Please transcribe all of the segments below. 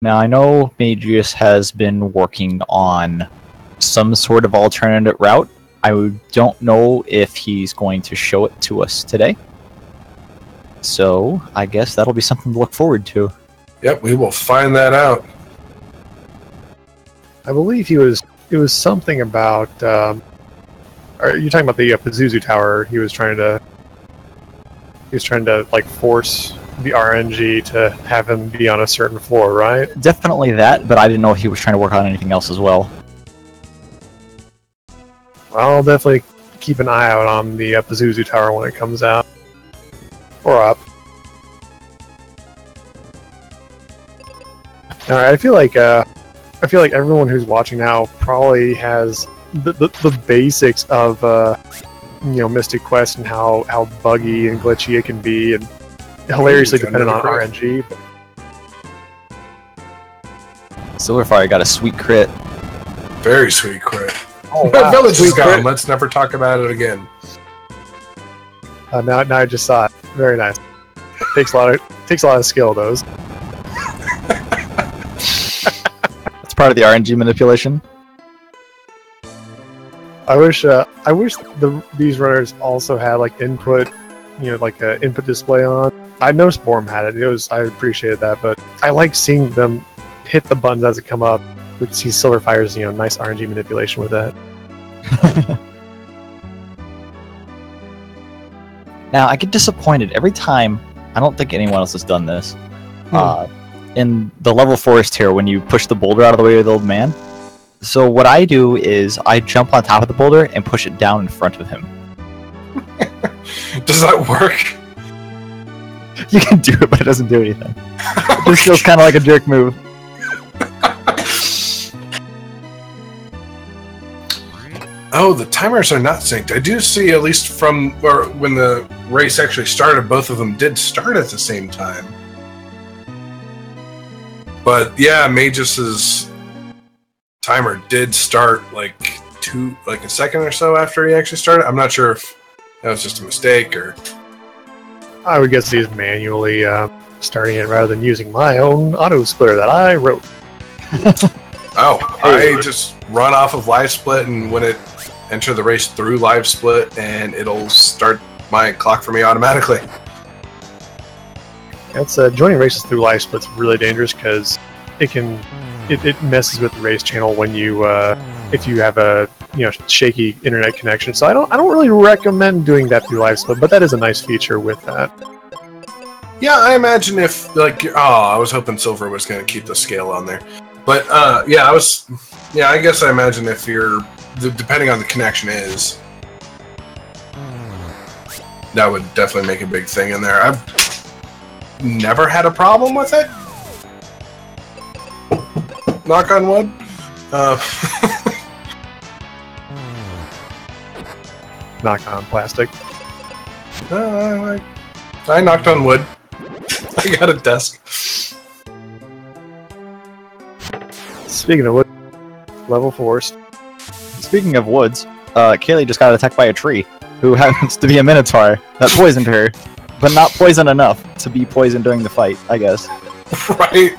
Now, I know Mageius has been working on some sort of alternate route. I don't know if he's going to show it to us today. So, I guess that'll be something to look forward to. Yep, we will find that out. I believe it was something about, are you talking about the Pazuzu Tower? He was trying to like force the RNG to have him be on a certain floor, right? Definitely that, but I didn't know if he was trying to work on anything else as well. I'll definitely keep an eye out on the Pazuzu Tower when it comes out. Or up. Alright, I feel like everyone who's watching now probably has the basics of Mystic Quest and how buggy and glitchy it can be, and hilariously dependent on RNG. Sylverfyre got a sweet crit. Very sweet crit. Oh, wow. That village is Sweet gone. crit. Let's never talk about it again. Now I just saw it. Very nice. Takes a lot of skill, those. That's part of the RNG manipulation. I wish these runners also had like input, like an input display on. I noticed Borm had it. I appreciated that, but I like seeing them hit the buttons as it come up. With see Sylverfyre's nice RNG manipulation with that. Now, I get disappointed every time. I don't think anyone else has done this. In the level forest here, when you push the boulder out of the way of the old man. So what I do is I jump on top of the boulder and push it down in front of him. Does that work? You can do it, but it doesn't do anything. It just feels kind of like a jerk move. Oh, the timers are not synced. I do see, at least from when the race actually started, both of them did start at the same time. But yeah, Mageius' timer did start like a second or so after he actually started. I'm not sure if that was just a mistake or. I would guess he's manually starting it rather than using my own auto splitter that I wrote. Oh, I just run off of live split, and when it enter the race through live split, and it'll start my clock for me automatically. That's joining races through live split's really dangerous because it messes with the race channel when you if you have a shaky internet connection. So I don't really recommend doing that through live split, but that is a nice feature with that. Yeah, I imagine if I was hoping Silver was going to keep the scale on there. But I guess I imagine if you're depending on the connection is, that would definitely make a big thing in there. I've never had a problem with it. Knock on wood. Knock on plastic. I knocked on wood. I got a desk. Speaking of wood, level forest. Speaking of woods, Kaylee just got attacked by a tree, who happens to be a minotaur that poisoned her, but not poison enough to be poisoned during the fight, I guess. Right.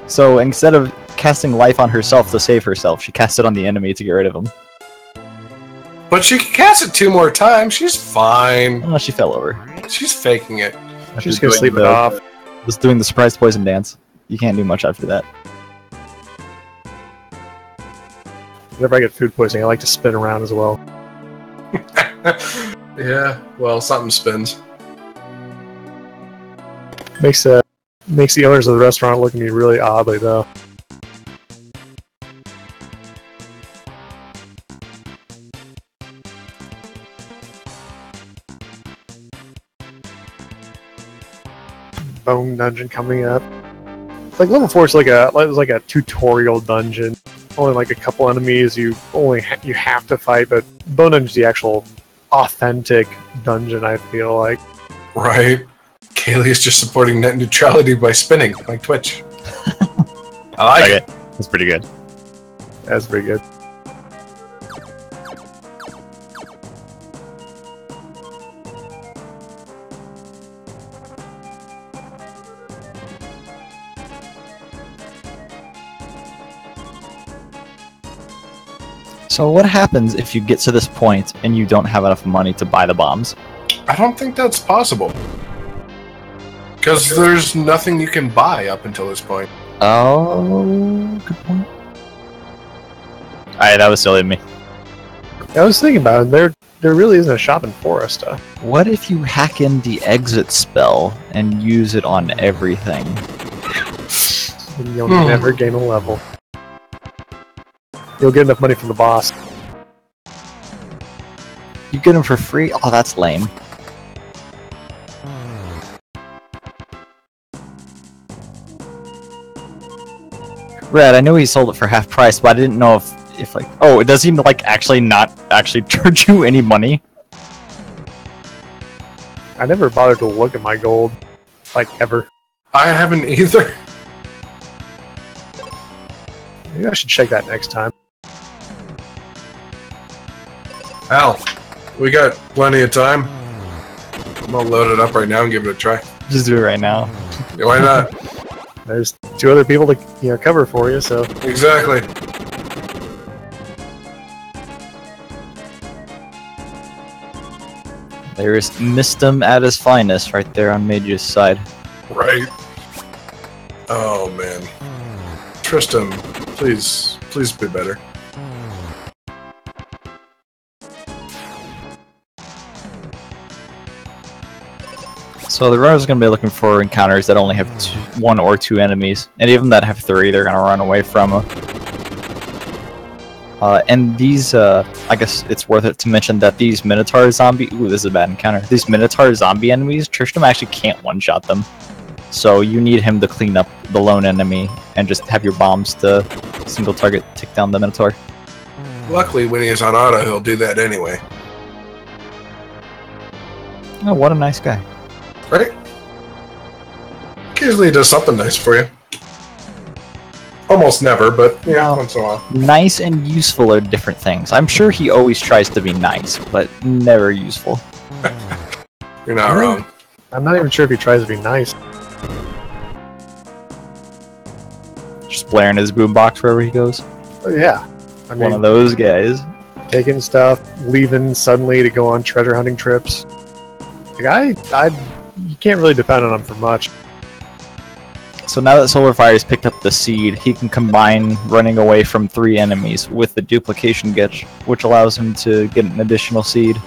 So instead of casting life on herself to save herself, she cast it on the enemy to get rid of him. But she can cast it 2 more times. She's fine. Oh, she fell over. She's faking it. She's gonna sleep it off. Was doing the surprise poison dance. You can't do much after that. Whenever I get food poisoning, I like to spin around as well. Yeah, well, something spins. Makes the owners of the restaurant look at me really oddly, though. Bone dungeon coming up. Like level 4 is like a tutorial dungeon. Only like a couple enemies you have to fight, but Bone Dungeon's the actual authentic dungeon, I feel like. Right. Kaylee is just supporting net neutrality by spinning, like Twitch. I like it. That's pretty good. That's pretty good. So what happens if you get to this point and you don't have enough money to buy the bombs? I don't think that's possible. Because there's nothing you can buy up until this point. Oh, good point. Alright, that was silly of me. I was thinking about it. There really isn't a shop in Foresta. What if you hack in the exit spell and use it on everything? And you'll never gain a level. You'll get enough money from the boss. You get them for free? Oh, that's lame. Red, I knew he sold it for half price, but I didn't know if like, oh, does he like actually not actually charge you any money? I never bothered to look at my gold, like, ever. I haven't either. Maybe I should check that next time. Al, we got plenty of time. I'm gonna load it up right now and give it a try. Just do it right now. Yeah, why not? There's 2 other people to cover for you, so... Exactly. There's Mistum at his finest right there on Mageius' side. Right. Oh man. Tristan, please be better. So the runner's going to be looking for encounters that only have 1 or 2 enemies, and even that have 3, they're going to run away from them. And these, I guess it's worth it to mention that these Minotaur zombie... Ooh, this is a bad encounter. These Minotaur zombie enemies, Tristram actually can't one-shot them. So you need him to clean up the lone enemy and just have your bombs to single target take down the Minotaur. Luckily, when he's on auto, he'll do that anyway. Oh, what a nice guy. Right? Occasionally he does something nice for you. Almost never, but yeah, once in a while. Nice and useful are different things. I'm sure he always tries to be nice, but never useful. You're not wrong. I'm not even sure if he tries to be nice. Just blaring his boombox wherever he goes. Oh, yeah. I mean, One of those guys. taking stuff, leaving suddenly to go on treasure hunting trips. Like, you can't really depend on him for much. So now that sylverfyre has picked up the seed, he can combine running away from 3 enemies with the duplication glitch, which allows him to get an additional seed.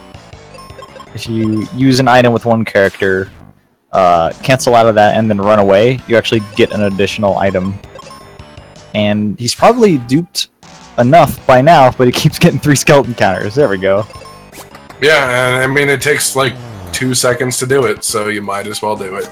If you use an item with one character, cancel out of that and then run away, you actually get an additional item. And he's probably duped enough by now, but he keeps getting 3 skeleton counters. There we go. Yeah, and I mean, it takes like 2 seconds to do it, so you might as well do it.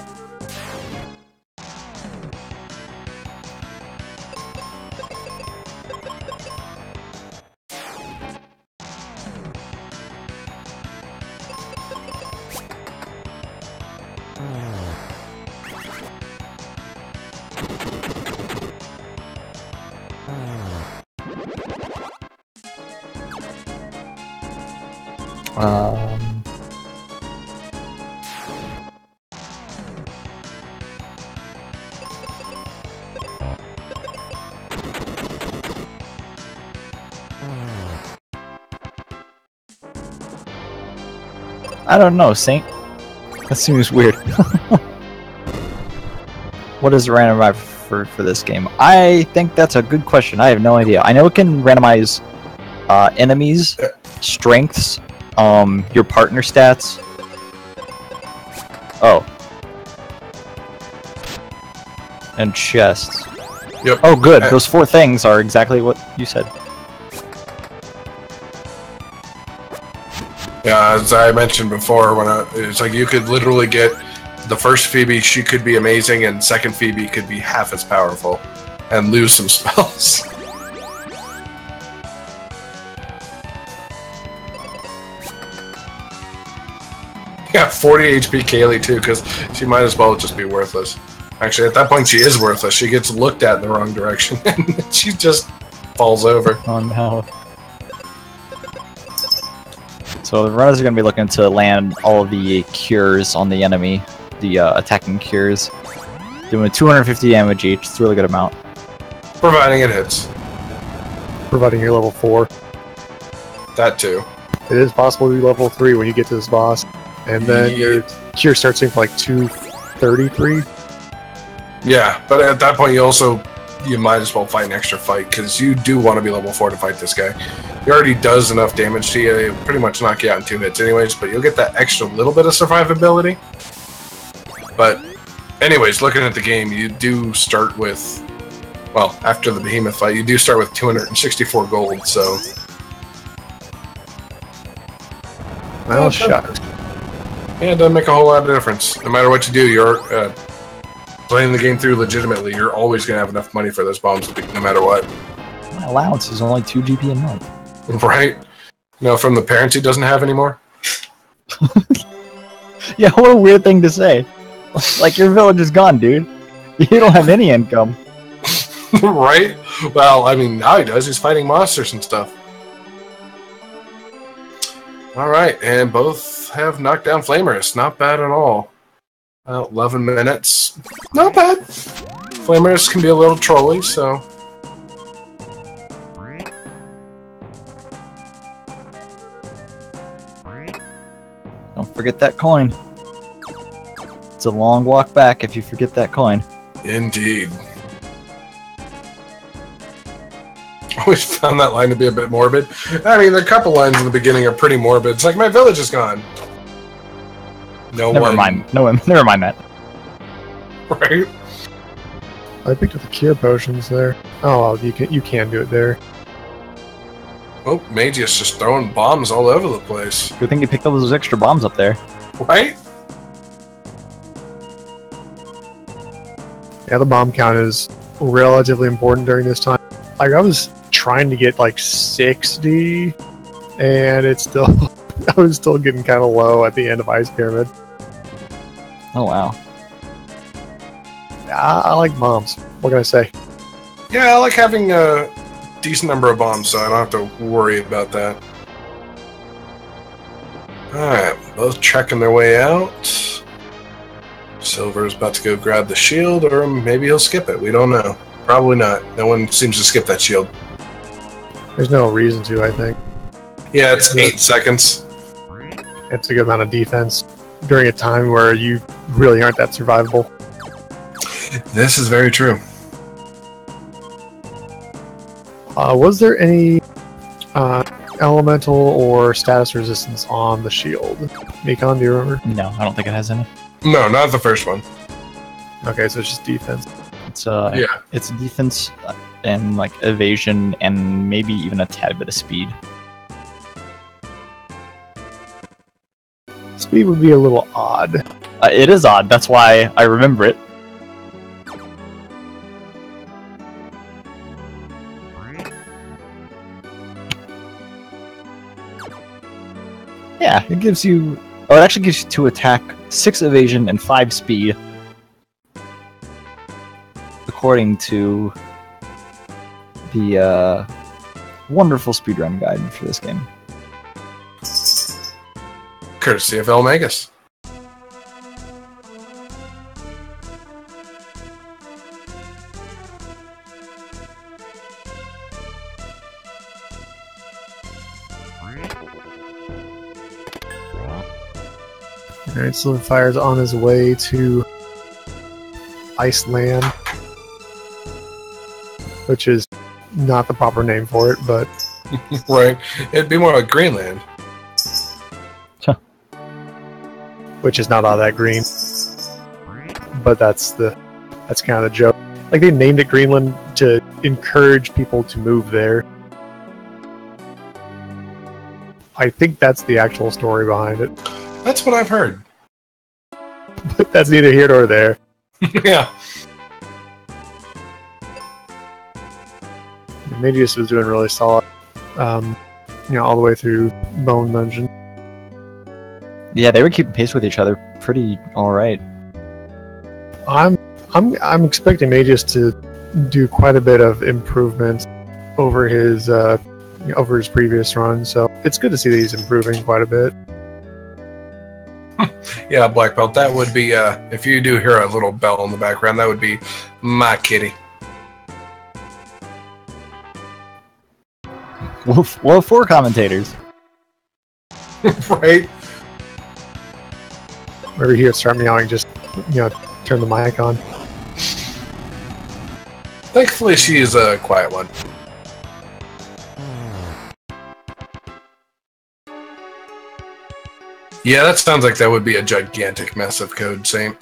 I don't know, Saint. That seems weird. What is randomizer for this game? I think that's a good question. I have no idea. I know it can randomize enemies, strengths, your partner stats. Oh. And chests. Yep. Oh, good. Those 4 things are exactly what you said. Yeah, as I mentioned before, it's like you could literally get the first Phoebe, she could be amazing, and second Phoebe could be half as powerful and lose some spells. Yeah, 40 HP Kaylee too, because she might as well just be worthless. Actually, at that point, she is worthless. She gets looked at in the wrong direction, and she just falls over. Oh no. So the runners are going to be looking to land all of the cures on the enemy, the attacking cures, doing 250 damage each. It's a really good amount. Providing it hits. Providing you're level 4. that too. It is possible to be level 3 when you get to this boss, and then your cure starts hitting for like 233. Yeah, but at that point you might as well fight an extra fight, because you do want to be level 4 to fight this guy. He already does enough damage to you, he'll pretty much knock you out in 2 hits anyways, but you'll get that extra little bit of survivability. But anyways, looking at the game, you do start with, well, after the behemoth fight, you do start with 264 gold, so... Well, shut. Yeah, it doesn't make a whole lot of difference. No matter what you do, you're playing the game through legitimately. You're always going to have enough money for those bombs, no matter what. My allowance is only 2 GP a month. Right? No, from the parents he doesn't have anymore? Yeah, what a weird thing to say. Like, your village is gone, dude. You don't have any income. Right? Well, I mean, now he does. He's fighting monsters and stuff. Alright, and both have knocked down Flamerus. Not bad at all. Well, 11 minutes. Not bad. Flamerus can be a little trolly, so... Don't forget that coin. It's a long walk back if you forget that coin. Indeed. Always found that line to be a bit morbid. I mean, a couple lines in the beginning are pretty morbid. It's like, my village is gone. Never mind that. Right? I picked up the cure potions there. Oh, well, you can do it there. Oh, Mageius just throwing bombs all over the place. Good thing you picked up those extra bombs up there. Right? Yeah, the bomb count is relatively important during this time. Like, I was trying to get like 60, and it's still I was still getting kind of low at the end of Ice Pyramid. Oh wow. I like bombs. What can I say? Yeah, I like having a decent number of bombs, so I don't have to worry about that. Alright, both checking their way out. Silver's about to go grab the shield, or maybe he'll skip it. We don't know. Probably not. No one seems to skip that shield. There's no reason to, I think. Yeah, it's 8 seconds. It's a good amount of defense during a time where you really aren't that survivable. This is very true. Was there any elemental or status resistance on the shield? Mikon, do you remember? No, I don't think it has any. No, not the first one. Okay, so it's just defense. It's Yeah. it's defense and like evasion and maybe even a tad bit of speed. Speed would be a little odd. It is odd. That's why I remember it. Yeah, it gives you... Oh, it actually gives you 2 attack, 6 evasion, and 5 speed. According to the wonderful speedrun guide for this game. Courtesy of Mageius. Alright, Sylverfyre's on his way to Iceland, which is not the proper name for it, but Right. It'd be more like Greenland. which is not all that green. But that's kind of the joke. Like, they named it Greenland to encourage people to move there. I think that's the actual story behind it. That's what I've heard. But that's neither here nor there. Yeah. Mageius was doing really solid. All the way through Bone Dungeon. Yeah, they were keeping pace with each other pretty alright. I'm expecting Mageius to do quite a bit of improvement over his previous run, so it's good to see that he's improving quite a bit. Yeah, Black Belt. That would be, if you do hear a little bell in the background, that would be my kitty. Well, 4 commentators. Right? Whenever you hear it start meowing, just, turn the mic on. Thankfully, she is a quiet one. Yeah, that sounds like that would be a gigantic mess of code, Saint.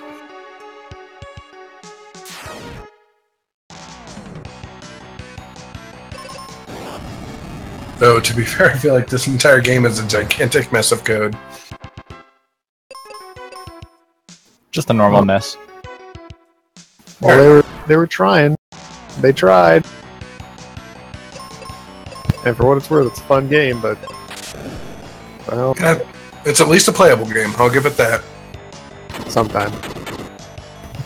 Though, to be fair, I feel like this entire game is a gigantic mess of code. Just a normal mess. Well, they were trying. They tried. And for what it's worth, it's a fun game, but... Well... It's at least a playable game, I'll give it that. Sometimes.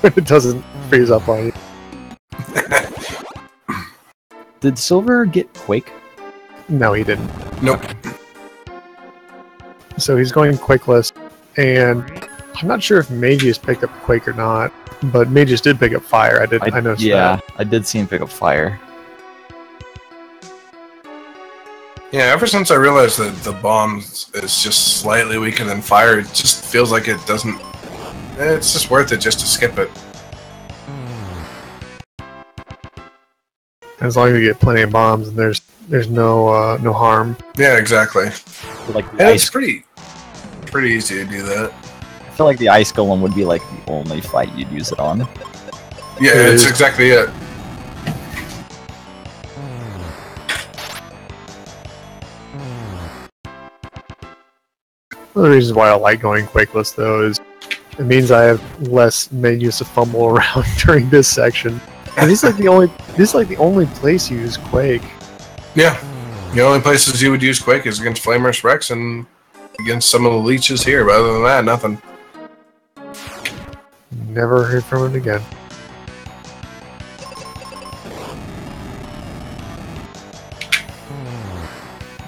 It doesn't freeze up on you. Did Silver get Quake? No, he didn't. Nope. So he's going Quakeless, and I'm not sure if Mageius picked up Quake or not, but Mageius did pick up Fire. I noticed that. I did see him pick up Fire. Yeah, ever since I realized that the bombs is just slightly weaker than Fire, it just feels like it doesn't... It's just worth it just to skip it. As long as you get plenty of bombs, and there's no harm. Yeah, exactly. Like And it's pretty easy to do that. I feel like the Ice Golem would be like the only fight you'd use it on. Yeah, it's exactly it. One of the reasons why I like going Quakeless, though, is it means I have less menus to fumble around during this section. And this is like the only place you use Quake. Yeah. The only places you would use Quake is against Flamer's Rex and against some of the leeches here, but other than that, nothing. Never heard from it again.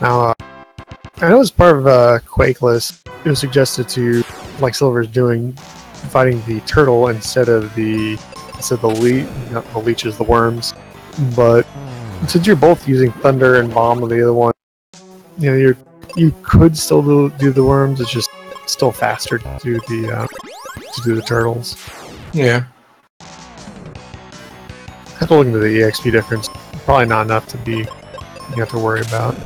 Now, I know as part of Quakeless, it was suggested to, like Silver's doing, fighting the turtle instead of the not the leeches, the worms. But since you're both using Thunder and Bomb on the other one, you could still do the worms. It's just still faster to do the turtles. Yeah. Have to look into the EXP difference. Probably not enough to be you have to worry about.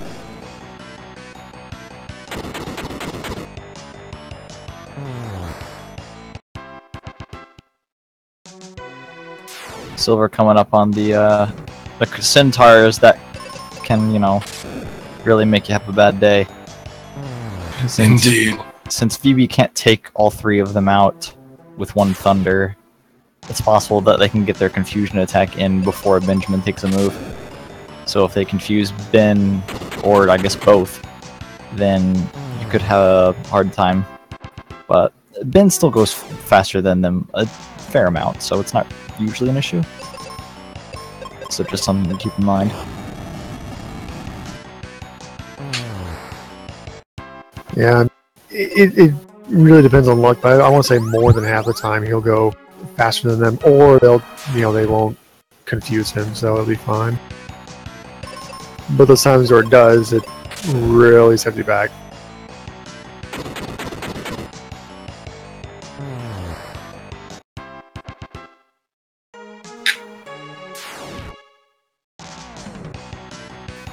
Silver coming up on the centaurs that can, really make you have a bad day. Indeed. Since Phoebe can't take all three of them out with one Thunder, it's possible that they can get their confusion attack in before Benjamin takes a move. So if they confuse Ben, or I guess both, then you could have a hard time. But Ben still goes faster than them a fair amount, so it's not usually an issue. So just something to keep in mind. Yeah, it really depends on luck, but I want to say more than half the time he'll go faster than them, or they won't confuse him, so it'll be fine. But those times where it does, it really sets you back.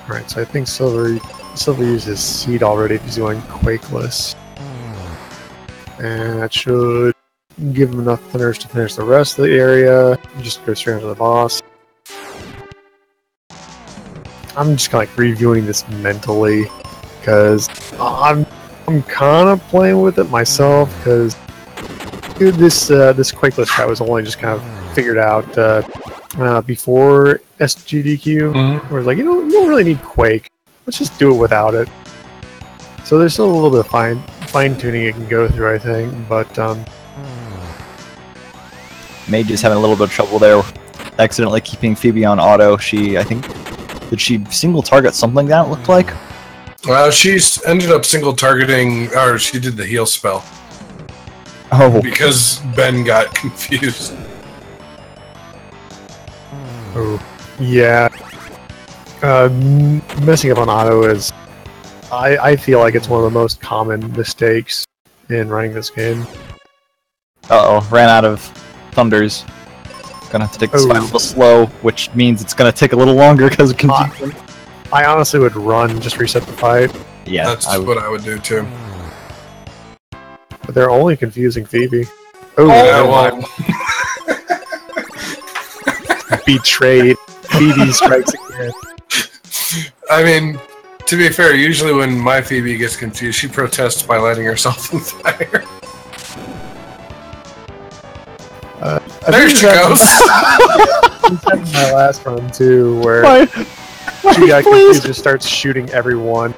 Alright, so I think Silver uses Seed already if he's going Quakeless. And that should give him enough Thunders to finish the rest of the area. Just go straight into the boss. I'm just kind of reviewing this mentally, because I'm kind of playing with it myself, because this Quakeless guy was only just kind of figured out before SGDQ, where it's like, you don't really need Quake. Let's just do it without it. So there's still a little bit of fine-tuning it can go through, I think, but Mage is having a little bit of trouble there, accidentally keeping Phoebe on auto. Did she single target something that it looked like? She's ended up single targeting, or she did the heal spell. Oh. Because Ben got confused. Oh, yeah. Messing up on auto is I feel like it's one of the most common mistakes in running this game. Uh-oh, ran out of thunders. Gonna have to take this fight a little slow, which means it's gonna take a little longer because of confusion. I honestly would run, just reset the fight. Yeah, That's what I would do too. But they're only confusing Phoebe. Oh, Yeah, never well, mind. Betrayed. Phoebe strikes again. I mean, to be fair, usually when my Phoebe gets confused, she protests by lighting herself on fire. There she goes! This happened in my last run too, where she got confused, just starts shooting everyone.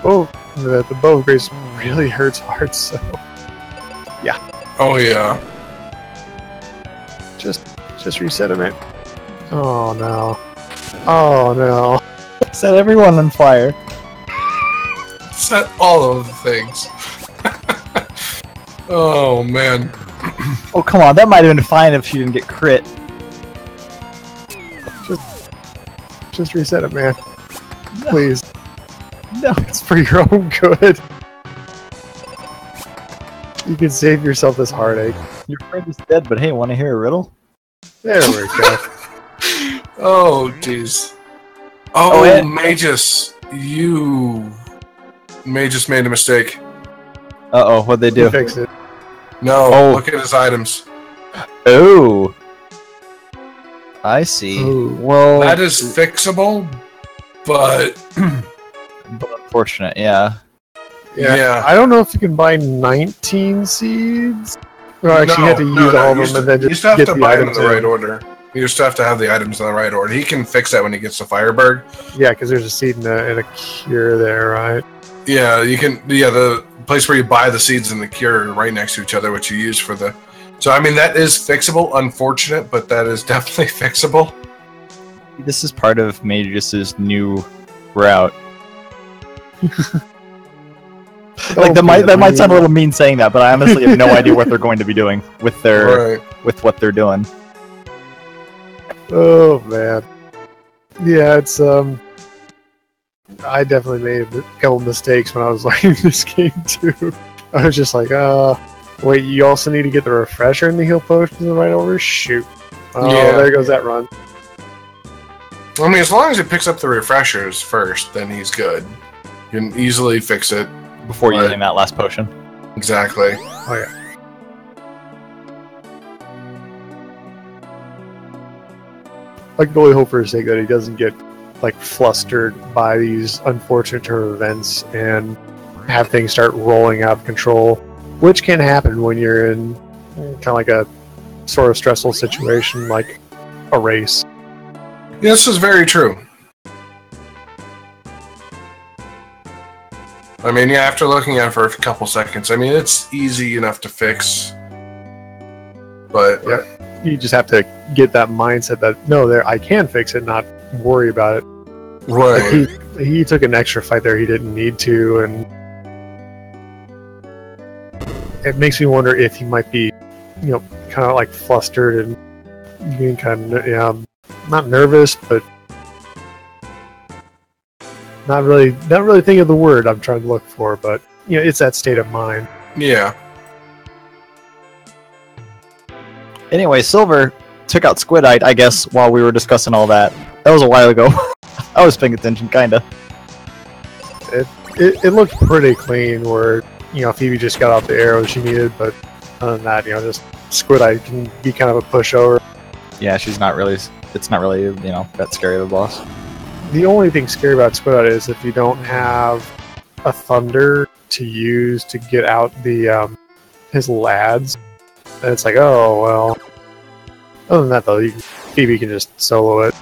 The bow of grace really hurts hard, so yeah. Oh yeah. Just reset it, man. Oh no. Oh no. Set everyone on fire. Set all of the things. Oh man. Oh, come on, that might have been fine if she didn't get crit. Just reset it, man. No. Please. No. It's for your own good. You can save yourself this heartache. Your friend is dead, but hey, want to hear a riddle? There we go. Oh jeez. Oh, Mageius, Mageius made a mistake. Uh-oh, what'd they do? Fix it. No, look at his items. Oh. I see. Ooh. Well, That is fixable, but unfortunate, yeah. yeah. I don't know if you can buy 19 seeds. Or actually, you have to use all of them and then you just still have get to the buy them in items the right order. You just have to have the items in the right order. He can fix that when he gets to Fireberg. Yeah, because there's a seed and a cure there, right? Yeah, you can. Yeah, the place where you buy the seeds and the cure are right next to each other, which you use for the. So I mean, that is fixable. Unfortunate, but that is definitely fixable. This is part of Mageius's new route. Like that might sound a little mean saying that, but I honestly have no idea what they're going to be doing with their with what they're doing. Oh man, yeah, it's I definitely made a couple mistakes when I was learning this game too. I was just like, wait, you also need to get the refresher and the heal potion in the right order? Shoot. Oh, Yeah. there goes that run. I mean, as long as he picks up the refreshers first, then he's good. You can easily fix it. Before Right. using that last potion. Exactly. Oh yeah. I can only hope for his sake that he doesn't get like flustered by these unfortunate turn of events and have things start rolling out of control, which can happen when you're in kind of like a sort of stressful situation like a race. Yeah, this is very true. I mean, yeah, after looking at it for a couple seconds, I mean, it's easy enough to fix. But Yeah. You just have to get that mindset that no, I can fix it, not worry about it. right. Like he took an extra fight there he didn't need to, and it makes me wonder if he might be, kind of like flustered and being kind of, not nervous, but not really thinking of the word I'm trying to look for. But it's that state of mind. Yeah. Anyway, Silver took out Squid Eye, I guess, while we were discussing all that. That was a while ago. I was paying attention, kinda. It looked pretty clean where Phoebe just got out the arrows she needed, but other than that, just Squid Eye can be kind of a pushover. Yeah, it's not really, that scary of a boss. The only thing scary about Squid Eye is if you don't have a thunder to use to get out the his lads, and it's like, oh well. Other than that, though, Phoebe can just solo it.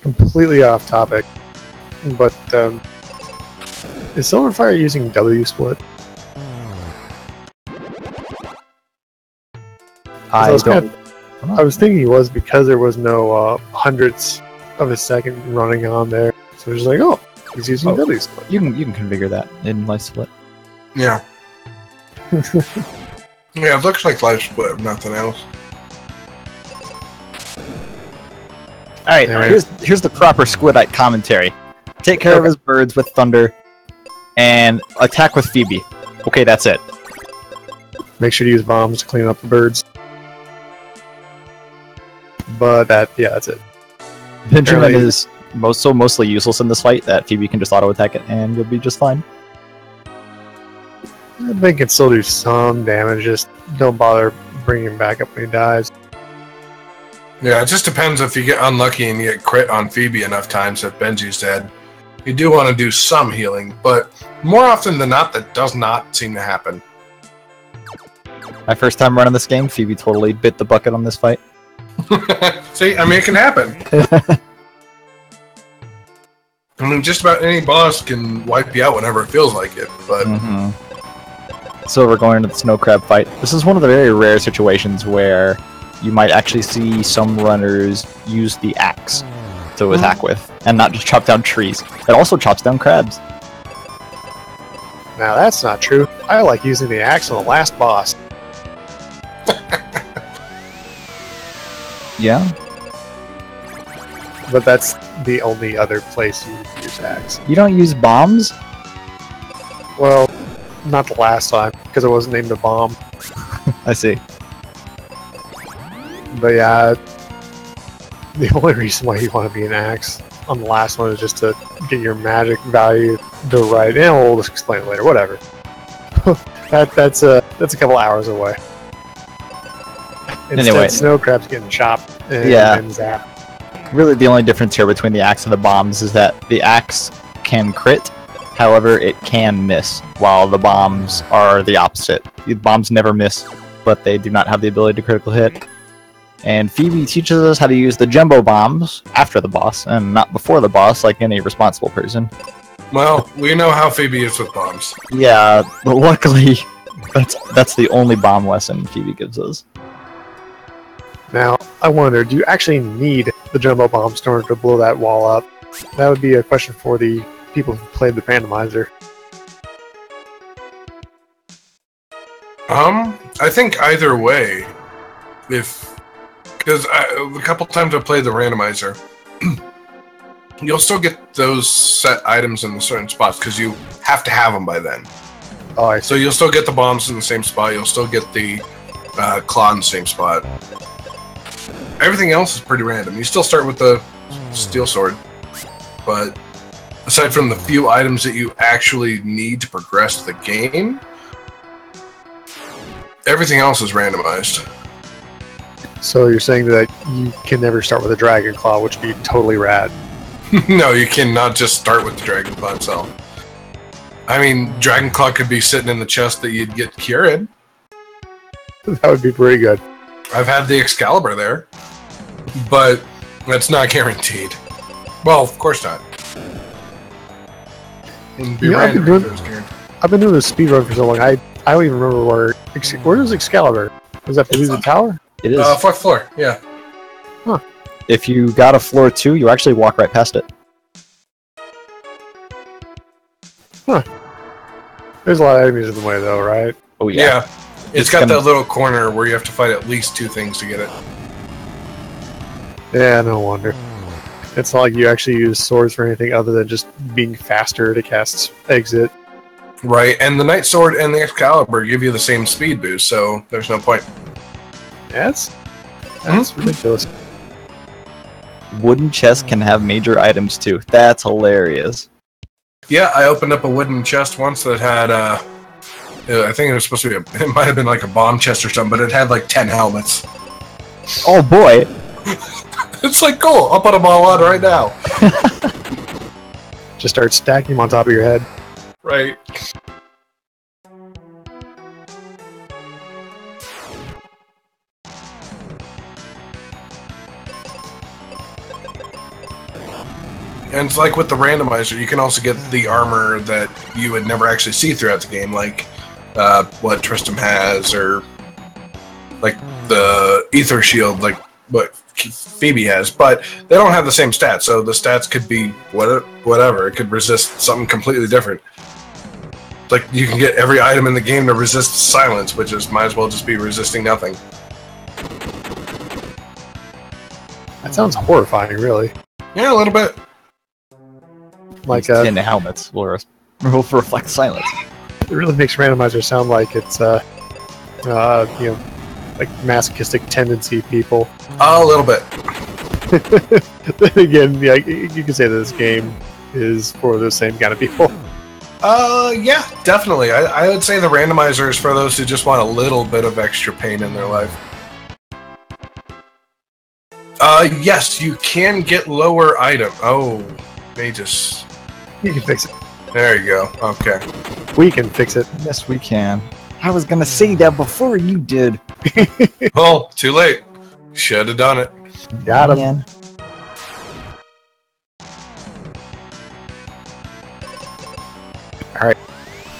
Completely off topic, but is Sylverfyre using W split? I was thinking he was because there was no hundredths of a second running on there. So it's just like, oh, he's using W split. You can configure that in Life Split. Yeah. Yeah, it looks like life split, if nothing else. Alright, here's the proper Squidite commentary. Take care of his birds with thunder, and attack with Phoebe. Okay, that's it. Make sure to use bombs to clean up the birds. But that's it. Benjamin is mostly useless in this fight that Phoebe can just auto-attack it, and you'll be just fine. I think it can still do some damage, just don't bother bringing him back up when he dies. Yeah, it just depends if you get unlucky and you get crit on Phoebe enough times that Benji's dead. You do want to do some healing, but more often than not, that does not seem to happen. My first time running this game, Phoebe totally bit the bucket on this fight. See, I mean, it can happen. I mean, just about any boss can wipe you out whenever it feels like it, but... So we're going into the snow crab fight. This is one of the very rare situations where you might actually see some runners use the axe to attack with, and not just chop down trees. It also chops down crabs. Now that's not true. I like using the axe on the last boss. Yeah? But that's the only other place you use axe. You don't use bombs? Well, not the last time, because it wasn't named a bomb. I see. But yeah, the only reason why you want to be an axe on the last one is just to get your magic value to right. And we'll just explain it later. Whatever. that's a couple hours away. Instead, Anyway, snow crab's getting chopped and zapped. Really, the only difference here between the axe and the bombs is that the axe can crit, however, it can miss, while the bombs are the opposite. The bombs never miss, but they do not have the ability to critical hit. And Phoebe teaches us how to use the jumbo bombs after the boss, and not before the boss, like any responsible person. Well, we know how Phoebe is with bombs. Yeah, but luckily, that's the only bomb lesson Phoebe gives us. Now, I wonder, do you actually need the jumbo bombs in order to blow that wall up? That would be a question for the people who played the randomizer. I think either way, because a couple times I played the randomizer, you'll still get those set items in the certain spots because you have to have them by then. Oh, I see. So you'll still get the bombs in the same spot. You'll still get the claw in the same spot. Everything else is pretty random. You still start with the steel sword, but aside from the few items that you actually need to progress the game, everything else is randomized. So you're saying that you can never start with a dragon claw, which would be totally rad. No, you cannot just start with the dragon claw itself. I mean, dragon claw could be sitting in the chest that you'd get cured. That would be pretty good. I've had the Excalibur there, but that's not guaranteed. Well, of course not. It'd be random if it was guaranteed. I've been doing this speedrun for so long, I don't even remember where is Excalibur? Was that through the tower? It is. 4th floor, yeah. Huh. If you got a floor 2, you actually walk right past it. Huh. There's a lot of enemies in the way, though, right? Oh, yeah. Yeah. It's got that little corner where you have to fight at least 2 things to get it. Yeah, no wonder. It's not like you actually use swords for anything other than just being faster to cast exit. Right, and the Knight Sword and the Excalibur give you the same speed boost, so there's no point. That's ridiculous. Wooden chests can have major items too. That's hilarious. Yeah, I opened up a wooden chest once that had, I think it was supposed to be, it might have been like a bomb chest or something, but it had like 10 helmets. Oh boy! It's like, cool, I'll put them all on right now. Just start stacking them on top of your head. Right. And it's like with the randomizer, you can also get the armor that you would never actually see throughout the game, like what Tristram has, or like the Ether Shield, like what Phoebe has. But they don't have the same stats, so the stats could be whatever. It could resist something completely different. Like, you can get every item in the game to resist silence, which is might as well just be resisting nothing. That sounds horrifying, really. Yeah, a little bit. Like tin helmets will reflect silence. It really makes randomizer sound like it's like masochistic tendency people. A little bit. Then again, yeah, you can say that this game is for the same kind of people. Yeah, definitely. I would say the randomizer is for those who just want a little bit of extra pain in their life. Yes, you can get lower item. Oh, Mageius. You can fix it. There you go. Okay. We can fix it. Yes, we can. I was gonna say that before you did. Well, too late. Should have done it. Got him. Man.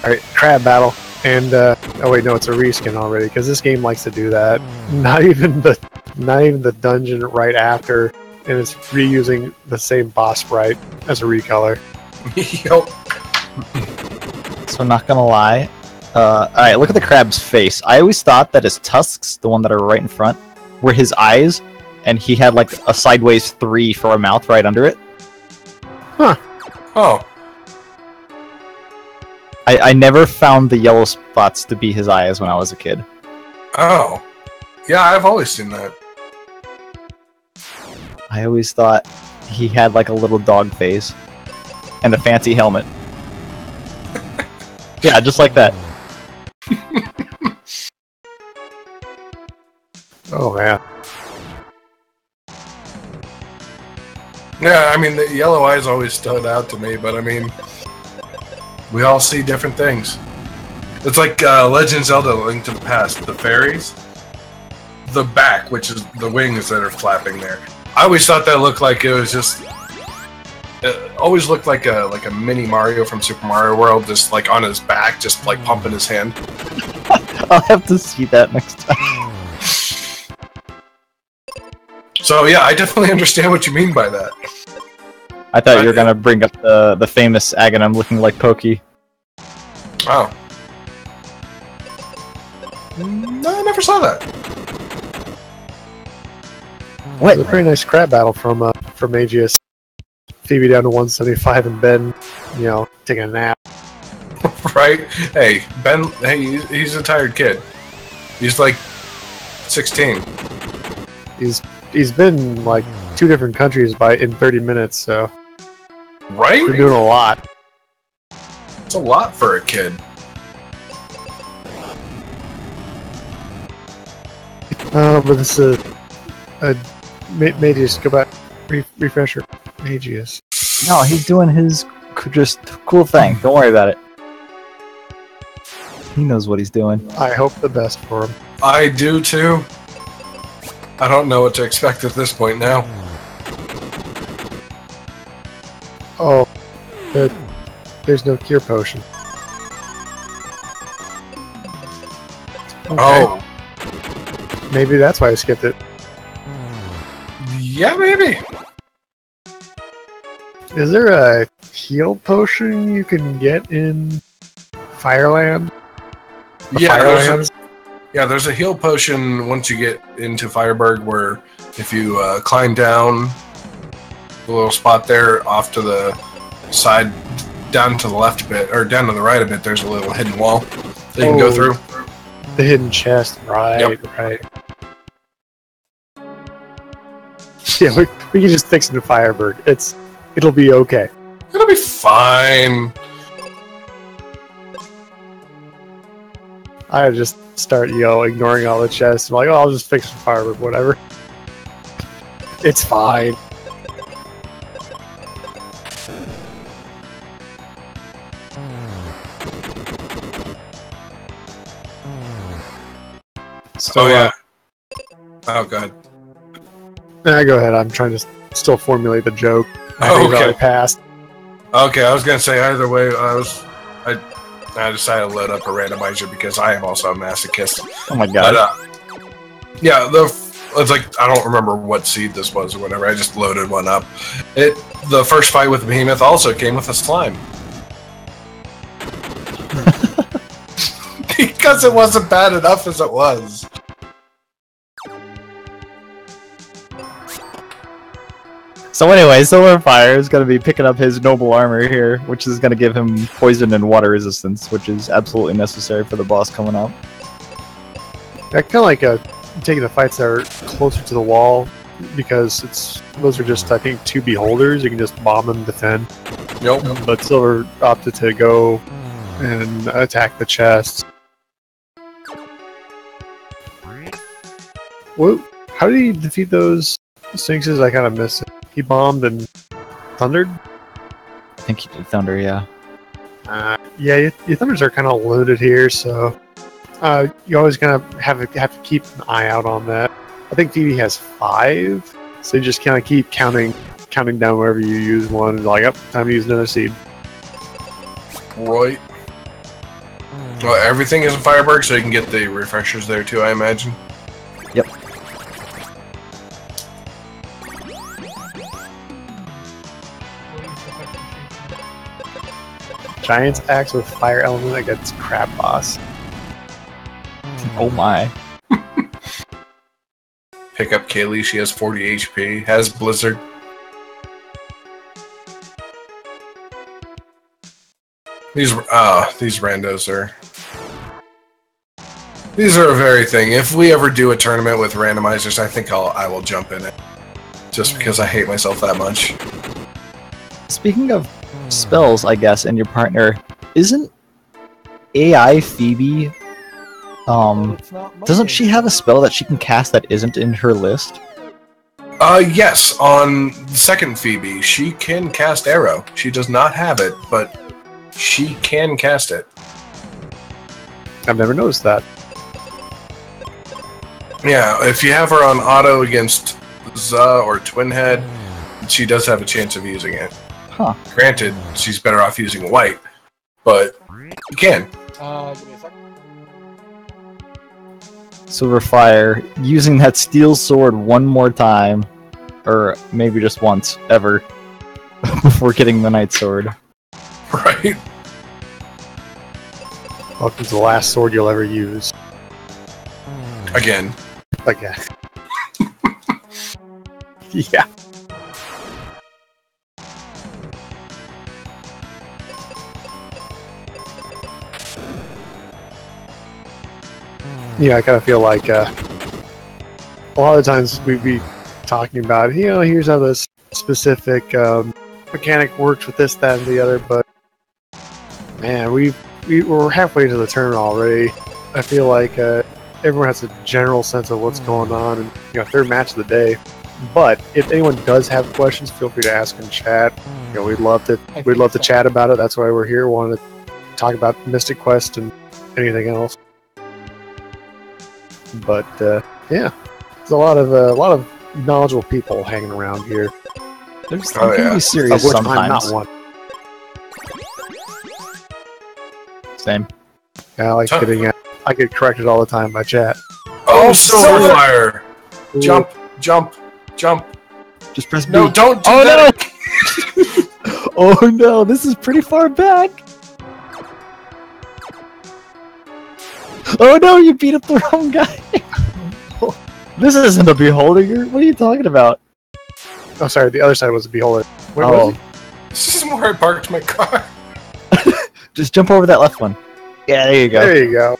Alright, crab battle. And oh wait, no, it's a reskin already, because this game likes to do that. Not even the dungeon right after, and it's reusing the same boss sprite as a recolor. Yup. So not gonna lie. Alright, look at the crab's face. I always thought that his tusks, the one that are right in front, were his eyes, and he had like a sideways 3 for a mouth right under it. Huh. Oh. I never found the yellow spots to be his eyes when I was a kid. Oh. Yeah, I've always seen that. I always thought he had like a little dog face and a fancy helmet. Yeah, just like that. Oh man. Yeah, I mean, the yellow eyes always stood out to me, but I mean, we all see different things. It's like Legend of Zelda: Link to the Past. The fairies, the back, which is the wings that are flapping there. I always thought that looked like it was just. It always looked like a mini Mario from Super Mario World, just like on his back, just like pumping his hand. I'll have to see that next time. So yeah, I definitely understand what you mean by that. I thought you were gonna bring up the famous Aghanim looking like Pokey. Oh. No, I never saw that. What? It was a pretty nice crab battle from Mageius. Phoebe down to 175 and Ben, taking a nap. Right? Hey, Ben, hey, he's a tired kid. He's like 16. He's been like 2 different countries in 30 minutes, so Right? we're doing a lot. It's a lot for a kid. But this is Mageius. Go back, refresh your Mageius. No, he's doing his just cool thing. Don't worry about it. He knows what he's doing. I hope the best for him. I do too. I don't know what to expect at this point now. Oh, there's no cure potion. Okay. Oh. Maybe that's why I skipped it. Yeah, maybe. Is there a heal potion you can get in Fireland? There's a heal potion once you get into Fireburg where if you climb down the little spot there off to the side, down to the left a bit, or down to the right a bit, there's a little hidden wall that you can go through. The hidden chest, right, Yep. right. Yeah, we can just fix it in Fireburg. It'll be okay. It'll be fine. I just start, ignoring all the chests. I'm like, oh, I'll just fix it in Fireburg, whatever. It's fine. So, Oh yeah. Oh god. Go ahead. I'm trying to still formulate the joke. I Oh, think it's okay. already passed. Okay, I was gonna say either way. I decided to load up a randomizer because I am also a masochist. Oh my god. But yeah, it's like I don't remember what seed this was or whatever. I just loaded one up. The first fight with Behemoth also came with a slime. because it wasn't bad enough as it was. So anyway, Sylverfyre is going to be picking up his noble armor here, which is going to give him poison and water resistance, which is absolutely necessary for the boss coming up. I kind of like taking the fights that are closer to the wall, because those are just, I think, 2 beholders. You can just bomb them, defend. Nope. But Silver opted to go and attack the chest. Whoa. How did he defeat those Sphinxes? I kind of missed it. He bombed and thundered? I think he did thunder, yeah. Yeah, your thunders are kind of limited here, so you always kind of have to keep an eye out on that. I think Phoebe has 5, so you just kind of keep counting down wherever you use one. Like, up, time to use another seed. Right. Well, everything is a Fireberg, so you can get the refreshers there too, I imagine. Yep. Giant's axe with fire element against crab boss. Oh my. Pick up Kaylee, she has 40 HP, has Blizzard. These randos are... These are a very thing. If we ever do a tournament with randomizers, I think I will jump in it. Just because I hate myself that much. Speaking of spells, I guess, and your partner, isn't AI Phoebe, doesn't she have a spell that she can cast that isn't in her list? Yes, on the second Phoebe, she can cast Arrow. She does not have it, but she can cast it. I've never noticed that. Yeah, if you have her on auto against Za or Twinhead, she does have a chance of using it. Huh. Granted, she's better off using white, but you can. Give me a second. Sylverfyre using that steel sword one more time, or maybe just once, ever, before getting the Night Sword. Right? Welcome to the last sword you'll ever use. Again. Again. Yeah. Yeah, I kind of feel like a lot of times we'd be talking about, here's how this specific mechanic works with this, that, and the other, but man, we're halfway to the tournament already. I feel like everyone has a general sense of what's going on, and third match of the day. But if anyone does have questions, feel free to ask in chat. We'd love to chat about it. That's why we're here. We want to talk about Mystic Quest and anything else. But yeah, there's a lot of knowledgeable people hanging around here. There's be serious of which sometimes. I'm not one. Same. Yeah, I get corrected all the time by chat. Oh, Sylverfyre! Jump, jump, jump. Just press B. No, don't do that! No! Oh no, this is pretty far back! Oh no, you beat up the wrong guy! This isn't a beholder, what are you talking about? Oh, sorry, the other side was a beholder. Where was he? This is where I parked my car. Just jump over that left one. Yeah, there you go. There you go.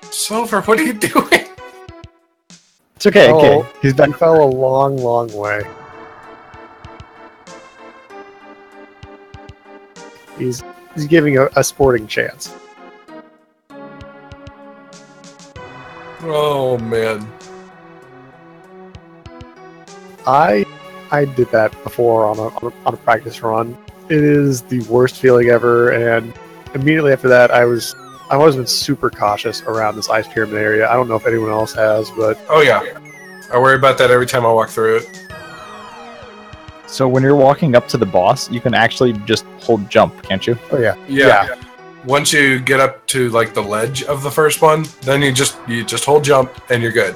Silver, what are you doing? It's okay, okay. He's back. He fell a long, long way. He's giving a sporting chance. Oh man. I did that before on a practice run. It is the worst feeling ever, and immediately after that, I've always been super cautious around this ice pyramid area. I don't know if anyone else has, but Oh yeah. I worry about that every time I walk through it. So when you're walking up to the boss, you can actually just hold jump, can't you? oh yeah. Yeah. Once you get up to like the ledge of the first one, then you just hold jump and you're good.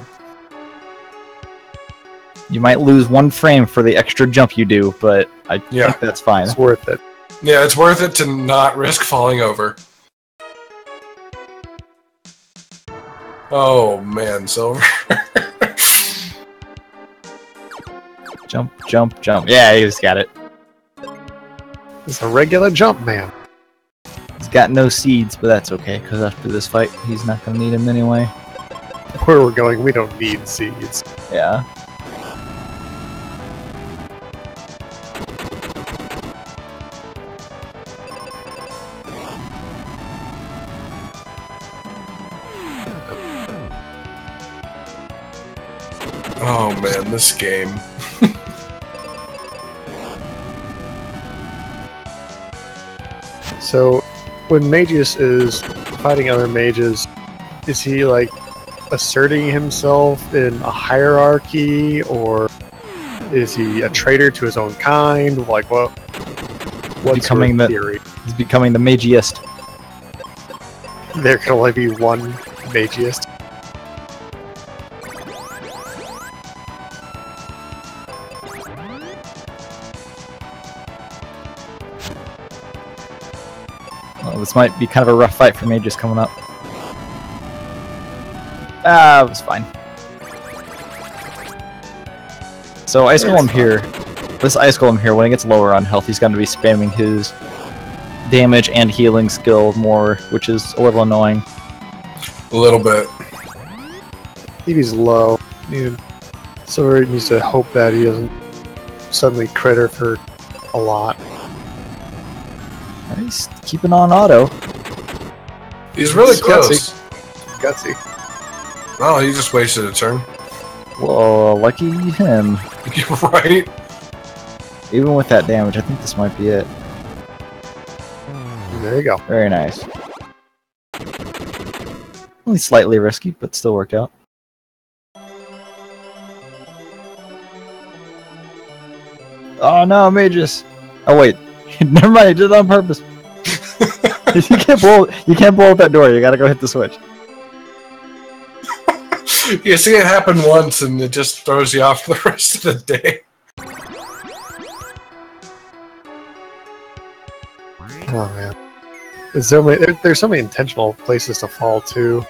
You might lose 1 frame for the extra jump you do, but I think that's fine. It's worth it. Yeah, it's worth it to not risk falling over. Oh man, Silver. Jump, jump, jump. Yeah, he just got it. It's a regular jump man. He's got no seeds, but that's okay, because after this fight, he's not going to need them anyway. Where we're going, we don't need seeds. Yeah. Oh man, this game. So, when Mageius is fighting other mages, is he like asserting himself in a hierarchy, or is he a traitor to his own kind? Like, what's Becoming your theory? He's becoming the Mageius. There can only be one Mageius. Well, this might be kind of a rough fight for Mageius coming up. Ah, it was fine. So Ice Golem here, this Ice Golem here, when it gets lower on health, he's going to be spamming his damage and healing skill more, which is a little annoying. A little bit. If he's low, so he needs to hope that he doesn't suddenly crit her for a lot. He's keeping on auto. He's really It's close. Gutsy. Oh, he just wasted a turn. Whoa, lucky him. You're right. Even with that damage, I think this might be it. There you go. Very nice. Only slightly risky, but still worked out. Oh no, Mageius! Oh wait, never mind. I did it on purpose. You can't blow up that door. You gotta go hit the switch. You see it happen once, and it just throws you off for the rest of the day. Oh man, there's so many intentional places to fall too.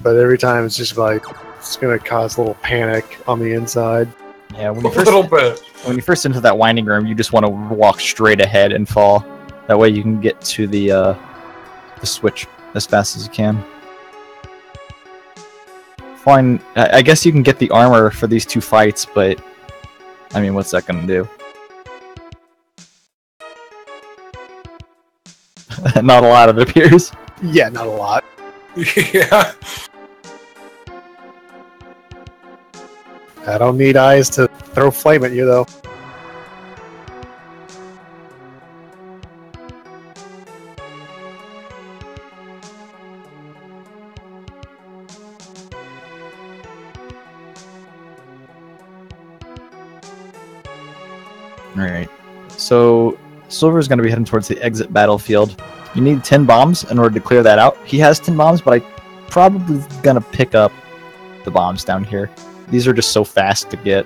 But every time it's just like it's gonna cause a little panic on the inside. Yeah, A little bit. when you first enter that winding room, you just want to walk straight ahead and fall. That way you can get to the switch as fast as you can. Fine, I guess you can get the armor for these two fights, but I mean, what's that gonna do? Not a lot, it appears. Yeah, not a lot. Yeah. I don't need eyes to throw flame at you though. Alright, so Silver is going to be heading towards the exit battlefield. You need 10 bombs in order to clear that out. He has 10 bombs, but I probably going to pick up the bombs down here. These are just so fast to get.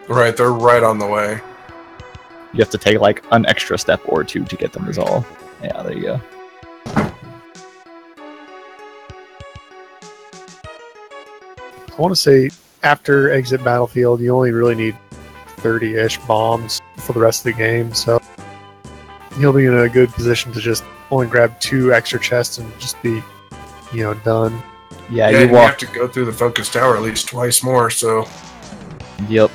Right, they're right on the way. You have to take like an extra step or two to get them resolved. Yeah, there you go. I want to say after exit battlefield, you only really need 30-ish bombs for the rest of the game, so you'll be in a good position to just only grab 2 extra chests and just be, done. Yeah, Yeah, you you walk. have to go through the focus tower at least twice more, so... Yep.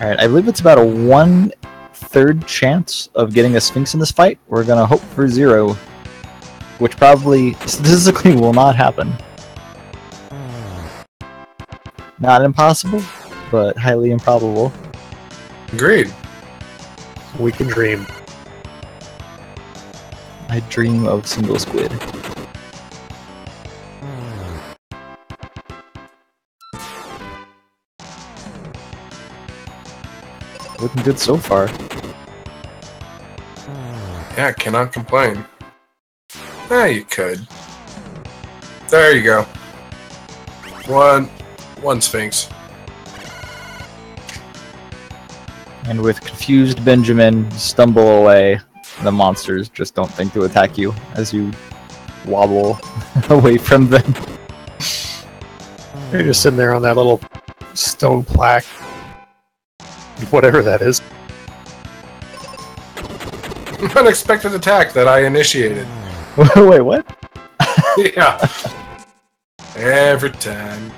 Alright, I believe it's about a 1/3 chance of getting a Sphinx in this fight. We're gonna hope for 0, which probably statistically will not happen. Not impossible, but highly improbable. Agreed. We can dream. I dream of single squid. Looking good so far. Yeah, cannot complain. Ah, you could. There you go. One Sphinx. And with confused Benjamin stumble away, the monsters just don't think to attack you as you wobble away from them. You're just sitting there on that little stone plaque. Whatever that is. Unexpected attack that I initiated. Wait, what? Yeah. Every time.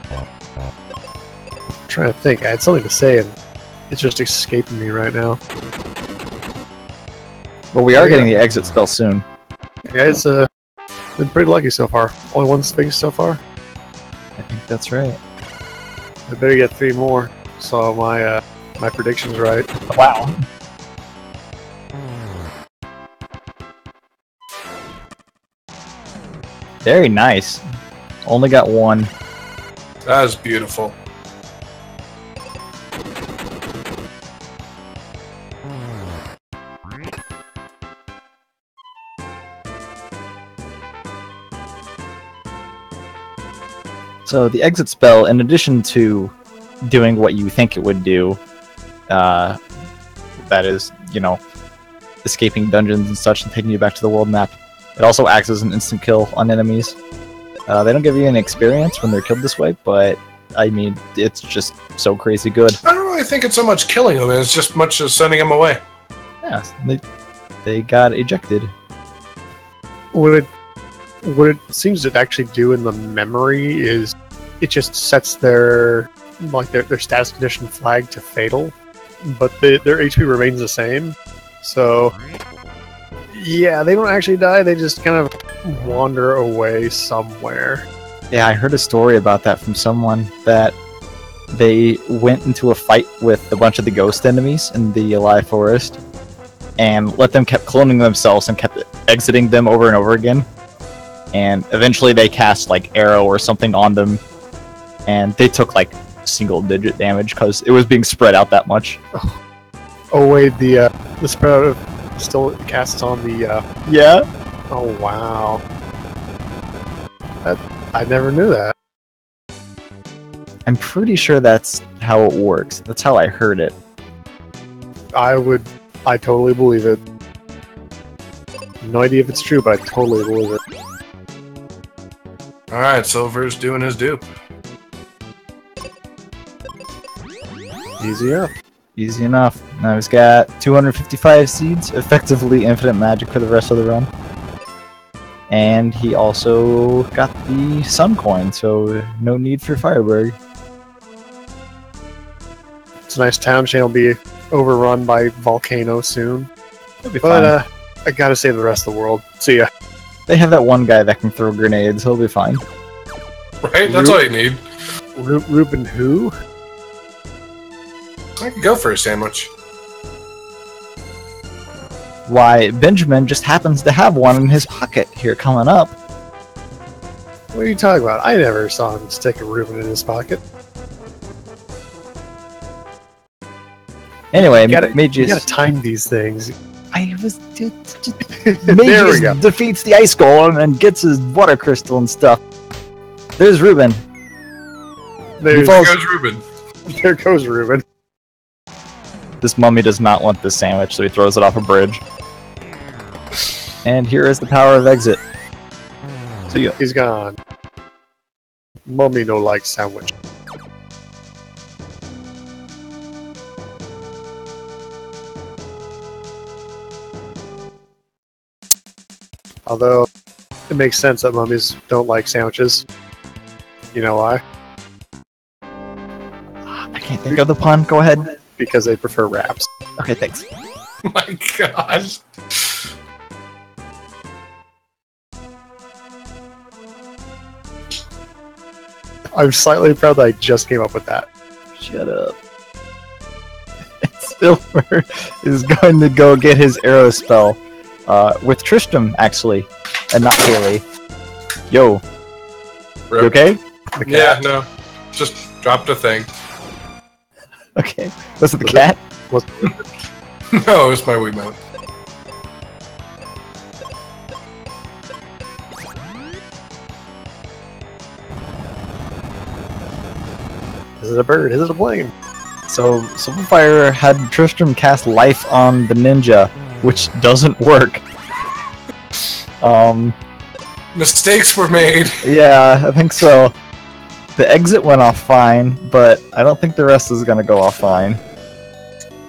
I'm trying to think. I had something to say and it's just escaping me right now. Well, we are getting the exit spell soon. Yeah, it's been pretty lucky so far. Only one space so far. I think that's right. I better get 3 more. So my prediction's right. Wow. Very nice. Only got 1. That is beautiful. So the exit spell, in addition to doing what you think it would do, that is, you know, escaping dungeons and such and taking you back to the world map, it also acts as an instant kill on enemies. They don't give you any experience when they're killed this way, but I mean, it's just so crazy good. I don't really think it's so much killing them, it's just much as sending them away. Yeah, they got ejected. What it seems to actually do in the memory is it just sets their status condition flag to fatal, but their HP remains the same. So yeah, they don't actually die, they just kind of wander away somewhere. Yeah, I heard a story about that from someone, that they went into a fight with a bunch of the ghost enemies in the Alive Forest, and let them kept cloning themselves and kept exiting them over and over again. And eventually they cast like arrow or something on them, and they took like single-digit damage because it was being spread out that much. Oh wait, the spread out of still casts on the Yeah. Oh wow. I never knew that. I'm pretty sure that's how it works. That's how I heard it. I totally believe it. No idea if it's true, but I totally believe it. Alright, Silver's doing his dupe. Easy enough. Easy enough. Now he's got 255 seeds, effectively infinite magic for the rest of the run. And he also got the sun coin, so no need for Fireberg. It's a nice town. She'll be overrun by volcano soon. It'll be But fine. I gotta save the rest of the world. See ya. They have that one guy that can throw grenades, he'll be fine. Right? That's all you need. Ruben who? I could go for a sandwich. Why, Benjamin just happens to have one in his pocket here coming up. What are you talking about? I never saw him stick a Ruben in his pocket. Anyway, You gotta Mageius, time these things. there we Mageius go. Defeats the ice golem and gets his water crystal and stuff. There's Ruben. There's, falls- There goes Ruben. there goes Ruben. This mummy does not want this sandwich, so he throws it off a bridge. And here is the power of exit. So you, He's gone. Mummy no like sandwich. Although, it makes sense that mummies don't like sandwiches. You know why? I can't think of the pun. Go ahead. Because they prefer wraps. Okay, thanks. Oh my gosh. I'm slightly proud that I just came up with that. Shut up. Silver is going to go get his arrow spell with Tristram, actually, and not Haley. Yo, you okay? The Yeah, cat. no. Just dropped a thing. Okay. Was it the cat? Was No, it was my Wiimote. Is it a bird? Is it a plane? So Sylverfyre had Tristram cast life on the ninja, which doesn't work. Mistakes were made. Yeah, I think so. The exit went off fine, but I don't think the rest is gonna go off fine.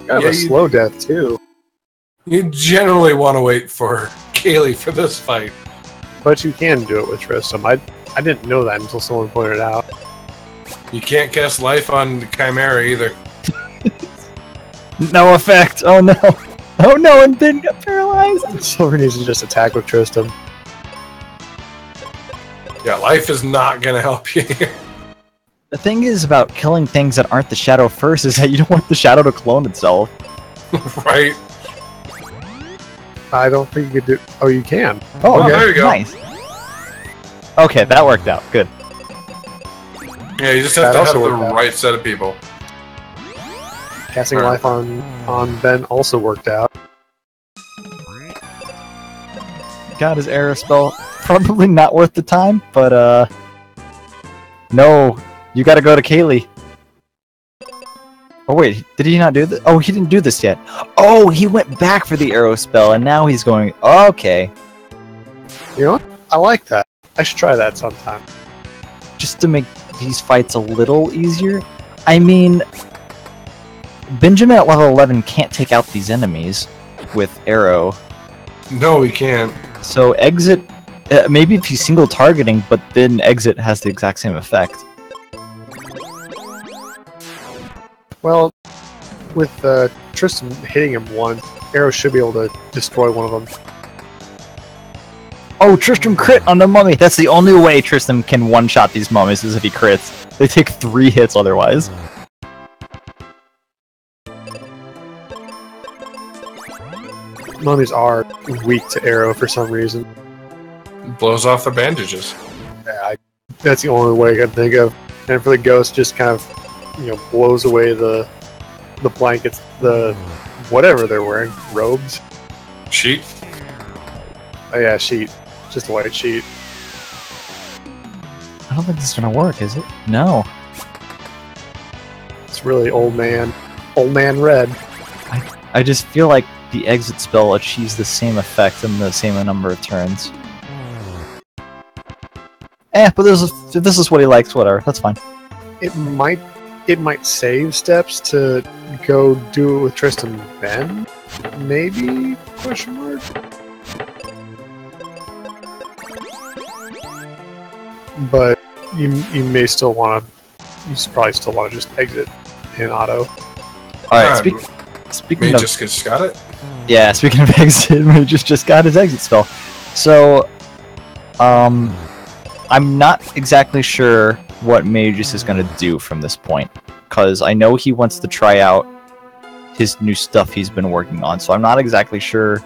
Kind of a slow death too. You generally want to wait for Kaylee for this fight. But you can do it with Tristram. I didn't know that until someone pointed it out. You can't cast life on the Chimera either. No effect! Oh no! Oh no, and then got paralyzed! Silver needs to just attack with Tristram. Yeah, life is not going to help you here. The thing is about killing things that aren't the shadow first is that you don't want the shadow to clone itself. Right? I don't think you could do... Oh, you can. Oh, okay. There you go. Nice. Okay, that worked out. Good. Yeah, you just have That to have also the worked out. right set of people. Casting life on Ben also worked out. Got his arrow spell. Probably not worth the time, but no, you gotta go to Kaylee. Oh wait, did he not do this? Oh, he didn't do this yet. Oh, he went back for the arrow spell, and now he's going... Okay. You know what? I like that. I should try that sometime. Just to make these fights a little easier. I mean, Benjamin at level 11 can't take out these enemies with arrow. No, we can't. So exit... maybe if he's single targeting, but then exit has the exact same effect. Well, with Tristan hitting him once, Arrow should be able to destroy one of them. Oh, Tristram crit on the mummy! That's the only way Tristram can one-shot these mummies is if he crits. They take 3 hits otherwise. Mummies are weak to Arrow for some reason. Blows off the bandages. Yeah, that's the only way I can think of. And for the ghost, just kind of, you know, blows away the blankets, the whatever they're wearing, robes. Sheet? Oh yeah, sheet. Just a white sheet. I don't think this is gonna work, is it? No. It's really old man red. I just feel like the exit spell achieves the same effect in the same number of turns. But this is what he likes, whatever, that's fine. It might save steps to go do it with Tristan Ben? Maybe? Question mark? But you may still want to. You probably still want to just exit in auto. Alright, speaking of... just got it? Yeah, speaking of exit, Magus just got his exit spell. So, I'm not exactly sure what Magus is going to do from this point, because I know he wants to try out his new stuff he's been working on, so I'm not exactly sure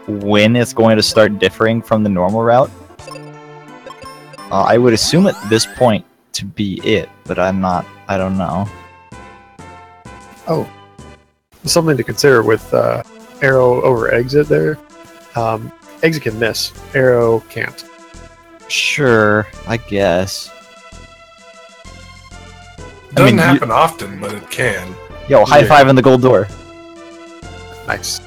when it's going to start differing from the normal route. I would assume at this point to be it, but I don't know. Oh, something to consider with Arrow over exit there. Exit can miss, Arrow can't. Sure, I guess. Doesn't happen often, but it can. Yo, high five in the gold door. Nice.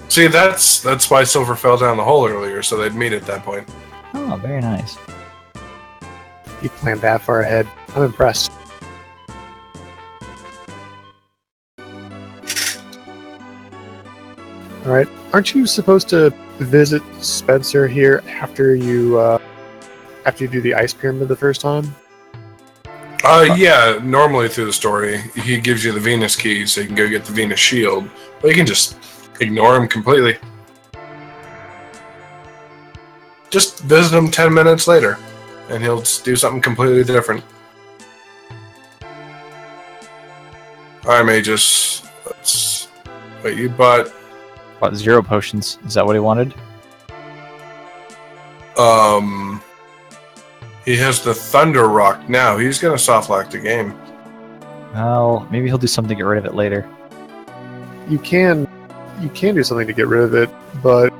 See, that's why Silver fell down the hole earlier, so they'd meet at that point. Oh, very nice. You planned that far ahead. I'm impressed. Alright, aren't you supposed to visit Spencer here after you do the ice pyramid the first time? Yeah, normally through the story, he gives you the Venus key so you can go get the Venus shield, but you can just ignore him completely. Just visit him 10 minutes later, and he'll do something completely different. Alright, Magus. Wait, you bought... What, 0 potions? Is that what he wanted? He has the Thunder Rock now. He's going to soft lock the game. Well, maybe he'll do something to get rid of it later. You can do something to get rid of it, but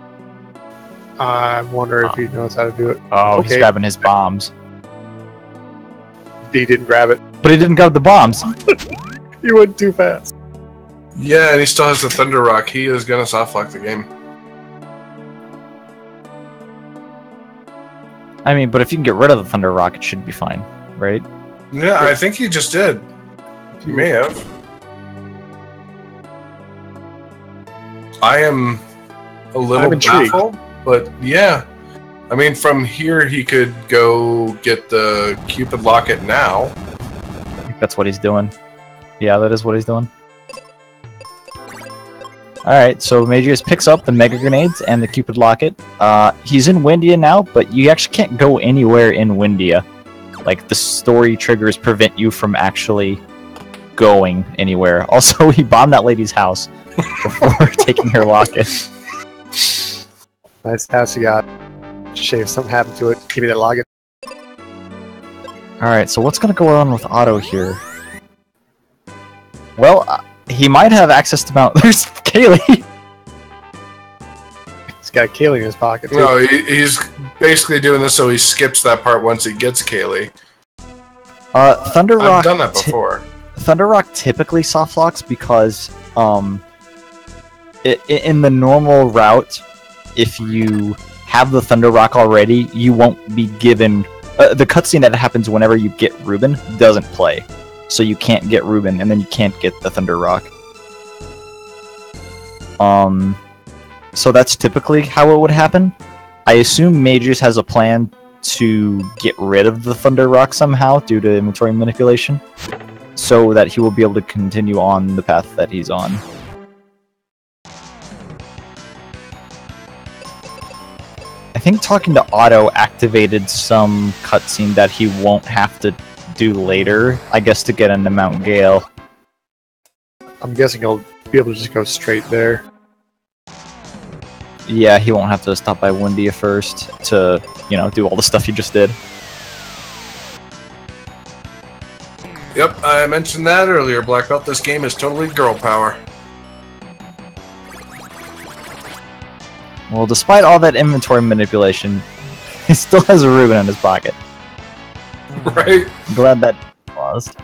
I wonder if he knows how to do it. Oh, he's grabbing his bombs. He didn't grab it. But he didn't grab the bombs. He went too fast. Yeah, and he still has the Thunder Rock. He is going to soft lock the game. I mean, but if you can get rid of the Thunder Rock, it should be fine, right? Yeah, I think he just did. He may have. I am a little baffled, but yeah. I mean, from here he could go get the Cupid Locket now. I think that's what he's doing. Yeah, that is what he's doing. Alright, so Mageius picks up the Mega Grenades and the Cupid Locket. He's in Windia now, but you actually can't go anywhere in Windia. Like, the story triggers prevent you from actually going anywhere. Also, he bombed that lady's house before taking her locket. Nice house you got. Shame if something happened to it. Give me that locket. Alright, so what's going to go on with Otto here? Well, he might have access to Mount... There's Kaylee! He's got Kaylee in his pocket, too. No, he's basically doing this so he skips that part once he gets Kaylee. Thunder Rock... I've done that before. Thunder Rock typically soft locks because, in the normal route, if you have the Thunder Rock already, you won't be given... the cutscene that happens whenever you get Ruben doesn't play. So you can't get Ruben, and then you can't get the Thunder Rock. So that's typically how it would happen. I assume Mageius has a plan to get rid of the Thunder Rock somehow due to inventory manipulation, so that he will be able to continue on the path that he's on. I think talking to Otto activated some cutscene that he won't have to do later, I guess, to get into Mount Gale. I'm guessing he'll be able to just go straight there. Yeah, he won't have to stop by Windia first to, you know, do all the stuff he just did. Yep, I mentioned that earlier, Black Belt. This game is totally girl power. Well, despite all that inventory manipulation, he still has a Ruben in his pocket. Right? I'm glad that paused.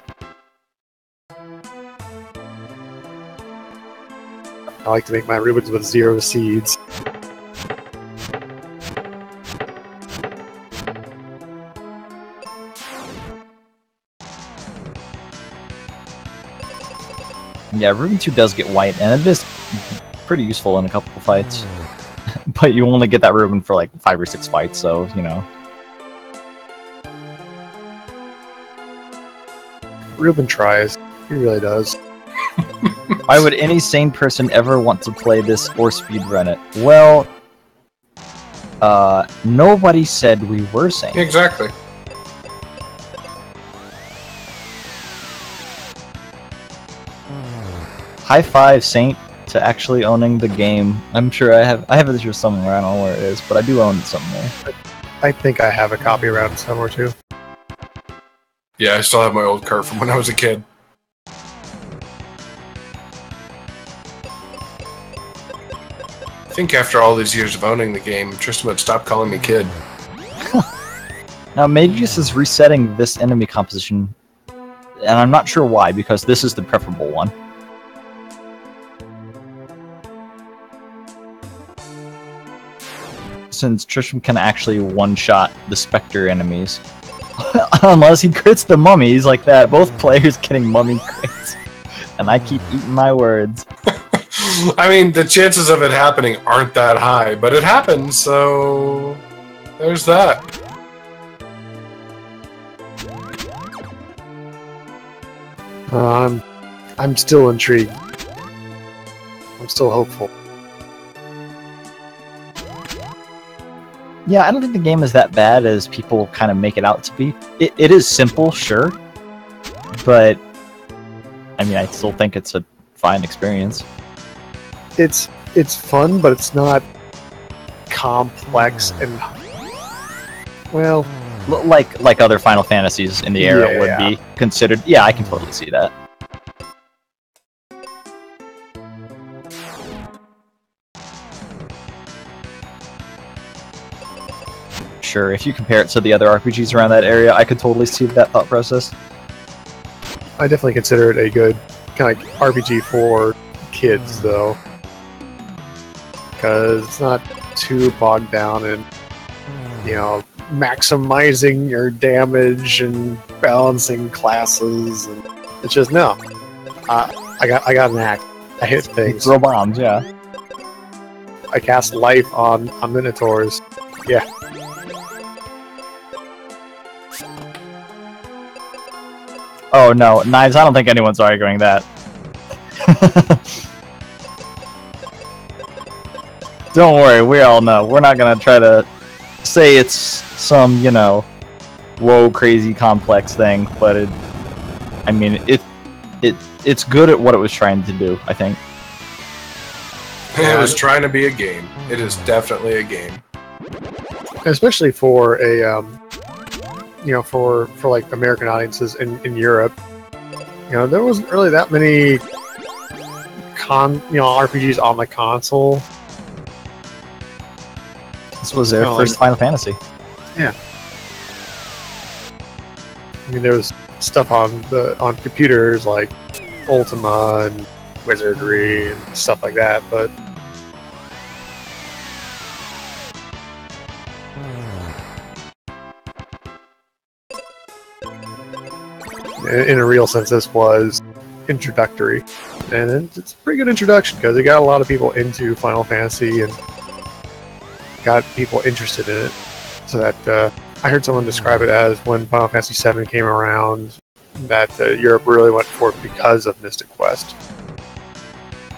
I like to make my Rubens with 0 seeds. Yeah, Ruben 2 does get white, and it is pretty useful in a couple of fights. But you only get that Ruben for like 5 or 6 fights, so, you know. Ruben tries. He really does. Why would any sane person ever want to play this or speedrun it? Well, nobody said we were sane. Exactly. High five, Saint, to actually owning the game. I'm sure I have it here somewhere. I don't know where it is, but I do own it somewhere. I think I have a copy around somewhere too. Yeah, I still have my old cart from when I was a kid. I think after all these years of owning the game, Tristan would stop calling me kid. Now, Mageius is resetting this enemy composition, and I'm not sure why, because this is the preferable one. Since Tristram can actually one-shot the Spectre enemies. Unless he crits the mummies like that. Both players getting mummy crits. And I keep eating my words. I mean, the chances of it happening aren't that high, but it happens, so... there's that. I'm still intrigued. I'm still hopeful. Yeah, I don't think the game is that bad as people kind of make it out to be. It is simple, sure. But, I mean, I still think it's a fine experience. It's fun, but it's not complex and... Well, Like other Final Fantasies in the era would be considered. Yeah, I can totally see that. Sure, if you compare it to the other RPGs around that area, I could totally see that thought process. I definitely consider it a good kind of like RPG for kids, though, because it's not too bogged down in, you know, maximizing your damage and balancing classes. And it's just no. I got an axe. I hit things. Throw bombs, yeah. I cast life on minotaurs. Yeah. Oh no, Knives, I don't think anyone's arguing that. Don't worry, we all know. We're not gonna try to say it's some, you know, whoa, crazy complex thing, but it's good at what it was trying to do, I think. It was trying to be a game. It is definitely a game. Especially for a you know, for like American audiences in Europe, you know, there wasn't really that many RPGs on the console. This was their first Final Fantasy. Yeah. I mean, there was stuff on computers like Ultima and Wizardry and stuff like that, but in a real sense, this was introductory, and it's a pretty good introduction because it got a lot of people into Final Fantasy and got people interested in it. So that I heard someone describe it as when Final Fantasy VII came around, that Europe really went for it because of Mystic Quest.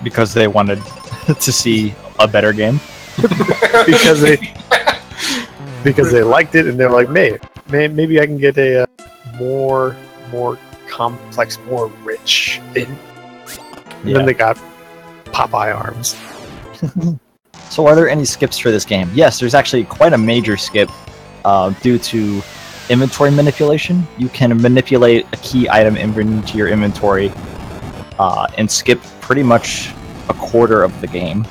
Because they wanted to see a better game. because they liked it, and they're like, maybe I can get a more complex, more rich thing. And then they got Popeye arms. So are there any skips for this game? Yes, there's actually quite a major skip due to inventory manipulation. You can manipulate a key item into your inventory and skip pretty much a quarter of the game.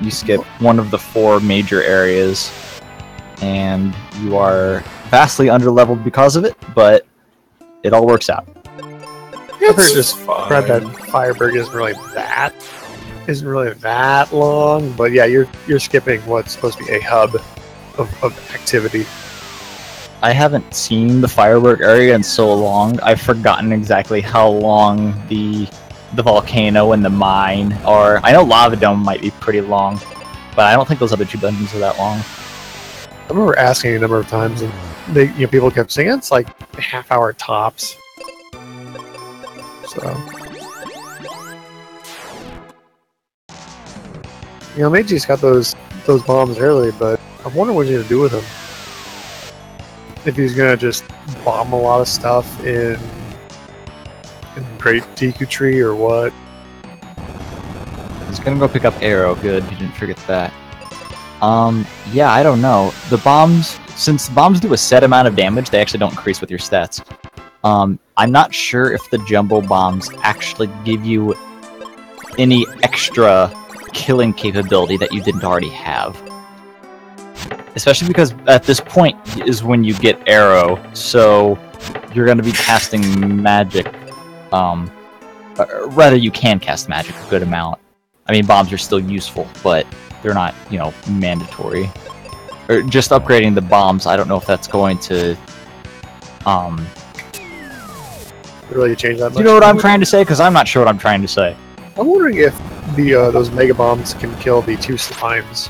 You skip one of the 4 major areas, and you are vastly underleveled because of it, but it all works out. I've heard just read that Fireberg isn't really that long, but yeah, you're skipping what's supposed to be a hub of activity. I haven't seen the Firework area in so long. I've forgotten exactly how long the volcano and the mine are. I know Lava Dome might be pretty long, but I don't think those other 2 dungeons are that long. I remember asking a number of times, and people kept saying it's like a half-hour tops. So, Mageius got those bombs early, but I wonder what he's gonna do with them. If he's gonna just bomb a lot of stuff in Great Deku Tree or what? He's gonna go pick up Arrow. Good, you didn't forget that. Yeah, I don't know. The bombs, since the bombs do a set amount of damage, they actually don't increase with your stats. I'm not sure if the jumbo bombs actually give you any extra killing capability that you didn't already have. Especially because at this point is when you get Arrow, so you're going to be casting magic. Rather, you can cast magic a good amount. I mean, bombs are still useful, but they're not, mandatory. Or just upgrading the bombs, I don't know if that's going to, really change that much. You know what I'm trying to say? Because I'm not sure what I'm trying to say. I'm wondering if those mega bombs can kill the 2 slimes.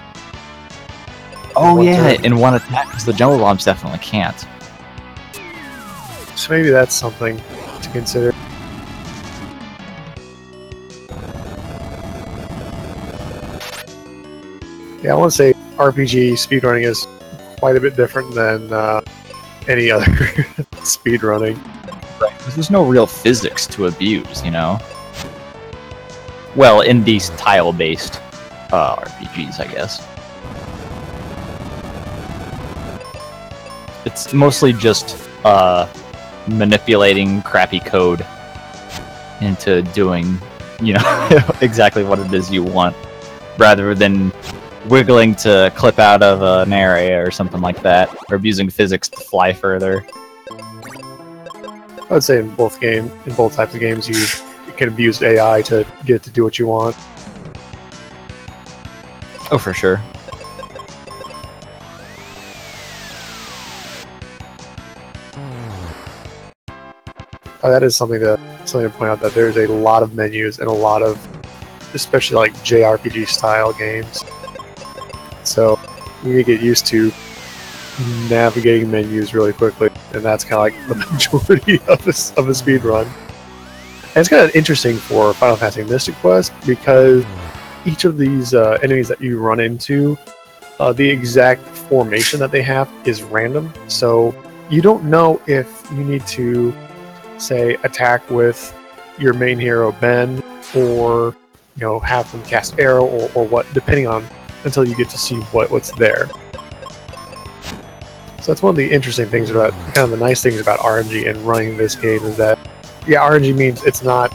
Oh yeah, in one attack, because the jumbo bombs definitely can't. So maybe that's something to consider. Yeah, I want to say RPG speedrunning is quite a bit different than any other speedrunning. Right, because there's no real physics to abuse, Well, in these tile-based RPGs, I guess. It's mostly just manipulating crappy code into doing, exactly what it is you want, rather than wiggling to clip out of an area or something like that, or abusing physics to fly further. I would say in both types of games, you can abuse AI to get it to do what you want. Oh, for sure. That is something to point out, that there's a lot of menus and a lot of, especially like JRPG style games. So you get used to navigating menus really quickly, and that's kind of like the majority of a speed run. And it's kind of interesting for Final Fantasy Mystic Quest, because each of these enemies that you run into, the exact formation that they have is random. So you don't know if you need to, say, attack with your main hero Ben, or have them cast arrow, or what, depending on, until you get to see what's there. So that's one of the interesting things about, kind of the nice things about RNG and running this game, is that, yeah, RNG means it's not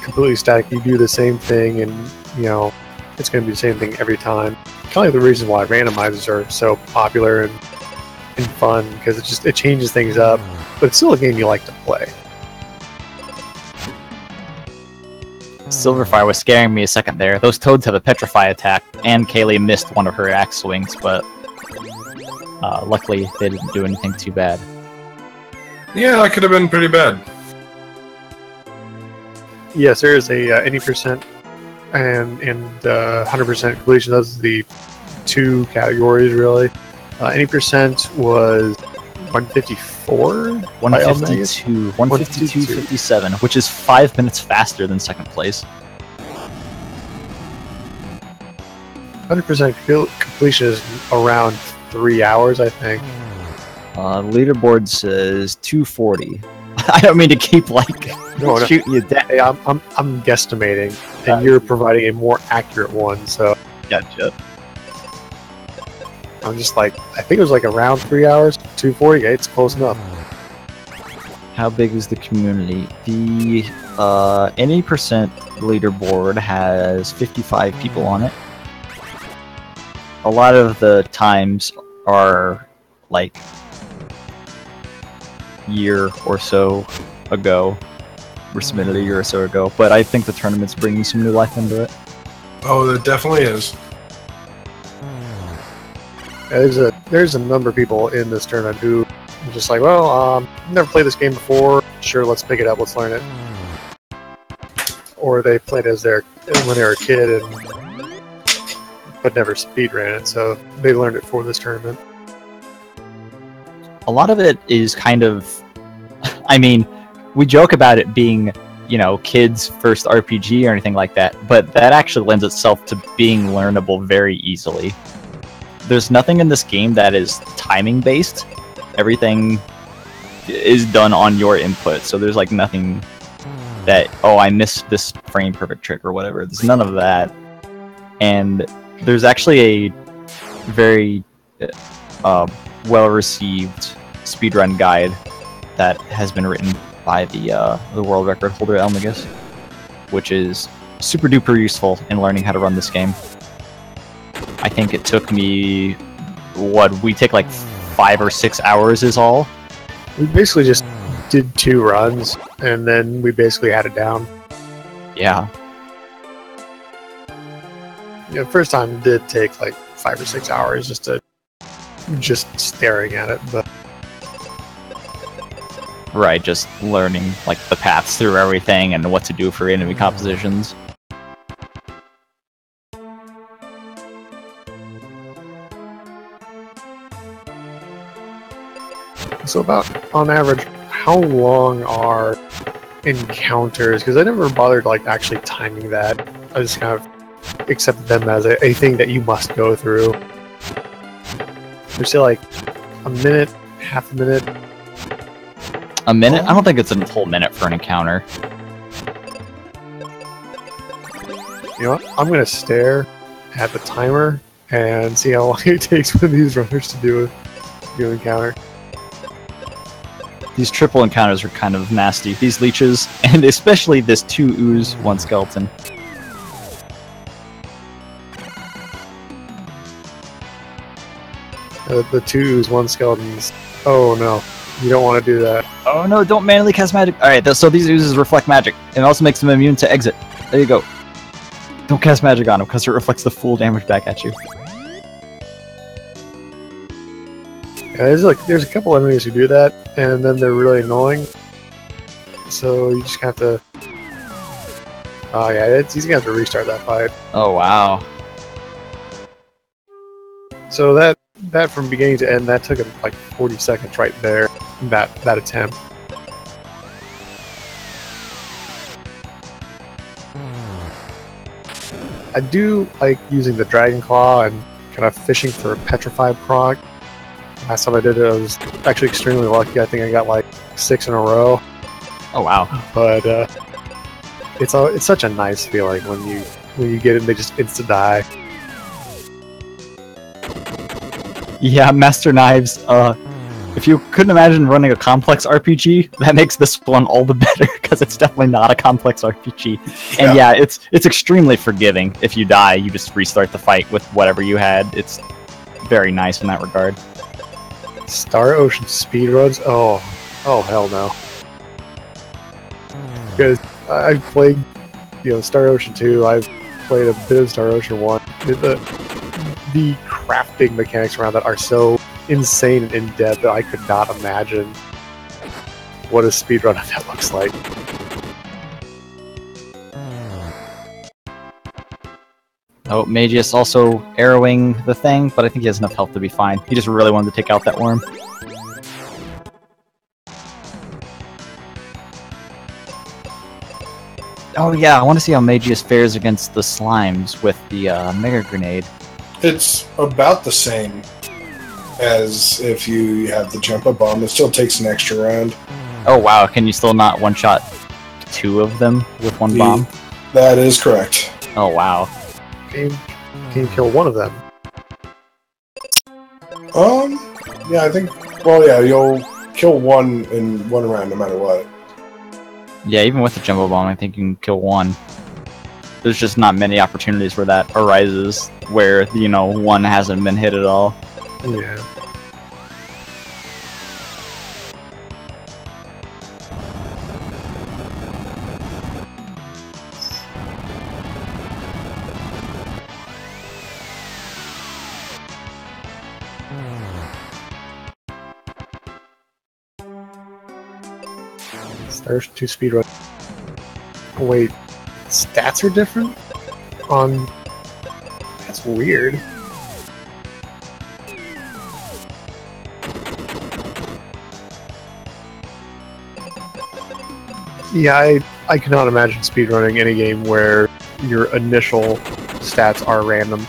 completely static. You do the same thing, and it's going to be the same thing every time. Kind of like the reason why randomizers are so popular and fun, because it changes things up, but it's still a game you like to play. Sylverfyre was scaring me a second there. Those toads have a petrify attack, and Kaylee missed one of her axe swings, but luckily they didn't do anything too bad. Yeah, that could have been pretty bad. Yes, there is a any percent and 100% completion. Those are the two categories, really. Any percent was 154? 152, 152.57, which is 5 minutes faster than second place. 100% completion is around 3 hours, I think. Leaderboard says 240. I don't mean to keep shooting you down. Hey, I'm guesstimating, and you're providing a more accurate one. So gotcha. I'm just I think it was around 3 hours, 240. It's close enough. How big is the community? The any percent leaderboard has 55 people on it. A lot of the times are year or so ago. Were submitted a year or so ago, but I think the tournament's bringing some new life into it. Oh, it definitely is. Yeah, there's a number of people in this tournament who are just never played this game before. Sure, let's pick it up, let's learn it. Or they played when they were a kid but never speedran it, so they learned it for this tournament. A lot of it is kind of, we joke about it being, kids' first RPG or anything like that, but that actually lends itself to being learnable very easily. There's nothing in this game that is timing based. Everything is done on your input, so there's nothing that, I missed this frame perfect trick or whatever. There's none of that. And there's actually a very well-received speedrun guide that has been written by the world record holder Mageius1, which is super duper useful in learning how to run this game. I think it took me, we take 5 or 6 hours is all. We basically just did 2 runs, and then we basically had it down. Yeah. The first time it did take 5 or 6 hours just staring at it, but right, just learning the paths through everything and what to do for enemy compositions. So about, on average, how long are encounters? Because I never bothered actually timing that. I just kind of accepted them as a thing that you must go through. Would you say a minute, half a minute? A minute? I don't think it's a whole minute for an encounter. You know what? I'm going to stare at the timer and see how long it takes for these runners to do an encounter. These triple encounters are kind of nasty. These leeches, and especially this 2 ooze, 1 skeleton. The 2 ooze, 1 skeletons. Oh no, you don't want to do that. Oh no, don't manually cast magic. Alright, so these oozes reflect magic. It also makes them immune to exit. There you go. Don't cast magic on them, because it reflects the full damage back at you. Yeah, there's a couple enemies who do that, and then they're really annoying. So you just have to. Oh yeah, he's gonna have to restart that fight. Oh wow. So that from beginning to end, that took him like 40 seconds right there. That attempt. I do like using the Dragon Claw and kind of fishing for a petrified proc. Last time I did it, I was actually extremely lucky. I think I got like 6 in a row. Oh wow. But it's such a nice feeling when you get it and they just insta die. Yeah, Master Knives. If you couldn't imagine running a complex RPG, that makes this one all the better, because it's definitely not a complex RPG. And yeah, it's extremely forgiving. If you die, you just restart the fight with whatever you had. It's very nice in that regard. Star Ocean speedruns? Oh hell no. Because I've played, Star Ocean 2, I've played a bit of Star Ocean 1. The crafting mechanics around that are so insane and in-depth that I could not imagine what a speedrun of that looks like. Oh, Mageius also arrowing the thing, but I think he has enough health to be fine. He just really wanted to take out that worm. Oh yeah, I want to see how Mageius fares against the slimes with the Mega Grenade. It's about the same as if you have the jump up bomb. It still takes an extra round. Oh wow, can you still not one-shot 2 of them with 1 bomb? That is correct. Oh wow. Can you kill 1 of them? Yeah, I think, well, yeah, you'll kill 1 in 1 round no matter what. Yeah, even with the jumbo bomb, I think you can kill 1. There's just not many opportunities where that arises, where, 1 hasn't been hit at all. Yeah. Star Ocean 2 speedrun. Wait, stats are different? That's weird. Yeah, I cannot imagine speedrunning any game where your initial stats are random.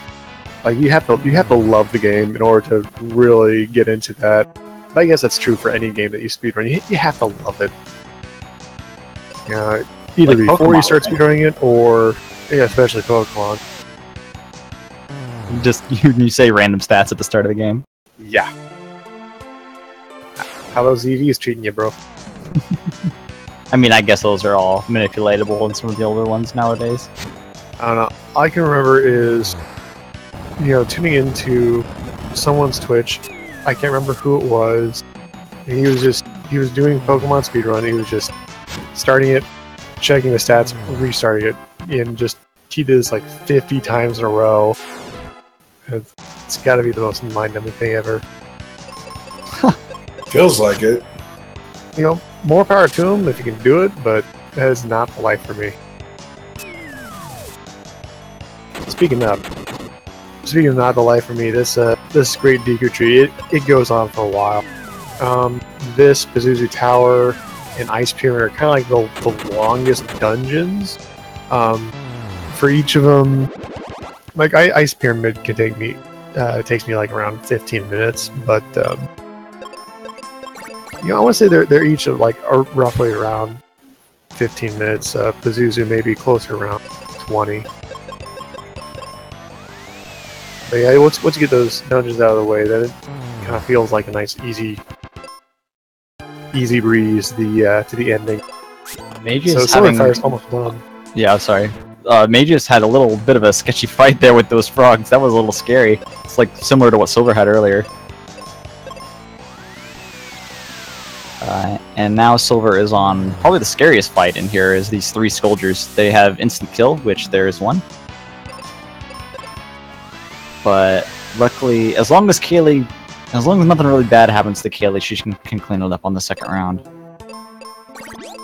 Like you have to love the game in order to really get into that. But I guess that's true for any game that you speedrun. You have to love it. Either like before Pokemon, you start right? speedrunning it, or especially Pokemon. Just you say random stats at the start of the game. Yeah. How those EVs treating you, bro? I mean, I guess those are all manipulatable in some of the older ones nowadays. I don't know. All I can remember is, tuning into someone's Twitch. I can't remember who it was. And he was doing Pokemon speedrun. He was just starting it, checking the stats, restarting it, and he did this like 50 times in a row. It's got to be the most mind-numbing thing ever. Feels like it. More power to him if he can do it, but that is not the life for me. Speaking of not the life for me, this Great Deku Tree, it goes on for a while. This Pazuzu Tower and Ice Pyramid are kind of like the longest dungeons. For each of them, like Ice Pyramid can take me, takes me like around 15 minutes, but I want to say they're each of are roughly around 15 minutes. Pazuzu may be closer around 20. But yeah, once you get those dungeons out of the way, then it kind of feels like a nice, easy easy breeze to the ending. Mageius So Sylverfyre's almost done. Yeah, sorry. Mageius had a little bit of a sketchy fight there with those frogs. That was a little scary. It's like similar to what Silver had earlier. And now Silver is on probably the scariest fight in here is these 3 Scourgers. They have instant kill, which there is one. But luckily, as long as nothing really bad happens to Kaylee, she can clean it up on the second round.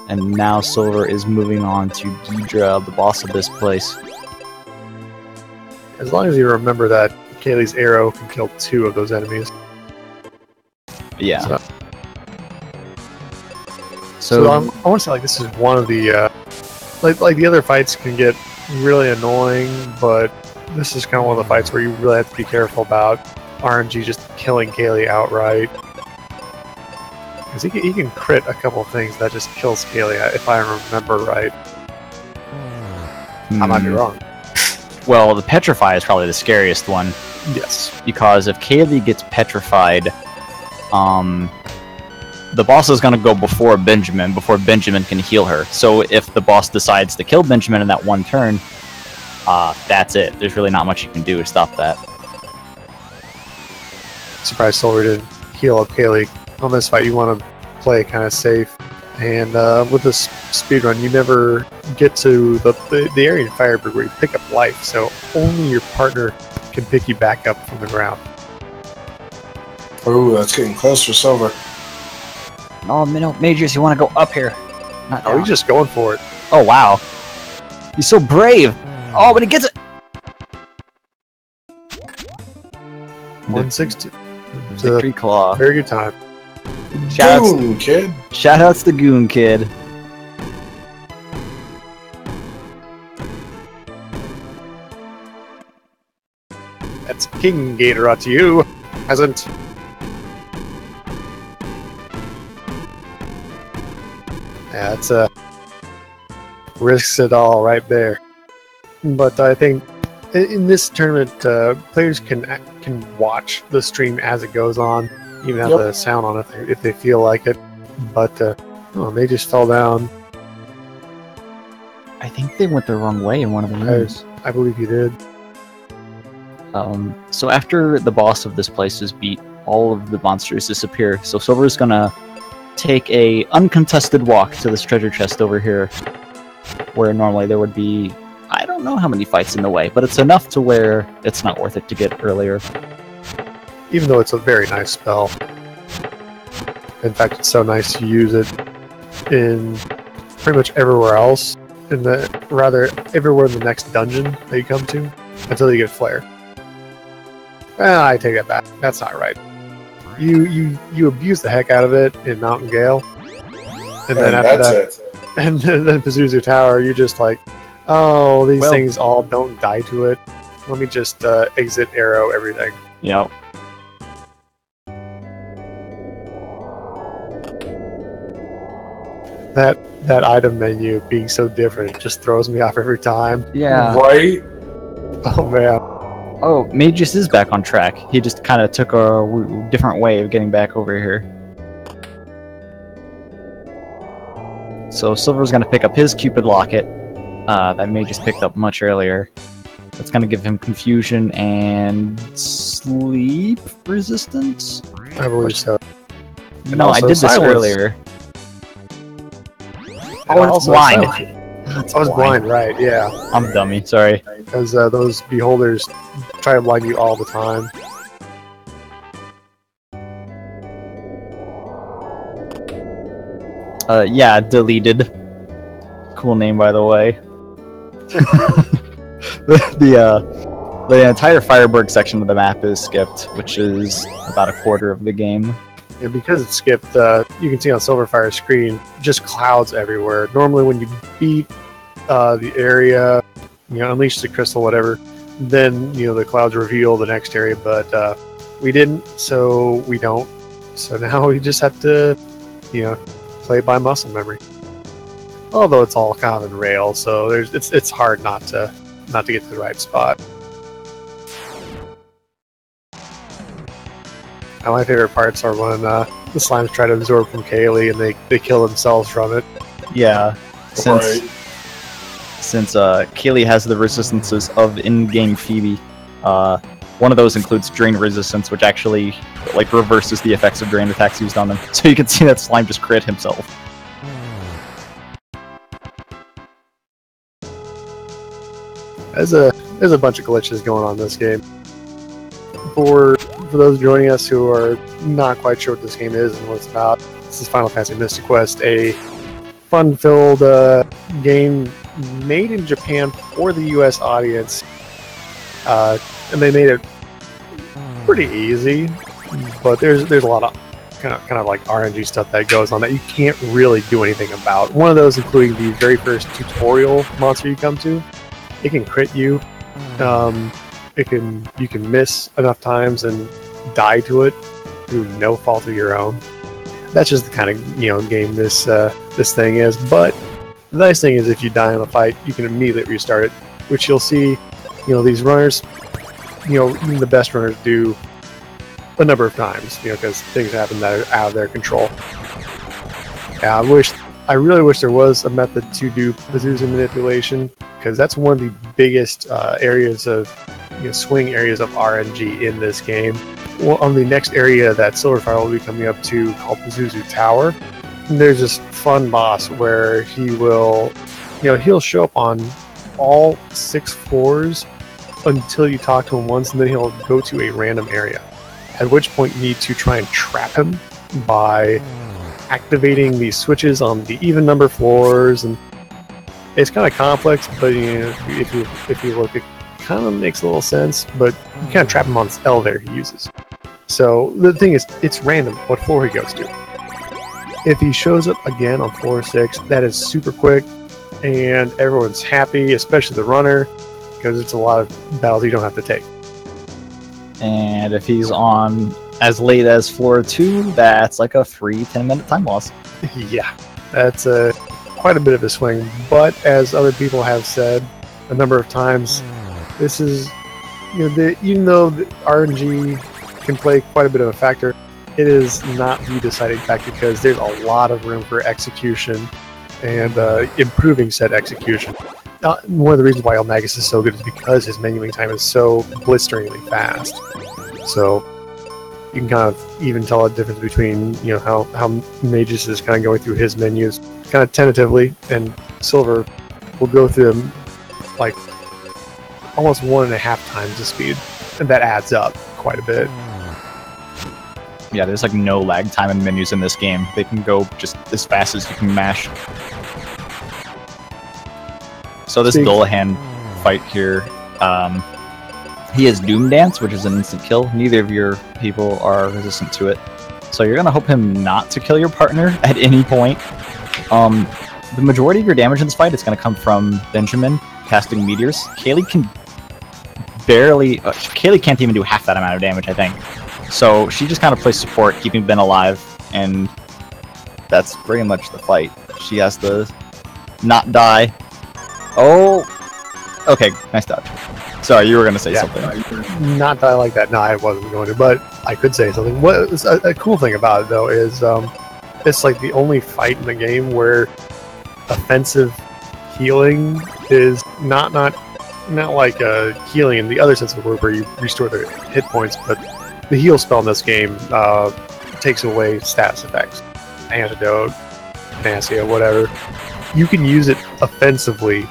And now Silver is moving on to Ghidra, the boss of this place. As long as you remember that Kaylee's arrow can kill 2 of those enemies. Yeah. So I want to say like this is one of the like the other fights can get really annoying, but this is kind of one of the fights where you really have to be careful about RNG just killing Kaylee outright. Because he can crit a couple of things that just kills Kaylee, if I remember right. I might be wrong. Well, the Petrify is probably the scariest one. Yes. Because if Kaylee gets petrified, the boss is going to go before Benjamin can heal her. So if the boss decides to kill Benjamin in that one turn, that's it. There's really not much you can do to stop that. Surprised Silver didn't heal up Kaylee. On this fight, you want to play kind of safe. And with this speedrun, you never get to the area in Firebird where you pick up life, so only your partner can pick you back up from the ground. Ooh, that's getting close for Silver. No, Mageius, you want to go up here. Oh, he's just going for it. Oh, wow. He's so brave. Oh, but he gets it. 160. Victory Claw. Very good time. Goon Kid. Shoutouts to Goon Kid. That's King Gator to you. Hasn't. Yeah, it's risks it all right there. But I think in this tournament, players can watch the stream as it goes on, even have the sound on if they feel like it. But they just fell down. I think they went the wrong way in one of the rooms. I believe you did. So after the boss of this place is beat, all of the monsters disappear. So Silver's gonna take a uncontested walk to this treasure chest over here, where normally there would be, I don't know how many fights in the way, but it's enough to where it's not worth it to get earlier. Even though it's a very nice spell. In fact, it's so nice to use it in pretty much everywhere else, everywhere in the next dungeon that you come to, until you get Flare. I take that back. That's not right. You abuse the heck out of it in Mountain Gale, and then after that, and then Pazuzu Tower, you're just like, oh, these things all don't die to it. Let me just exit arrow everything. Yep. That item menu being so different just throws me off every time. Yeah. Right? Oh man. Oh, Mageius is back on track. He just kind of took a different way of getting back over here. So Silver's going to pick up his Cupid Locket that Mageius picked up much earlier. That's going to give him confusion and sleep resistance? I believe so. No, I did this earlier. Oh, it's blind. I was blind, right, yeah. I'm a dummy, sorry. Because those beholders try to blind you all the time. Yeah, deleted. Cool name, by the way. The entire Firebird section of the map is skipped, which is about a quarter of the game. And because it's skipped, you can see on Sylverfyre's screen just clouds everywhere. Normally when you beat the area, unleash the crystal, whatever, then, the clouds reveal the next area, but we didn't, so we don't. So now we just have to, play by muscle memory. Although it's all kind of in Rails, so it's hard not to get to the right spot. My favorite parts are when the slimes try to absorb from Kaylee and they kill themselves from it. Yeah, since Kaylee has the resistances of in-game Phoebe, one of those includes drain resistance, which actually like reverses the effects of drain attacks used on them. So you can see that slime just crit himself. There's a bunch of glitches going on in this game. For those joining us who are not quite sure what this game is and what it's about, this is Final Fantasy Mystic Quest, a fun-filled game made in Japan for the U.S. audience, and they made it pretty easy. But there's a lot of kind of like RNG stuff that goes on that you can't really do anything about. One of those, including the very first tutorial monster you come to, it can crit you. You can miss enough times and die to it through no fault of your own. That's just the kind of game this thing is. But the nice thing is, if you die in a fight, you can immediately restart it, which you'll see. These runners, even the best runners do a number of times, because things happen that are out of their control. I really wish there was a method to do Pazuzu manipulation, because that's one of the biggest areas of swing areas of RNG in this game. Well, on the next area that Sylverfyre will be coming up to, called Pazuzu Tower, there's this fun boss where he will, he'll show up on all 6 floors until you talk to him once, and then he'll go to a random area. At which point you need to try and trap him by activating these switches on the even number floors, and it's kind of complex, but if you look, it kind of makes a little sense. But you can't trap him on this elevator he uses. So the thing is, it's random what floor he goes to. If he shows up again on floor 6, that is super quick, and everyone's happy, especially the runner, because it's a lot of battles you don't have to take. And if he's on as late as floor 2, that's like a free 10-minute time loss. Yeah, that's quite a bit of a swing. But as other people have said a number of times, this is, even though the RNG can play quite a bit of a factor, it is not the deciding factor, because there's a lot of room for execution and improving said execution. One of the reasons why Mageius is so good is because his menuing time is so blisteringly fast. So you can kind of even tell a difference between how Mageius is kind of going through his menus kind of tentatively, and Silver will go through them like almost 1.5 times the speed, and that adds up quite a bit. Yeah, there's like no lag time in menus in this game. They can go just as fast as you can mash. So this Dullahan fight here, he has Doom Dance, which is an instant kill. Neither of your people are resistant to it. So you're going to hope him not to kill your partner at any point. The majority of your damage in this fight is going to come from Benjamin casting meteors. Kaylee can barely... Kaylee can't even do half that amount of damage, I think. So she just kind of plays support, keeping Ben alive, and that's pretty much the fight. She has to not die. Oh, okay, nice dodge. Sorry, you were going to say something. Not die like that. No, I wasn't going to, but I could say something. What a cool thing about it, though, is it's like the only fight in the game where offensive healing is not like healing in the other sense of the word, where you restore their hit points, but the heal spell in this game takes away status effects. Antidote, Panacea, whatever. You can use it offensively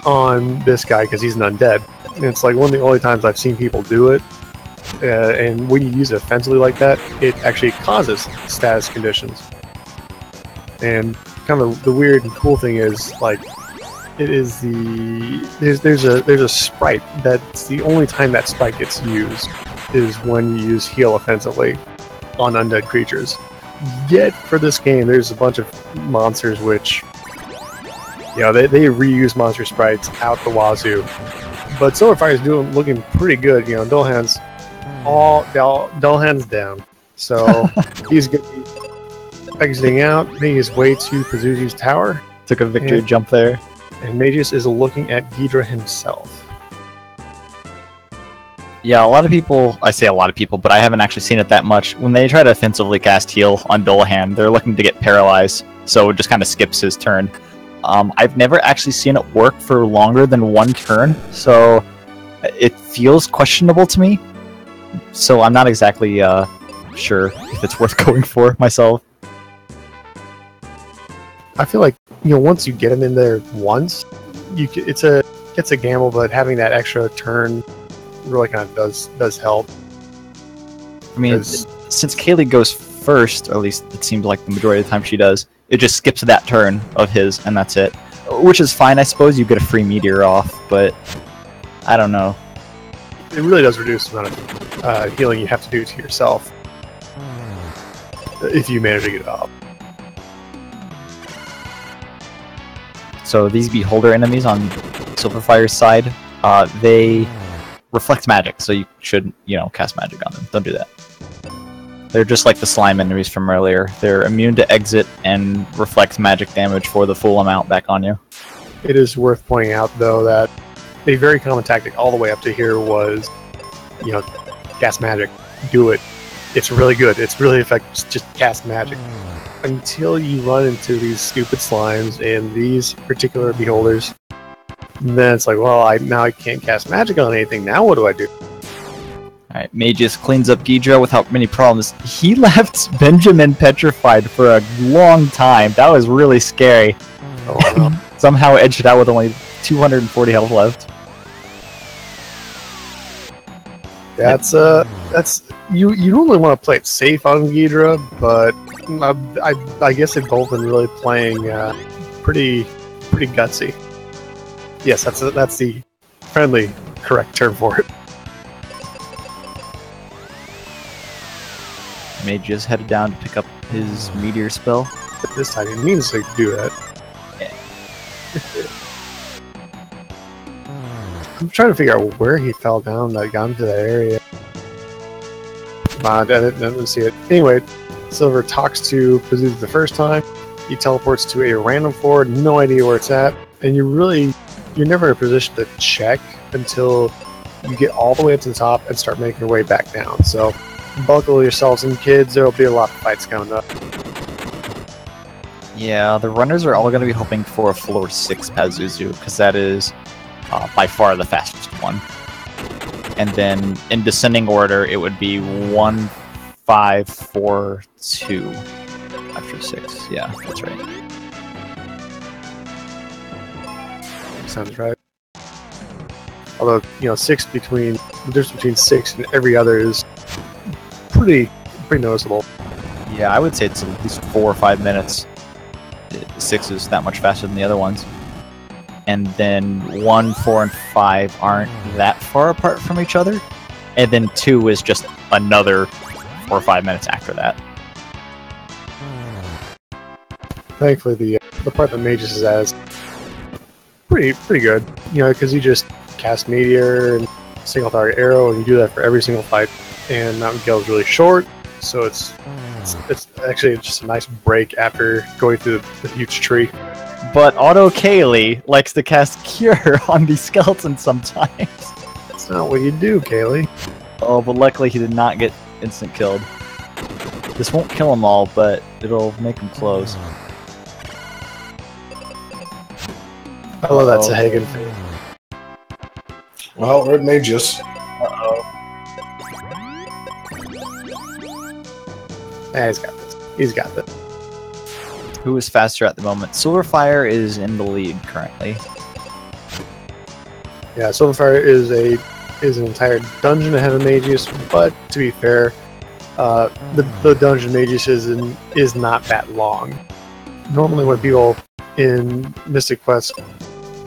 on this guy because he's an undead. And it's like one of the only times I've seen people do it. And when you use it offensively like that, it actually causes status conditions. And kind of the weird and cool thing is, like, it is there's a sprite that's the only time that sprite gets used is when you use heal offensively on undead creatures. Yet for this game, there's a bunch of monsters which, they reuse monster sprites out the wazoo. But Sylverfyre is looking pretty good. Dullahan's Dullahan's down, so he's going to be exiting out, making his way to Pazuzu's tower. Took a victory jump there. And Mageius is looking at Ghidra himself. Yeah, a lot of people, I say a lot of people, but I haven't actually seen it that much. When they try to offensively cast heal on Dullahan, they're looking to get paralyzed, so it just kind of skips his turn. I've never actually seen it work for longer than one turn, so it feels questionable to me. So I'm not exactly sure if it's worth going for myself. I feel like, once you get him in there once, it's a gamble, but having that extra turn really kind of does help. I mean, since Kaylee goes first, or at least it seems like the majority of the time she does, it just skips that turn of his, and that's it. Which is fine, I suppose. You get a free meteor off, but I don't know. It really does reduce the amount of healing you have to do to yourself if you manage to get it off. So these Beholder enemies on Sylverfyre's side, they reflect magic, so you should, cast magic on them. Don't do that. They're just like the slime enemies from earlier. They're immune to exit and reflect magic damage for the full amount back on you. It is worth pointing out, though, that a very common tactic all the way up to here was, cast magic. Do it. It's really good. It's really effective. Just cast magic. Until you run into these stupid slimes and these particular beholders, then it's like, well, now I can't cast magic on anything. Now what do I do? Alright, Mageius cleans up Ghidra without many problems. He left Benjamin petrified for a long time. That was really scary. Oh, wow. Somehow edged it out with only 240 health left. That's you normally want to play it safe on Ghidra, but I guess they've both been really playing pretty gutsy. Yes, that's the friendly, correct term for it. Mageius headed down to pick up his meteor spell. But this time he means to do that. Yeah. I'm trying to figure out where he fell down that got into that area. I didn't see it. Anyway, Silver talks to Pazuzu the first time. He teleports to a random floor, no idea where it's at, and you're never in a position to check until you get all the way up to the top and start making your way back down. So, buckle yourselves in, kids. There will be a lot of fights coming up. Yeah, the runners are all going to be hoping for a floor 6 Pazuzu, because that is by far the fastest one. And then in descending order, it would be 1, 5, 4, 2 after 6. Yeah, that's right. Sounds right. Although, 6 the difference between 6 and every other is pretty noticeable. Yeah, I would say it's at least 4 or 5 minutes. 6 is that much faster than the other ones. And then 1, 4, and 5 aren't that far apart from each other. And then 2 is just another 4 or 5 minutes after that. Thankfully, the part that Mageius is at is pretty good. Because you just cast Meteor and single target arrow, and you do that for every single fight. And Mountain Gale is really short, so it's actually just a nice break after going through the huge tree. But Auto Kaylee likes to cast Cure on these skeletons sometimes. That's not what you do, Kaylee. Oh, but luckily he did not get instant killed. This won't kill them all, but it'll make them close. I love that Sahagan thing. Well, we're at Mageius. He's got this. He's got this. Who is faster at the moment? Sylverfyre is in the lead currently. Yeah, Sylverfyre is an entire dungeon ahead of Mageius, but to be fair, the dungeon Mageius is not that long. Normally, when people in Mystic Quest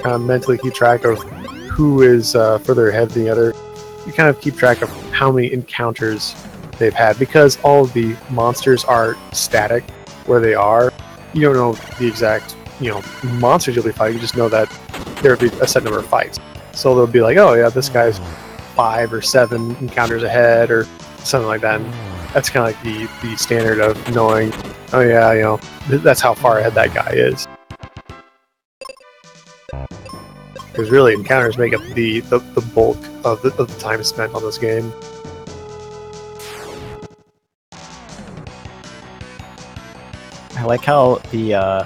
kind of mentally keep track of who is further ahead than the other, you kind of keep track of how many encounters they've had, because all of the monsters are static where they are. You don't know the exact monsters you'll be fighting. You just know that there will be a set number of fights. So they'll be like, oh yeah, this guy's 5 or 7 encounters ahead or something like that. And that's kind of like the standard of knowing, oh yeah, that's how far ahead that guy is. Because really, encounters make up the bulk of the time spent on this game. I like how the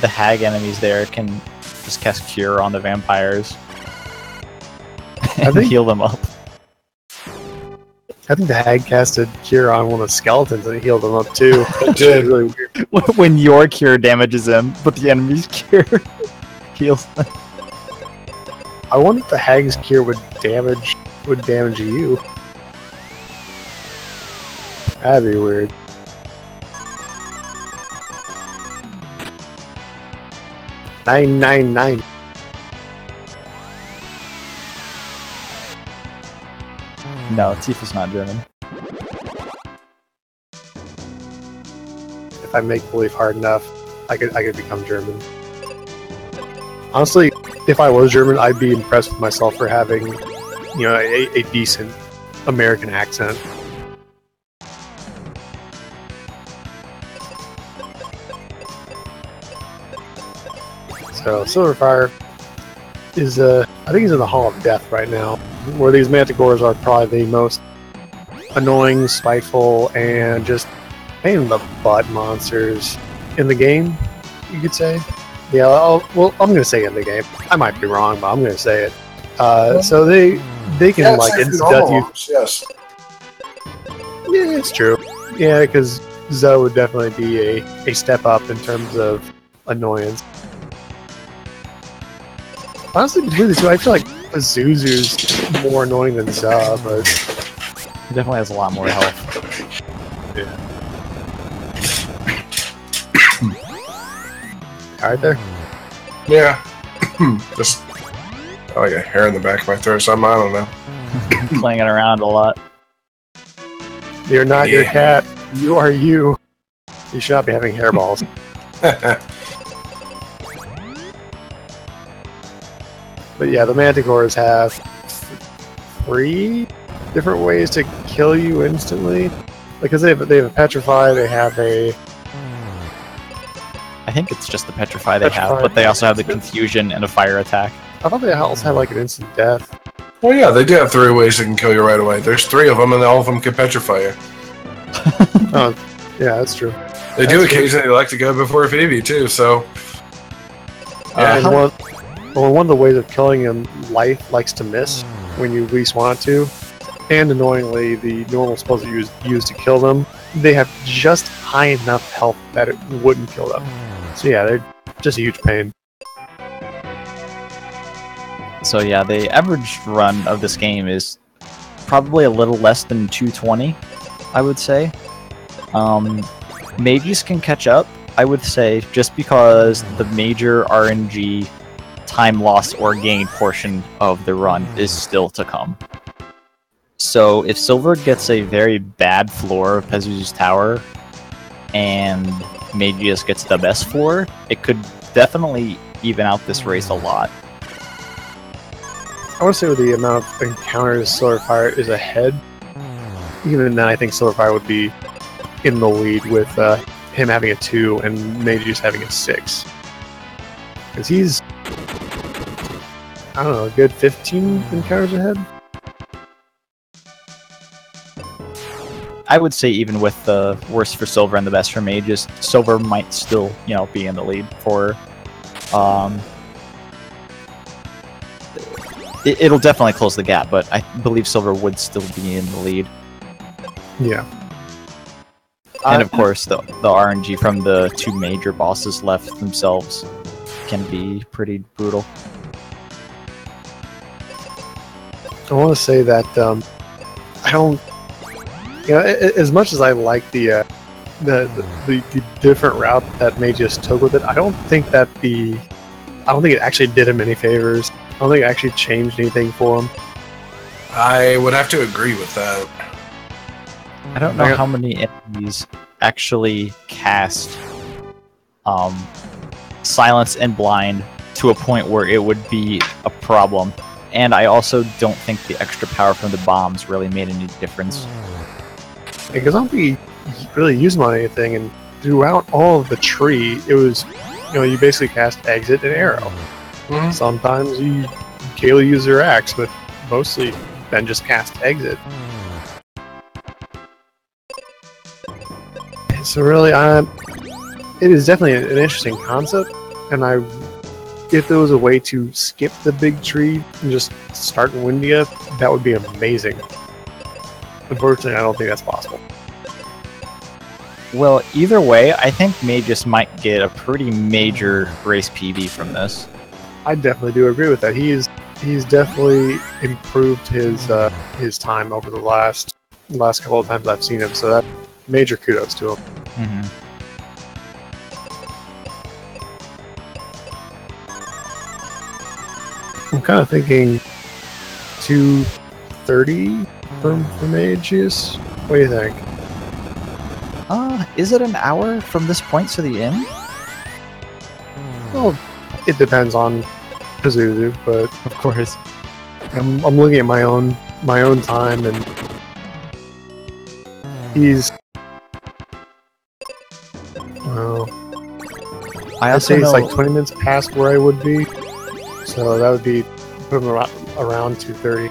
hag enemies there can just cast Cure on the vampires and heal them up. I think the hag casted Cure on one of the skeletons and it healed them up too. It did. Really weird. When your Cure damages them, but the enemy's Cure heals them. I wonder if the hag's Cure would damage you. That'd be weird. $9.99. No, Tifa's not German. If I make believe hard enough, I could become German. Honestly, if I was German, I'd be impressed with myself for having, a decent American accent. So Sylverfyre is I think he's in the Hall of Death right now, where these manticores are probably the most annoying, spiteful, and just pain in the butt monsters in the game, you could say. Yeah, I'm gonna say in the game. I might be wrong, but I'm gonna say it. So they can instant death you. Yes. Yeah, it's true. Yeah, because Zoe would definitely be a step up in terms of annoyance. Honestly, between the two, I feel like Zuzu's more annoying than Za, but He definitely has a lot more health. yeah. Alright there. Yeah. Just like a hair in the back of my throat or something, I don't know. Playing it around a lot. You're not your cat. You are you. You should not be having hairballs. But yeah, the manticores have 3 different ways to kill you instantly. Because they have a petrify, they have a... I think it's just the petrify they have, Petrify. but they also have the confusion and a fire attack. I thought they also had like an instant death. Well, yeah, they do have 3 ways they can kill you right away. There's 3 of them, and all of them can petrify you. Oh, yeah, that's true. They do occasionally like to go before Phoebe, too, so... And one of the ways of killing him, life likes to miss when you least want it to. And annoyingly, the normal spells that you use to kill them, they have just high enough health that it wouldn't kill them. So yeah, they're just a huge pain. So yeah, the average run of this game is probably a little less than 220, I would say. Mages can catch up, I would say, just because the major RNG time loss or gain portion of the run is still to come. So if Silver gets a very bad floor of Pazuzu's Tower, and Mageius gets the best floor, it could definitely even out this race a lot. I want to say with the amount of encounters Sylverfyre is ahead, even then I think Sylverfyre would be in the lead with him having a 2 and Mageius having a 6. Because he's, I don't know, a good 15 encounters ahead? I would say even with the worst for Silver and the best for Mageius, Silver might still, be in the lead for... It'll definitely close the gap, but I believe Silver would still be in the lead. Yeah. And of course, the RNG from the 2 major bosses left themselves can be pretty brutal. I want to say that I don't... as much as I like the different route that Mageius took with it, I don't think it actually did him any favors. I don't think it actually changed anything for him. I would have to agree with that. I don't know how many enemies actually cast Silence and Blind to a point where it would be a problem. And I also don't think the extra power from the bombs really made any difference. Because I don't think he really used them on anything, and throughout all of the tree, it was, you basically cast Exit and Arrow. Sometimes Kaylee uses her axe, but mostly Ben just cast exit. So really, it is definitely an interesting concept, and if there was a way to skip the big tree and just start in Windia, that would be amazing. Unfortunately, I don't think that's possible. Well, either way, I think Mageius might get a pretty major race PB from this. I definitely do agree with that. He's definitely improved his time over the last couple of times I've seen him. So that major kudos to him. Mm-hmm. I'm kind of thinking 230 from Mageius. What do you think? Is it an hour from this point to the inn? Well, it depends on Pazuzu, but Of course. I'm looking at my own time, and he's. Well, I'd say it's like 20 minutes past where I would be, so that would be put him around 230.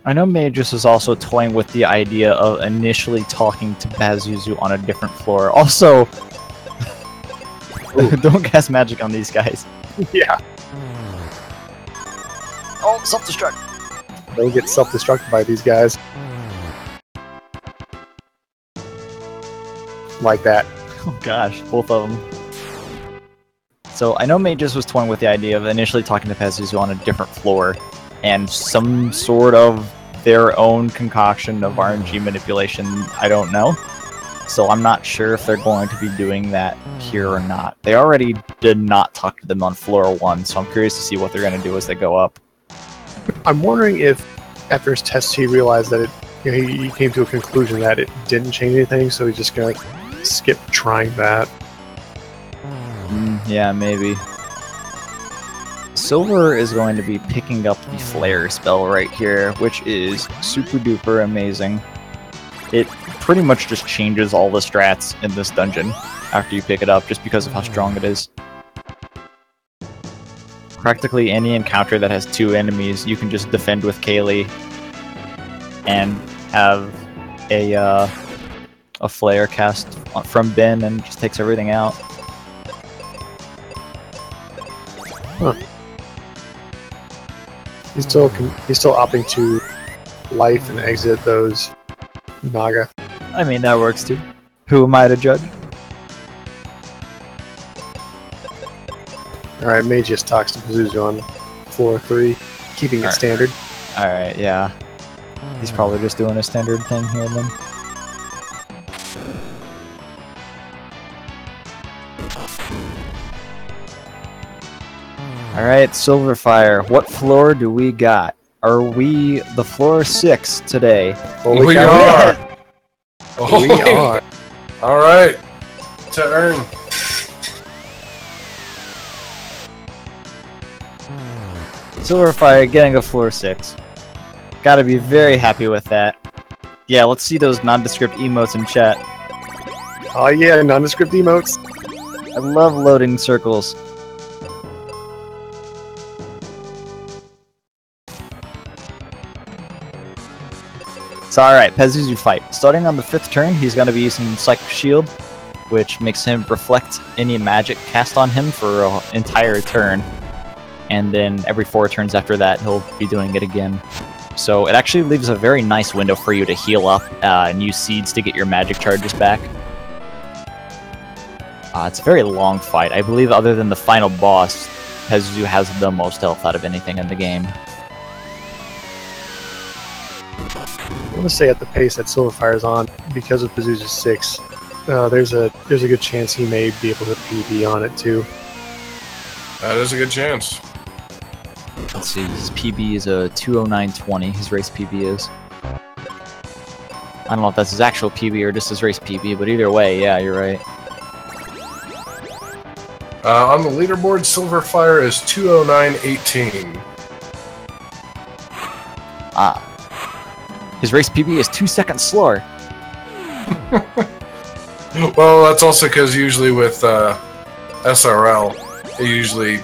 I know Mageius is also toying with the idea of initially talking to Pazuzu on a different floor. Also, don't cast magic on these guys. Yeah. Oh, self-destruct. They'll get self-destructed by these guys. Like that. Oh gosh, both of them. So I know Mageius was toying with the idea of initially talking to Pazuzu on a different floor, and some sort of their own concoction of RNG manipulation, I don't know. So I'm not sure if they're going to be doing that here or not. They already did not talk to them on floor 1, so I'm curious to see what they're going to do as they go up. I'm wondering if, after his test, he realized that he came to a conclusion that it didn't change anything, so he's just going to skip trying that. Yeah, maybe. Silver is going to be picking up the Flare spell right here, which is super duper amazing. It pretty much just changes all the strats in this dungeon after you pick it up, just because of how strong it is. Practically any encounter that has 2 enemies, you can just defend with Kaylee and have a Flare cast from Ben and just takes everything out. Huh. He's still opting to life and exit those Naga. I mean, that works too. Who am I to judge? Alright, Mageius talks to Pazuzu on floor 3, keeping it standard. Alright, yeah. He's probably just doing a standard thing here then. Alright, Sylverfyre, what floor do we got? Are we the floor 6 today? Well, we are! Oh, we are! Alright, to earn. Sylverfyre getting a floor 6. Gotta be very happy with that. Yeah, let's see those nondescript emotes in chat. Oh yeah, nondescript emotes. I love loading circles. So alright, Pazuzu fight. Starting on the 5th turn, he's going to be using Psychic Shield, which makes him reflect any magic cast on him for an entire turn. And then every 4 turns after that, he'll be doing it again. So it actually leaves a very nice window for you to heal up and use seeds to get your magic charges back. It's a very long fight. I believe other than the final boss, Pazuzu has the most health out of anything in the game. I want to say at the pace that Sylverfyre's on, because of Pazuzu's 6, there's a good chance he may be able to PB on it too. That is a good chance. Let's see, his PB is a 209.20, his race PB is. I don't know if that's his actual PB or just his race PB, but either way, yeah, you're right. On the leaderboard, Sylverfyre is 209.18. His race PB is 2 seconds slower. Well, that's also because usually with SRL, it usually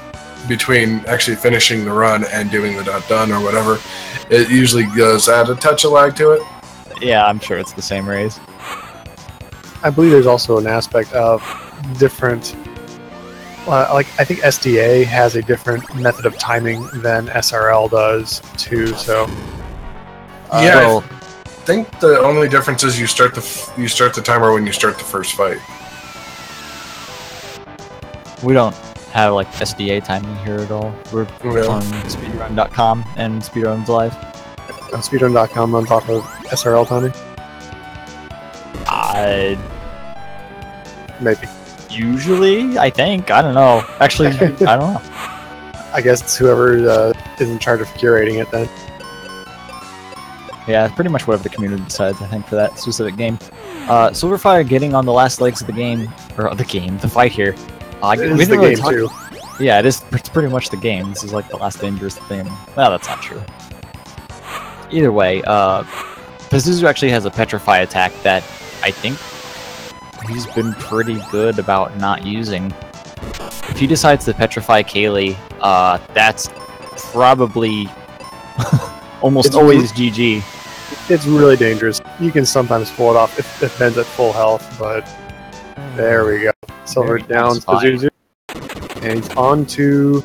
between actually finishing the run and doing the .done or whatever, it usually does add a touch of lag to it. Yeah, I'm sure it's the same raise. I believe there's also an aspect of different. Like I think SDA has a different method of timing than SRL does too. So Yeah, I think the only difference is you start the timer when you start the first fight. We don't have like SDA timing here at all. We're on speedrun.com and Speedruns Live. Speedrun.com on top of SRL timing. Maybe. Usually, I think. I don't know. Actually, I don't know. I guess it's whoever is in charge of curating it then. Yeah, pretty much whatever the community decides, I think, for that specific game. sylverfyre getting on the last legs of the game, or the fight here. It is the game too. Yeah, it's pretty much the game. This is like the last dangerous thing. Well, that's not true. Either way, Pazuzu actually has a petrify attack that I think he's been pretty good about not using. If he decides to petrify Kaylee, that's probably almost always GG. It's really dangerous. You can sometimes pull it off if Ben's at full health, but there we go. Silver down Pazuzu. And he's on to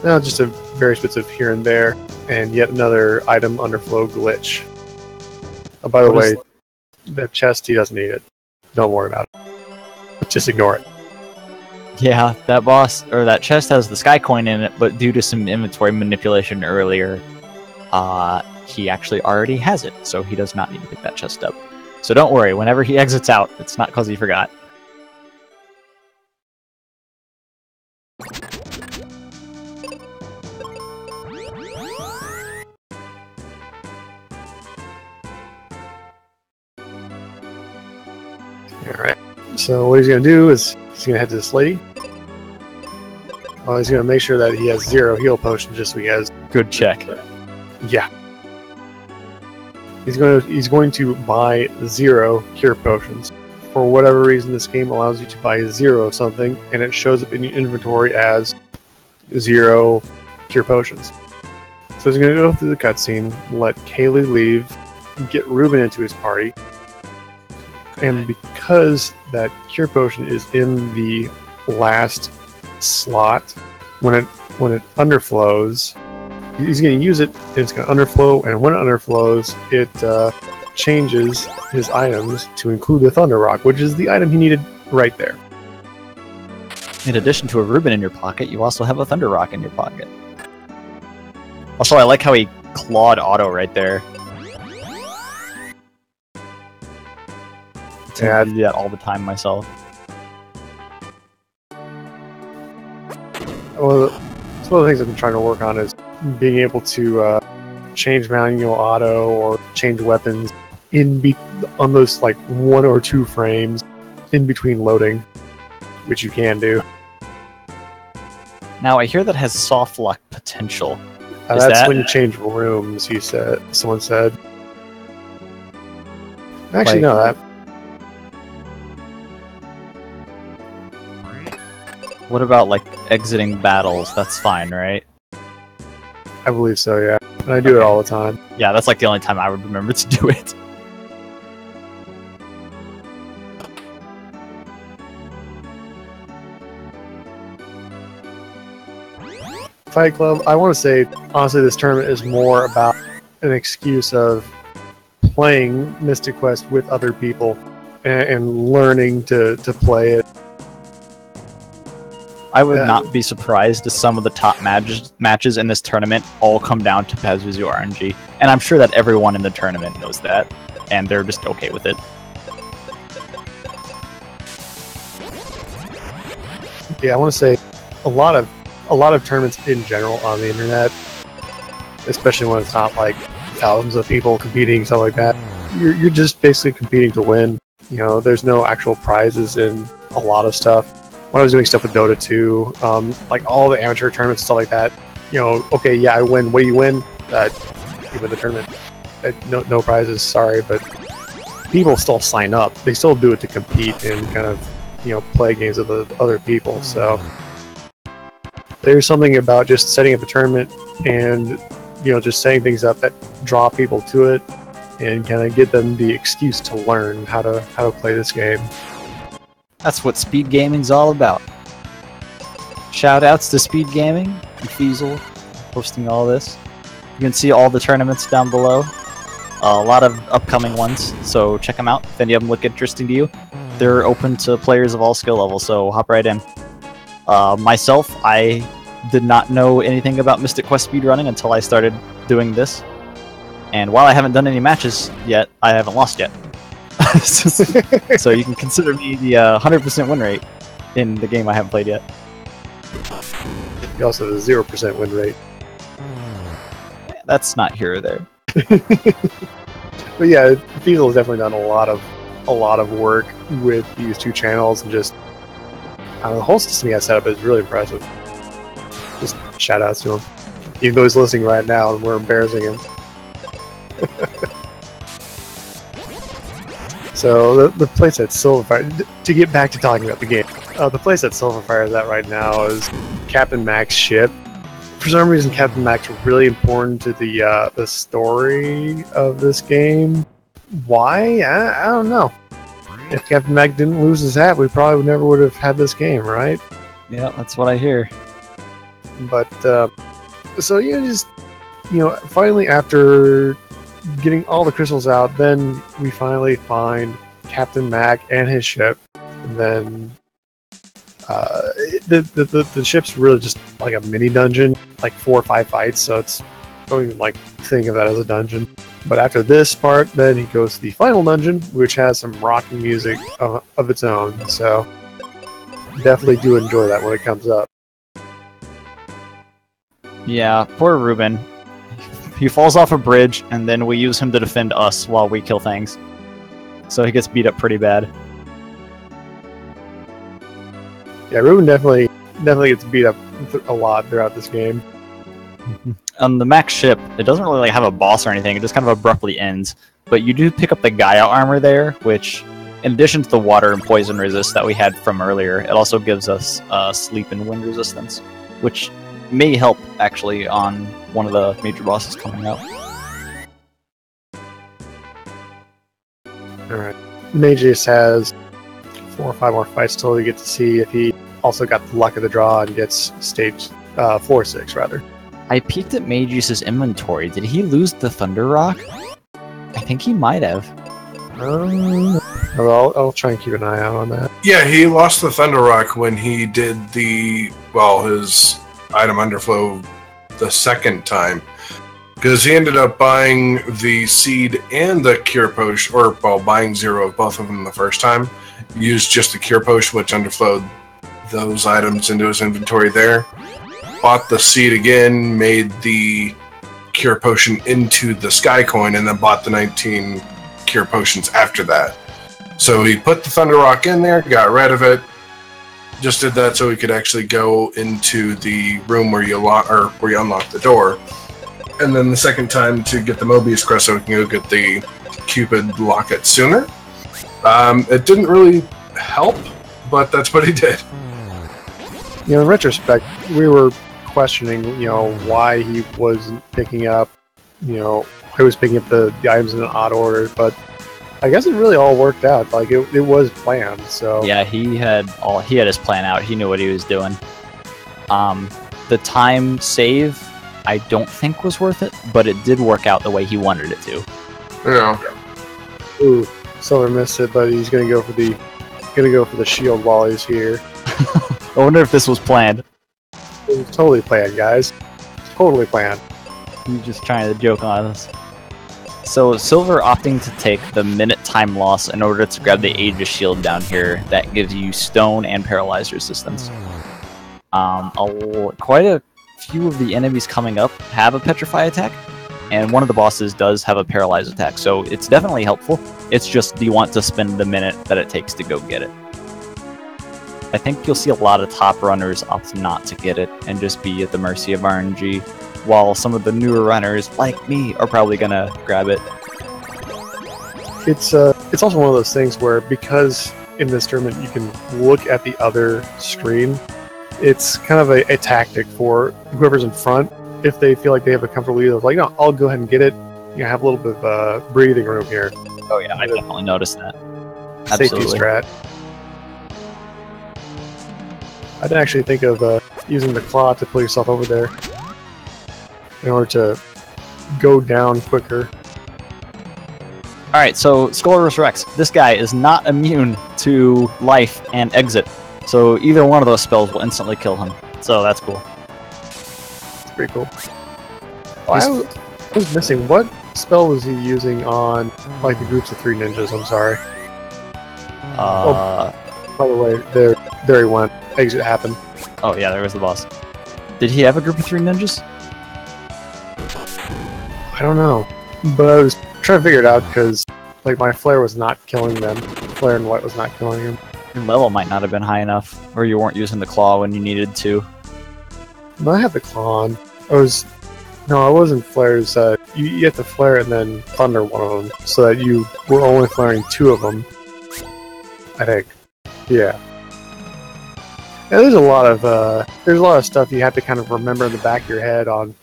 just a various bits of here and there, and yet another item underflow glitch. Oh, by the way, the chest, he doesn't need it. Don't worry about it. Just ignore it. Yeah, that boss, or that chest has the sky coin in it, but due to some inventory manipulation earlier, he actually already has it, so he does not need to pick that chest up. So don't worry, whenever he exits out, it's not because he forgot. Alright, so what he's going to do is he's going to head to this lady. Well, he's going to make sure that he has 0 heal potions just so he has... Good check. Yeah. He's going to buy 0 cure potions. For whatever reason, this game allows you to buy 0 of something, and it shows up in your inventory as 0 cure potions. So he's going to go through the cutscene, let Kaylee leave, get Ruben into his party, and because that cure potion is in the last slot, when it underflows, he's going to use it, and it's going to underflow, and when it underflows, it changes his items to include the Thunder Rock, which is the item he needed right there. In addition to a Reuben in your pocket, you also have a Thunder Rock in your pocket. Also, I like how he clawed Otto right there. Yeah, I do that all the time myself. Well, it's one of the things I've been trying to work on is being able to change manual auto or change weapons on those like 1 or 2 frames in between loading, which you can do. Now I hear that has soft lock potential. That's when you change rooms. Someone said. Actually, no, that. What about like exiting battles? That's fine, right? I believe so, yeah. And I do it all the time. Yeah, that's like the only time I would remember to do it. Fight Club, I want to say, honestly, this tournament is more about an excuse of playing Mystic Quest with other people and learning to play it. I would not be surprised if some of the top matches in this tournament all come down to Pazuzu RNG. And I'm sure that everyone in the tournament knows that, and they're just okay with it. Yeah, I want to say a lot of tournaments in general on the internet, especially when it's not like thousands of people competing, stuff like that. You're just basically competing to win. You know, there's no actual prizes in a lot of stuff. When I was doing stuff with Dota 2, like all the amateur tournaments and stuff like that, you know, okay, yeah, I win. What do you win? You win the tournament. No prizes, sorry, but people still sign up. They still do it to compete and kind of, you know, play games with other people. So there's something about just setting up a tournament and just setting things up that draw people to it and kind of get them the excuse to learn how to play this game. That's what speed gaming's all about. Shout outs to Speed Gaming and Feasel hosting all this. You can see all the tournaments down below. A lot of upcoming ones, so check them out if any of them look interesting to you. They're open to players of all skill levels, so hop right in. Myself, I did not know anything about Mystic Quest speedrunning until I started doing this. And while I haven't done any matches yet, I haven't lost yet. So you can consider me the 100% win rate in the game I haven't played yet. You also have a 0% win rate. That's not here or there. But yeah, Feasel has definitely done a lot of work with these two channels, and just the whole system he has set up is really impressive. Just shout outs to him, even though he's listening right now and we're embarrassing him. So the place at Sylverfyre, to get back to talking about the game, the place that Sylverfyre is at right now is Captain Mac's ship. For some reason, Captain Mac's really important to the story of this game. Why? I don't know. If Captain Mac didn't lose his hat, we probably never would have had this game, right? Yeah, that's what I hear. But so finally after getting all the crystals out, then we finally find Captain Mac and his ship, and then the ship's really just like a mini dungeon, like 4 or 5 fights, so don't even think of that as a dungeon. But after this part, then he goes to the final dungeon, which has some rocking music of its own, so definitely do enjoy that when it comes up. Yeah, poor Ruben. He falls off a bridge, and then we use him to defend us while we kill things. So he gets beat up pretty bad. Yeah, Ruben definitely gets beat up a lot throughout this game. On the Mac ship, it doesn't really have a boss or anything. It just kind of abruptly ends. But you do pick up the Gaia armor there, which, in addition to the water and poison resist that we had from earlier, it also gives us sleep and wind resistance, which may help, actually, on one of the major bosses coming out. Alright. Mageius has 4 or 5 more fights till we get to see if he also got the luck of the draw and gets stage floor 6, rather. I peeked at Mageius' inventory. Did he lose the Thunder Rock? I think he might have. I'll try and keep an eye out on that. Yeah, he lost the Thunder Rock when he did his item underflow the second time, because he ended up buying the seed and the cure potion, buying 0 of both of them the first time. Used just the cure potion, which underflowed those items into his inventory there. Bought the seed again, made the cure potion into the sky coin, and then bought the 19 cure potions after that. So he put the Thunder Rock in there, got rid of it. Just did that so he could actually go into the room where you unlock the door, and then the second time to get the Mobius crest so he can go get the Cupid locket sooner. It didn't really help, but that's what he did. In retrospect, we were questioning, why he wasn't picking up, he was picking up the items in an odd order, but I guess it really all worked out. It was planned, so... Yeah, he had his plan out. He knew what he was doing. The time save, I don't think was worth it, but it did work out the way he wanted it to. Yeah. Ooh, Silver missed it, but he's gonna go for the shield while he's here. I wonder if this was planned. It was totally planned, guys. Totally planned. He's just trying to joke on us. So Silver opting to take the minute time loss in order to grab the Aegis shield down here that gives you stone and paralyzed resistance. Quite a few of the enemies coming up have a petrify attack, and one of the bosses does have a paralyzed attack, so it's definitely helpful. It's just, do you want to spend the minute that it takes to go get it? I think you'll see a lot of top runners opt not to get it and just be at the mercy of RNG, while some of the newer runners, like me, are probably gonna grab it. It's also one of those things where, because in this tournament you can look at the other screen, it's kind of a tactic for whoever's in front. If they feel like they have a comfortable lead, like, no, I'll go ahead and get it. You know, have a little bit of breathing room here. Oh yeah, I definitely noticed that. Safety Absolutely. strat. I didn't actually think of using the claw to pull yourself over there in order to go down quicker. Alright, so Skullrus Rex. This guy is not immune to life and exit. So either one of those spells will instantly kill him. So that's cool. It's pretty cool. Oh, I was missing. What spell was he using on like the groups of 3 ninjas? I'm sorry. By the way, there he went. Exit happened. Oh yeah, there was the boss. Did he have a group of 3 ninjas? I don't know, but I was trying to figure it out because like my flare was not killing them. Flare and white was not killing him. Your level might not have been high enough, or you weren't using the claw when you needed to. No, I had the claw on. I wasn't flares. You have to flare and then thunder one of them, so that you were only flaring 2 of them. I think. Yeah. Yeah, there's a lot of stuff you have to kind of remember in the back of your head on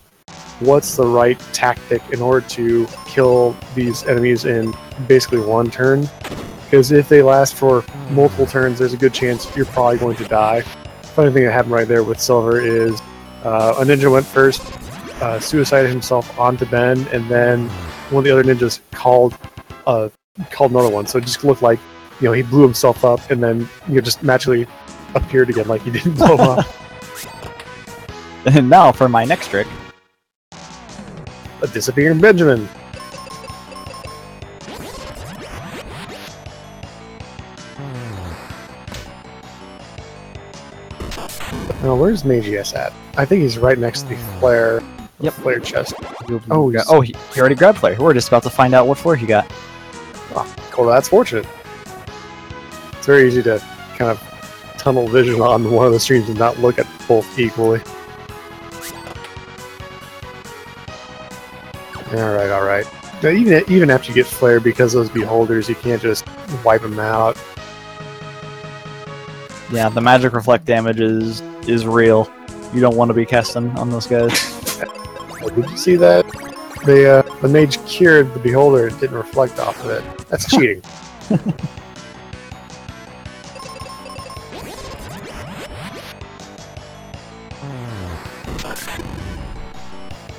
what's the right tactic in order to kill these enemies in basically one turn. Because if they last for multiple turns, there's a good chance you're probably going to die. Funny thing that happened right there with Silver is a ninja went first, suicided himself onto Ben, and then one of the other ninjas called another one. So it just looked like, you know, he blew himself up and then, you know, just magically appeared again like he didn't blow up. And now for my next trick. A disappearing Benjamin. Now, where's Mageius at? I think he's right next to the flare. Yep. Flare chest. Oh, he already grabbed flare. We're just about to find out what flare he got. Oh, cool, that's fortunate. It's very easy to kind of tunnel vision on one of the streams and not look at both equally. Alright. Now, even after you get flare, because those beholders, you can't just wipe them out. Yeah, the magic reflect damage is real. You don't want to be casting on those guys. Oh, did you see that? The mage cured the beholder and didn't reflect off of it. That's cheating.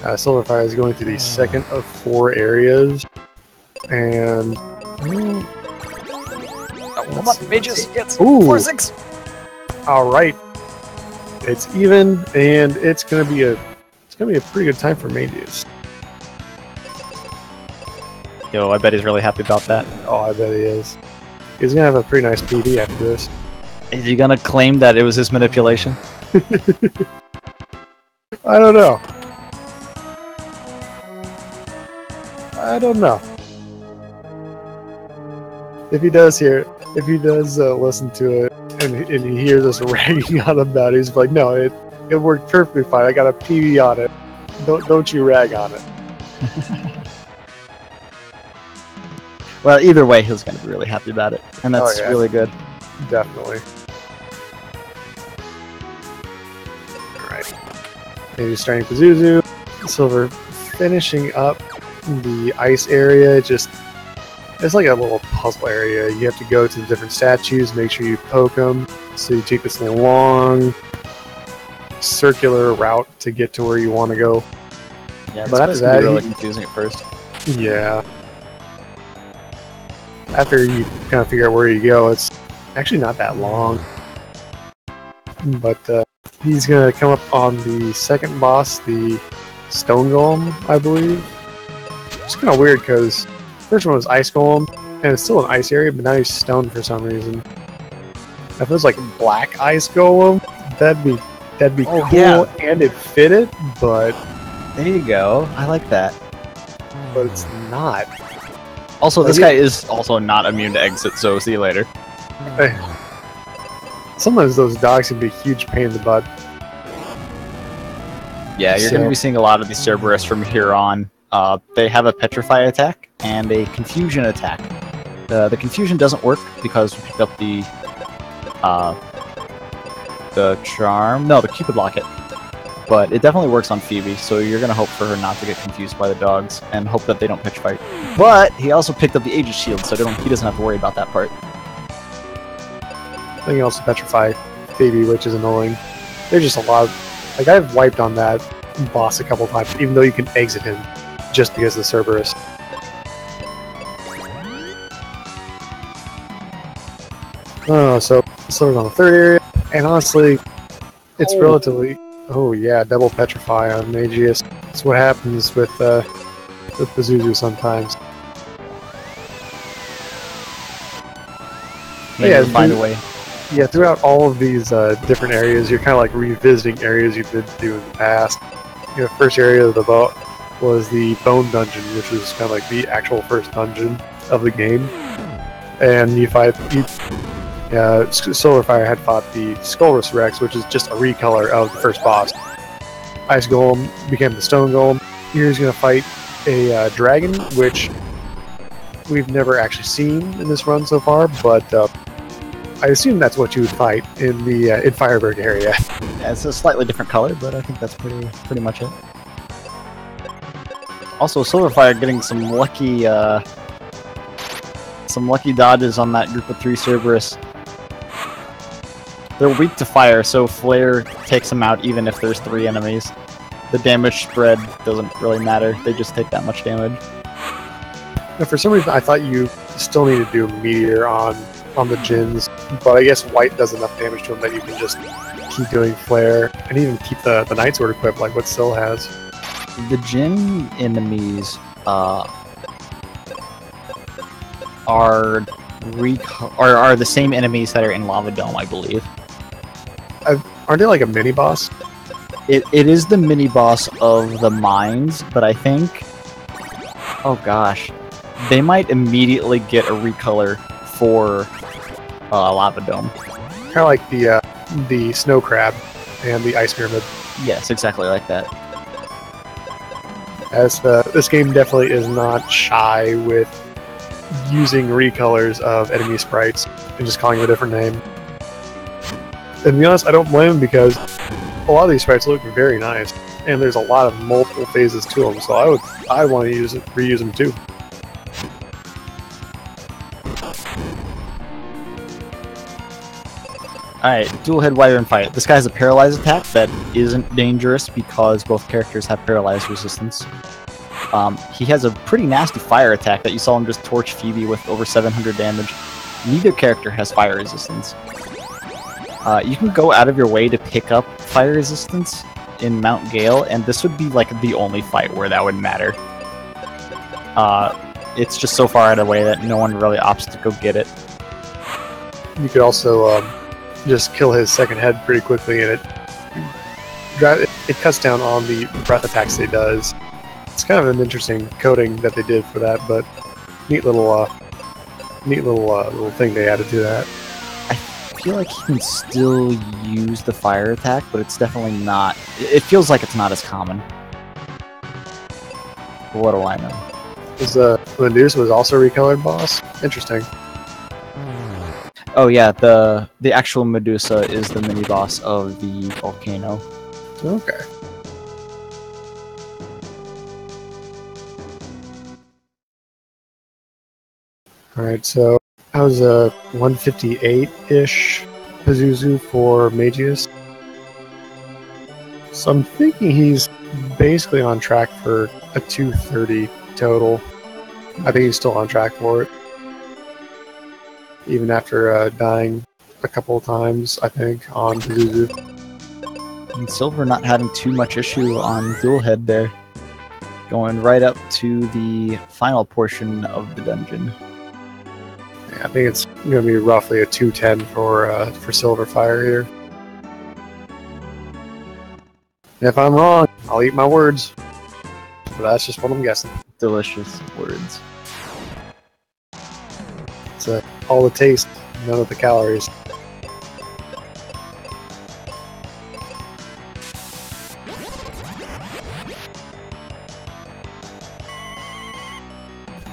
Sylverfyre is going through the second of 4 areas, and Come on, Mageius, gets Ooh. 4-6. all right, it's even, and it's gonna be a pretty good time for Mageius. Yo, I bet he's really happy about that. Oh, I bet he is. He's gonna have a pretty nice PD after this. Is he gonna claim that it was his manipulation? I don't know. If he does listen to it, and he hears us ragging on about it, he's like, no, it worked perfectly fine. I got a PV on it. Don't you rag on it. Well, either way, he's gonna be really happy about it, and that's really good. Definitely. Alright. Maybe starting Pazuzu. Silver finishing up the ice area. It's like a little puzzle area. You have to go to the different statues, make sure you poke them. So you take this long circular route to get to where you want to go. Yeah, but after that, really confusing at first. Yeah. After you kind of figure out where you go, it's actually not that long. But he's going to come up on the second boss, the Stone Golem, I believe. It's kind of weird because first one was Ice Golem, and it's still an ice area, but now he's stone for some reason. If it was like Black Ice Golem, that'd be cool, yeah. And it fitted, but There you go. I like that. it's not. Also, Like this guy is also not immune to exit, so see you later. Hey. Sometimes those dogs can be a huge pain in the butt. Yeah, you're going to be seeing a lot of these Cerberus from here on. They have a Petrify attack and a Confusion attack. The Confusion doesn't work because we picked up the the charm. No, the Cupid Locket. But it definitely works on Phoebe, so you're going to hope for her not to get confused by the dogs, and hope that they don't pitch fight. But he also picked up the Aegis Shield, so he doesn't have to worry about that part. I think he also petrify Phoebe, which is annoying. There's just a lot of... Like, I've wiped on that boss a couple times, even though you can exit him just because of the Cerberus. Oh, so Silver's on the third area, and honestly, it's relatively... Oh yeah, double petrify on Mageius. That's what happens with Pazuzu sometimes. Yeah, find a way. Yeah, throughout all of these different areas, you're kind of like revisiting areas you've been to in the past. You know, first area of the boat was the Bone Dungeon, which was kind of like the actual first dungeon of the game. And you fight... Sylverfyre had fought the Skullrus Rex, which is just a recolor of the first boss. Ice Golem became the Stone Golem. Here he's going to fight a dragon, which we've never actually seen in this run so far, but I assume that's what you would fight in the in Fireberg area. Yeah, it's a slightly different color, but I think that's pretty much it. Also, Sylverfyre getting some lucky dodges on that group of 3 Cerberus. They're weak to fire, so Flare takes them out even if there's 3 enemies. The damage spread doesn't really matter, they just take that much damage. Now, for some reason, I thought you still need to do Meteor on the Djinns, but I guess White does enough damage to them that you can just keep doing Flare, and even keep the Night Sword equipped like what Syl has. The Djinn enemies are the same enemies that are in Lava Dome, I believe. Aren't they like a mini-boss? It is the mini-boss of the mines, but I think... Oh gosh. They might immediately get a recolor for Lava Dome. Kind of like the Snow Crab and the Ice Pyramid. Yes, exactly like that. As this game definitely is not shy with using recolors of enemy sprites and just calling them a different name. And to be honest, I don't blame them because a lot of these sprites look very nice, and there's a lot of multiple phases to them, so I want to reuse them too. Alright, dual head Wyvern fight. This guy has a paralyzed attack that isn't dangerous because both characters have paralyzed resistance. He has a pretty nasty fire attack that you saw him just torch Phoebe with over 700 damage. Neither character has fire resistance. You can go out of your way to pick up fire resistance in Mount Gale, and this would be like the only fight where that would matter. It's just so far out of the way that no one really opts to go get it. You could also just kill his second head pretty quickly, and it cuts down on the breath attacks he does. It's kind of an interesting coding that they did for that, but neat little thing they added to that. I feel like he can still use the fire attack, but it's definitely not... It feels like it's not as common. What do I know? Medusa was also a recolored boss? Interesting. Oh yeah, the actual Medusa is the mini-boss of the volcano. Okay. Alright, so that was a 158-ish Pazuzu for Mageius. So I'm thinking he's basically on track for a 230 total. I think he's still on track for it. Even after dying a couple of times, I think, on Pazuzu. And Silver not having too much issue on dual head there. Going right up to the final portion of the dungeon. Yeah, I think it's going to be roughly a 210 for Sylverfyre here. And if I'm wrong, I'll eat my words. But that's just what I'm guessing. Delicious words. It's all the taste, none of the calories.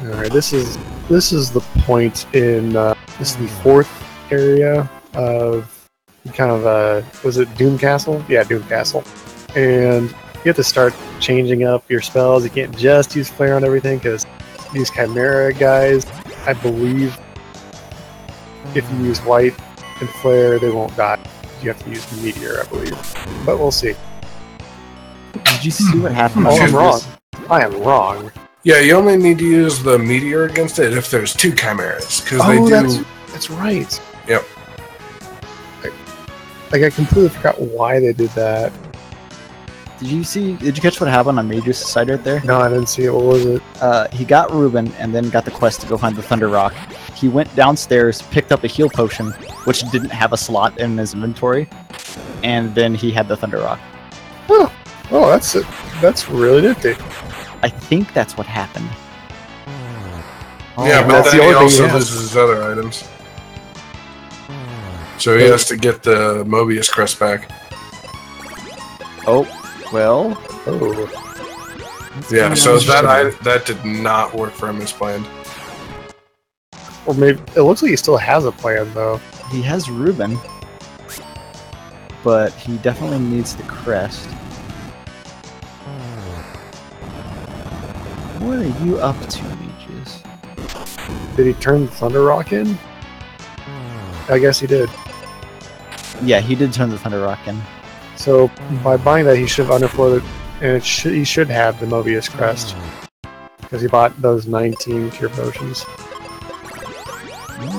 Alright, this is the point in this is the fourth area of kind of was it Doom Castle? Yeah, Doom Castle. And you have to start changing up your spells. You can't just use Flare on everything because these Chimera guys, I believe, if you use White and Flare, they won't die. You have to use Meteor, I believe. But we'll see. Did you see what happened? Oh, I'm wrong. I am wrong. Yeah, you only need to use the Meteor against it if there's 2 Chimeras, because they do... That's right. Yep. I completely forgot why they did that. Did you catch what happened on Mageius' side right there? No, I didn't see it. What was it? He got Ruben and then got the quest to go find the Thunder Rock. He went downstairs, picked up a heal potion, which didn't have a slot in his inventory, and then he had the Thunder Rock. Oh, that's really nifty. I think that's what happened. Yeah, but then he also loses his other items. So he has to get the Mobius crest back. Oh, well. Oh. Yeah, so that did not work for him as planned. Or maybe it looks like he still has a plan though. He has Ruben, but he definitely needs the crest. What are you up to, Mageius? Did he turn the Thunder Rock in? I guess he did. Yeah, he did turn the Thunder Rock in. So by buying that, he should have underflowed it, and he should have the Mobius crest because he bought those 19 cure potions.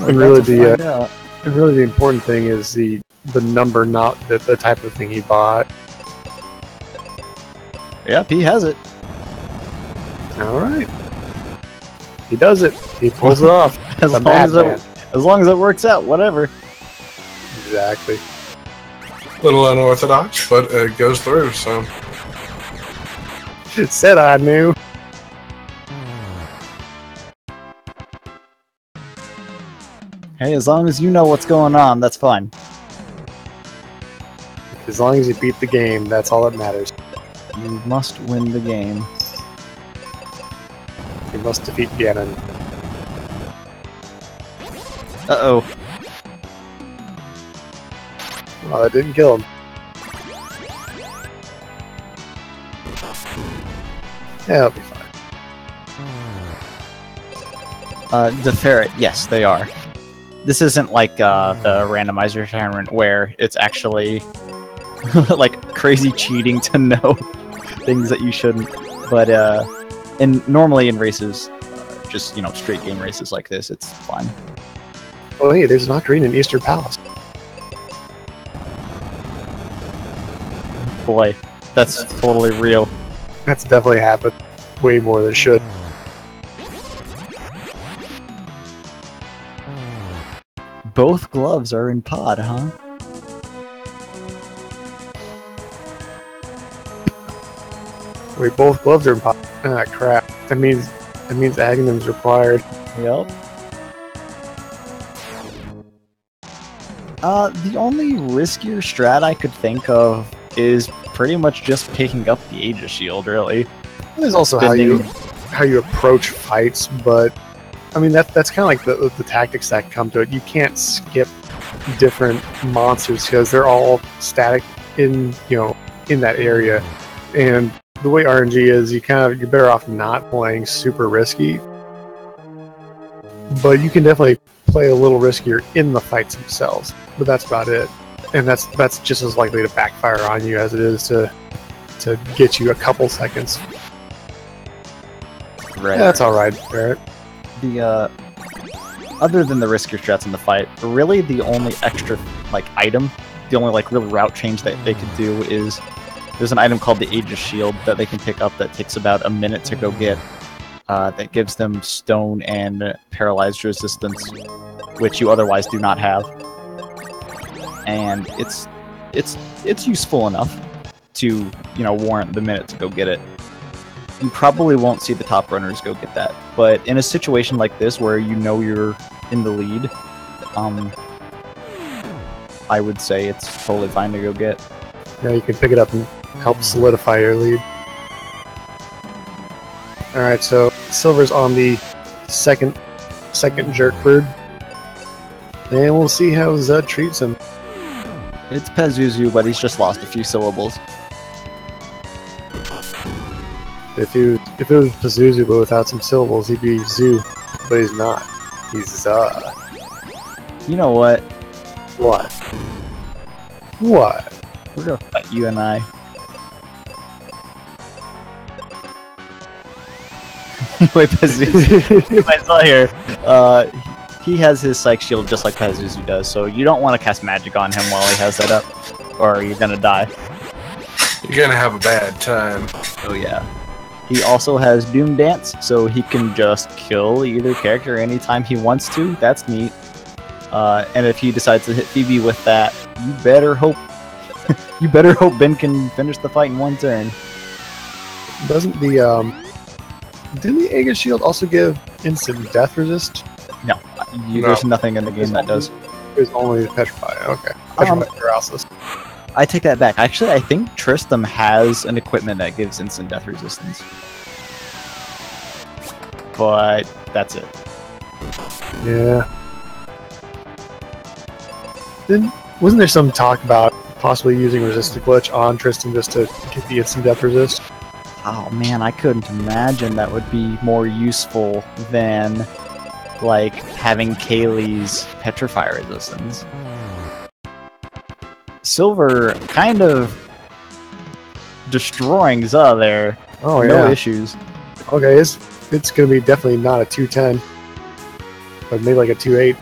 And really, the important thing is the number, not the type of thing he bought. Yep, he has it. All right, he does it. He pulls it off. As long as it works out, whatever. Exactly. Little unorthodox, but it goes through. So it said I knew. Hey, as long as you know what's going on, that's fine. As long as you beat the game, that's all that matters. You must win the game. You must defeat Ganon. Uh-oh. Oh, that didn't kill him. Yeah, it'll be fine. The ferret, yes, they are. This isn't like the randomizer tournament where it's actually like crazy cheating to know things that you shouldn't. But normally in races, just straight game races like this, it's fine. Oh hey, there's an Ocarina in Easter Palace. Boy, that's totally real. That's definitely happened. Way more than it should. Both gloves are in pod, huh? Wait, both gloves are in pod. Ah, crap. That means Agnum's required. Yep. The only riskier strat I could think of is pretty much just picking up the Aegis Shield, really. There's also how you approach fights, but I mean that's kind of like the tactics that come to it. You can't skip different monsters because they're all static in that area, and the way RNG is, you're better off not playing super risky, but you can definitely play a little riskier in the fights themselves. But that's about it, and that's just as likely to backfire on you as it is to get you a couple seconds. Right. Yeah, that's all right, Barrett. The other than the riskier strats in the fight, really the only extra item, the only real route change that they could do is there's an item called the Aegis Shield that they can pick up that takes about a minute to go get. That gives them stone and paralyzed resistance, which you otherwise do not have. And it's useful enough to warrant the minute to go get it. You probably won't see the top runners go get that, but in a situation like this where you're in the lead, I would say it's totally fine to go get. Yeah, you can pick it up and help solidify your lead. Alright, so Silver's on the second jerk bird. And we'll see how Zud treats him. It's Pazuzu, but he's just lost a few syllables. If it was Pazuzu but without some syllables, he'd be Zoo, but he's not. He's You know what? What? What? We're gonna fight you and I. Wait, Pazuzu. I saw here. He has his psych shield just like Pazuzu does, so you don't want to cast magic on him while he has that up, or you're gonna die. You're gonna have a bad time. Oh yeah. He also has Doom Dance, so he can just kill either character anytime he wants to. That's neat. And if he decides to hit Phoebe with that, you better hope Ben can finish the fight in one turn. Didn't the Aegis Shield also give instant death resist? No, there's nothing in the game that does. It's only Petrify. Okay. Petrify Paralysis. I take that back. Actually, I think Tristram has an equipment that gives instant death resistance. But that's it. Yeah. Wasn't there some talk about possibly using Resist Glitch on Tristan just to get the instant death resist? Oh man, I couldn't imagine that would be more useful than like having Kaylee's Petrify resistance. Silver kind of destroying Za there. Oh yeah. No issues. Okay, it's gonna be definitely not a 210, but maybe like a 2-8.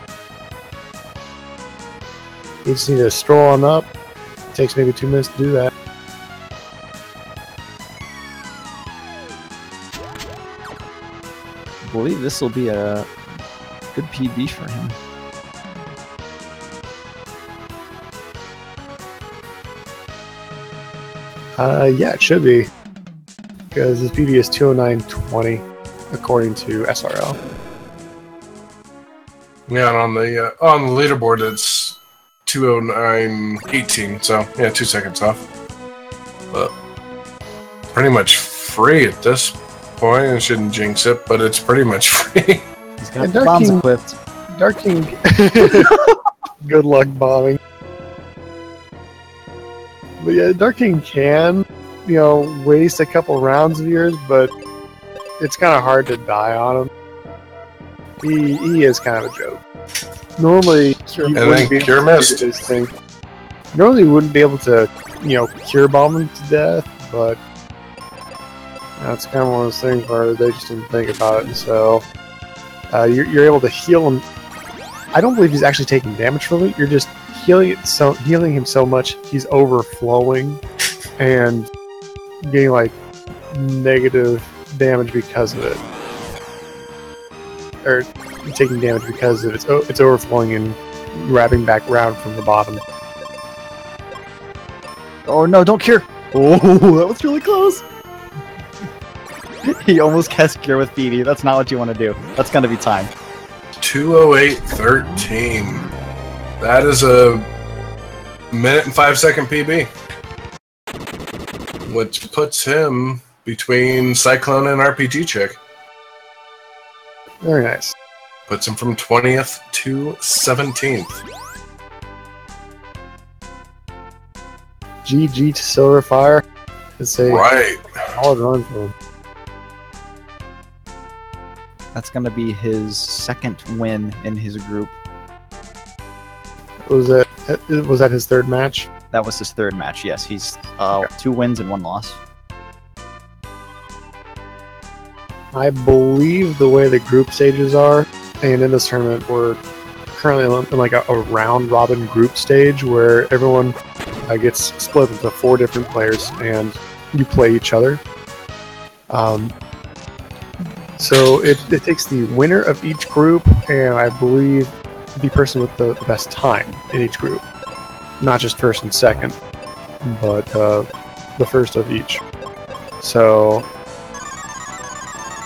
You just need to stroll on up. It takes maybe 2 minutes to do that. I believe this will be a good PB for him. Yeah, it should be. Because his PB is 209.20, according to SRL. Yeah, and on the leaderboard it's 209.18, so yeah, 2 seconds off. But pretty much free at this point. I shouldn't jinx it, but it's pretty much free. He's got bombs equipped. Dark King. Good luck bombing. But yeah, Dark King can, waste a couple rounds of yours, but it's kind of hard to die on him. He is kind of a joke. Normally, Cure missed. This thing. Normally, you wouldn't be able to, cure bomb him to death, but that's kind of one of those things where they just didn't think about it. So you're able to heal him. I don't believe he's actually taking damage from it. You're just healing him so much he's overflowing and getting like negative damage because of it, or taking damage because of it's overflowing and grabbing back round from the bottom. Oh no! Don't cure! Oh, that was really close. He almost cast cure with Phoebe. That's not what you want to do. That's gonna be time. 208.13. That is a minute and 5 second PB, which puts him between Cyclone and RPG Chick. Very nice. Puts him from 20th to 17th. GG to Sylverfyre. It's a right. solid run for him. That's gonna be his second win in his group. Was that his third match? That was his third match. Yes, he's 2 wins and 1 loss. I believe the way the group stages are, and in this tournament we're currently in like a round robin group stage where everyone gets split into 4 different players and you play each other. So it takes the winner of each group and I believe the person with the best time in each group. Not just first and second, but the first of each. So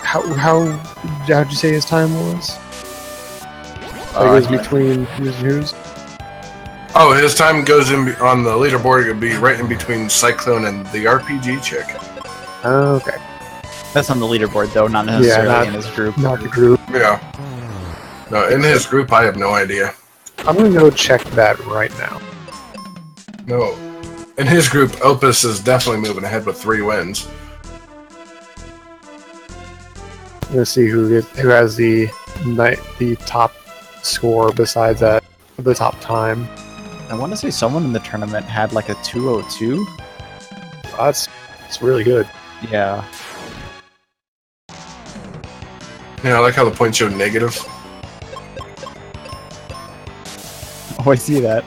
how'd you say his time was? It was between who's and who's? Oh, his time goes in on the leaderboard. It would be right in between Cyclone and the RPG Chick. Okay. That's on the leaderboard though, not necessarily in his group. Not the group. Yeah. No, in his group, I have no idea. I'm gonna go check that right now. No. In his group, Opus is definitely moving ahead with 3 wins. Let's see who has the top score besides that, the top time. I want to say someone in the tournament had like a 2:02. That's really good. Yeah. Yeah, I like how the points showed negative. Oh, I see that.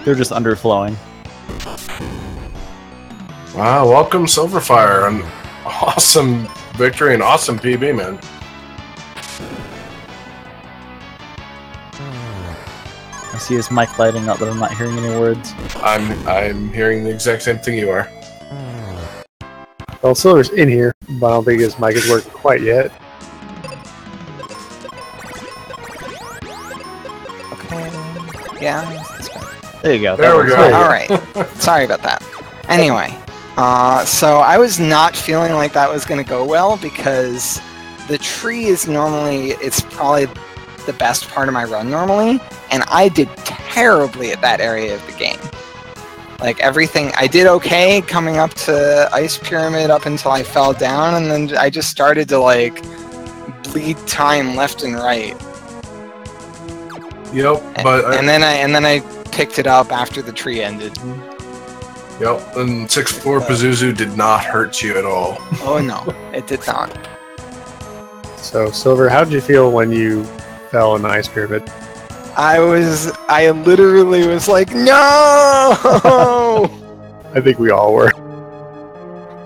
They're just underflowing. Wow, welcome Sylverfyre. An awesome victory and awesome PB, man. I see his mic lighting up, but I'm not hearing any words. I'm hearing the exact same thing you are. Well, Silver's in here, but I don't think his mic is working quite yet. Okay. Yeah. There you go. There we go. Alright. Sorry about that. Anyway, so I was not feeling like that was going to go well because the tree is normally, it's probably the best part of my run normally, and I did terribly at that area of the game. Like everything, I did okay coming up to Ice Pyramid up until I fell down, and then I just started to like bleed time left and right. Yep, but and then I picked it up after the tree ended. Yep, and 6'4" Pazuzu did not hurt you at all. Oh no, it did not. So, Silver, how did you feel when you fell in the Ice Pyramid? I literally was like, no! I think we all were.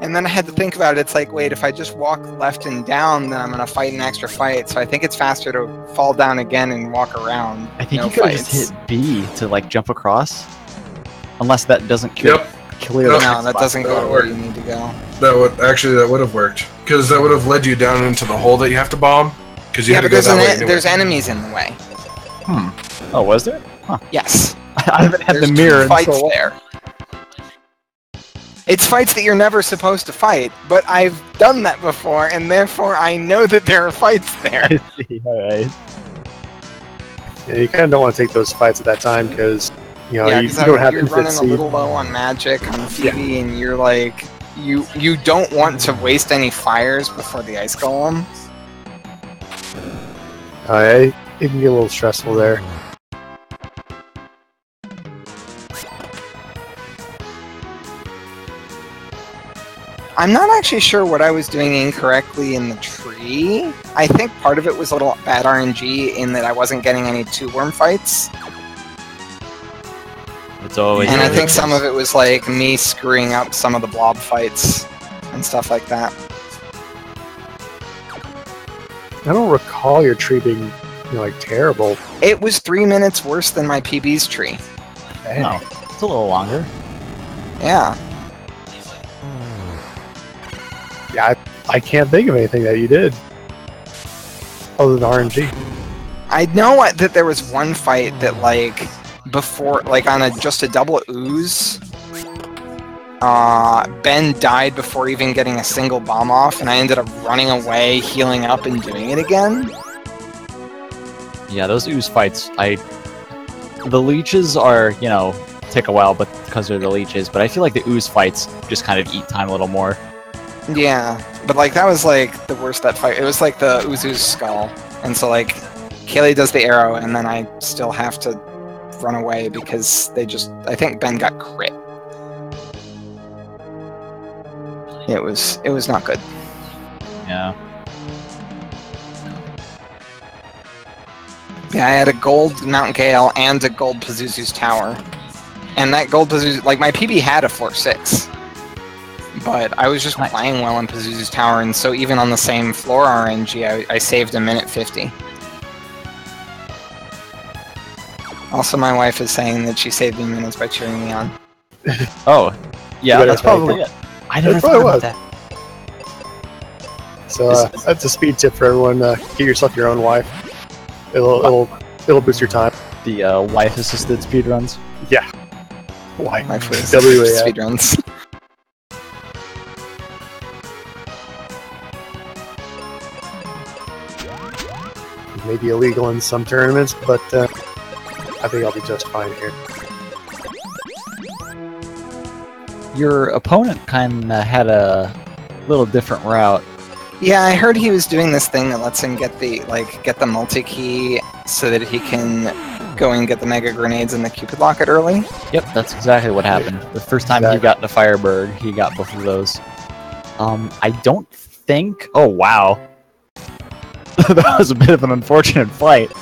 And then I had to think about it. It's like, wait, if I just walk left and down, then I'm going to fight an extra fight. So I think it's faster to fall down again and walk around. I think you could have just hit B to like jump across. Unless that doesn't clear the No, next that spot. doesn't go to where you need to go. That would have worked because that would have led you down into the hole that you have to bomb. Because you Yeah, had to but go that way anyway. there's enemies in the way. Oh, was there? Huh. Yes. I haven't had There's the mirror two fights until... there. It's fights that you're never supposed to fight, but I've done that before, and therefore I know that there are fights there. I see. Alright. Yeah, you kind of don't want to take those fights at that time because you know Yeah, you 'cause don't have you're infinite running a seed. little low on magic on Phoebe, and you're like, you don't want to waste any fires before the ice golem. It can get a little stressful there. I'm not actually sure what I was doing incorrectly in the tree. I think part of it was a little bad RNG in that I wasn't getting any 2-worm fights. It's always... And I think some of it was like me screwing up some of the blob fights and stuff like that. I don't recall your tree being like terrible. It was 3 minutes worse than my PB's tree. No, it's a little longer. Yeah. Yeah, I can't think of anything that you did other than RNG. I know that there was one fight that like before, like on just a double ooze, Ben died before even getting a single bomb off, and I ended up running away, healing up, and doing it again. Yeah, those ooze fights, the leeches are, you know, take a while, but because they're the leeches, but I feel like the ooze fights just kind of eat time a little more. Yeah, but like that was like the worst that fight. It was like the Uzu's skull, and so like Kaylee does the arrow, and then I still have to run away because they just. I think Ben got crit. It was not good. Yeah. Yeah, I had a gold Mountain Gale and a gold Pazuzu's Tower, and that gold Pazuzu, like my PB had a 4-6. But I was just playing well in Pazuzu's Tower, and so even on the same floor RNG, I saved a minute 50. Also, my wife is saying that she saved me minutes by cheering me on. Oh, yeah, that's probably it. I never thought about that. So that's a speed tip for everyone. Get yourself your own wife. It'll boost your time. The wife-assisted speedruns. Yeah. Wife. WAF. Speedruns. Maybe illegal in some tournaments, but I think I'll be just fine here. Your opponent kind of had a little different route. Yeah, I heard he was doing this thing that lets him get the multi-key so that he can go and get the mega grenades and the Cupid locket early. Yep, that's exactly what happened. The first time he got the Firebird, he got both of those. I don't think... Oh, wow. That was a bit of an unfortunate fight.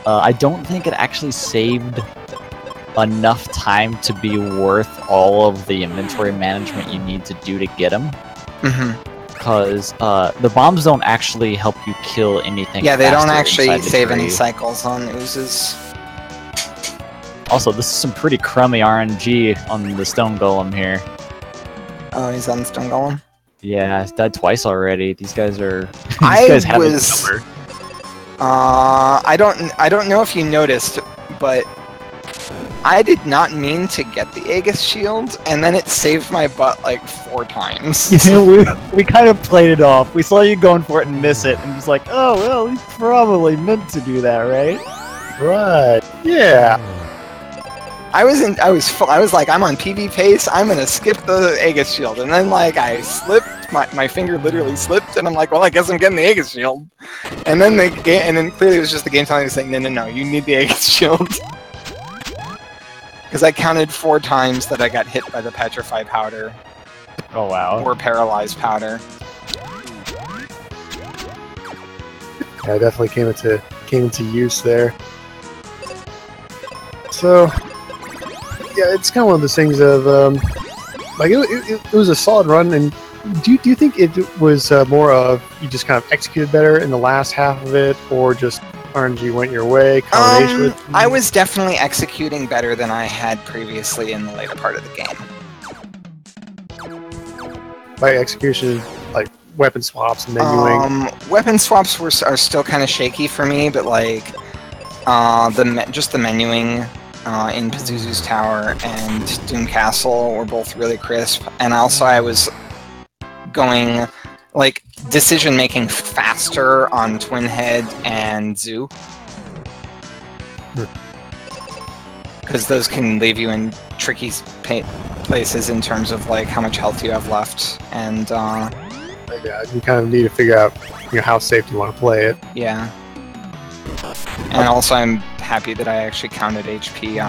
I don't think it actually saved enough time to be worth all of the inventory management you need to do to get him. Because the bombs don't actually help you kill anything. Yeah, they don't actually save tree. any cycles on oozes. Also, this is some pretty crummy RNG on the Stone Golem here. Oh, he's on the Stone Golem? Yeah, he's died twice already. These guys are... I don't know if you noticed, but I did not mean to get the Aegis shield, and then it saved my butt like 4 times. we kind of played it off. We saw you going for it and miss it, and just like, oh well, he probably meant to do that, right? Right. Yeah. I was like, I'm on PB pace. I'm gonna skip the Aegis shield, and then like I slipped. My finger literally slipped, and I'm like, well, I guess I'm getting the Aegis shield. And then clearly it was just the game telling me saying, no, you need the Aegis shield. Because I counted 4 times that I got hit by the petrified powder. Oh wow. Or paralyzed powder. Yeah, I definitely came into use there. So, yeah, it's kind of one of those things of like it was a solid run. And do you think it was more of you just kind of executed better in the last half of it, or just RNG went your way? Combination I was definitely executing better than I had previously in the later part of the game. By execution, like weapon swaps and menuing. Weapon swaps are still kind of shaky for me, but like just the menuing in Pazuzu's Tower and Doom Castle were both really crisp, and also I was going like decision making faster on Twin Head and Zoo, because those can leave you in tricky places in terms of like how much health you have left, and yeah, you kind of need to figure out how safe you want to play it. Yeah. And also I'm happy that I actually counted HP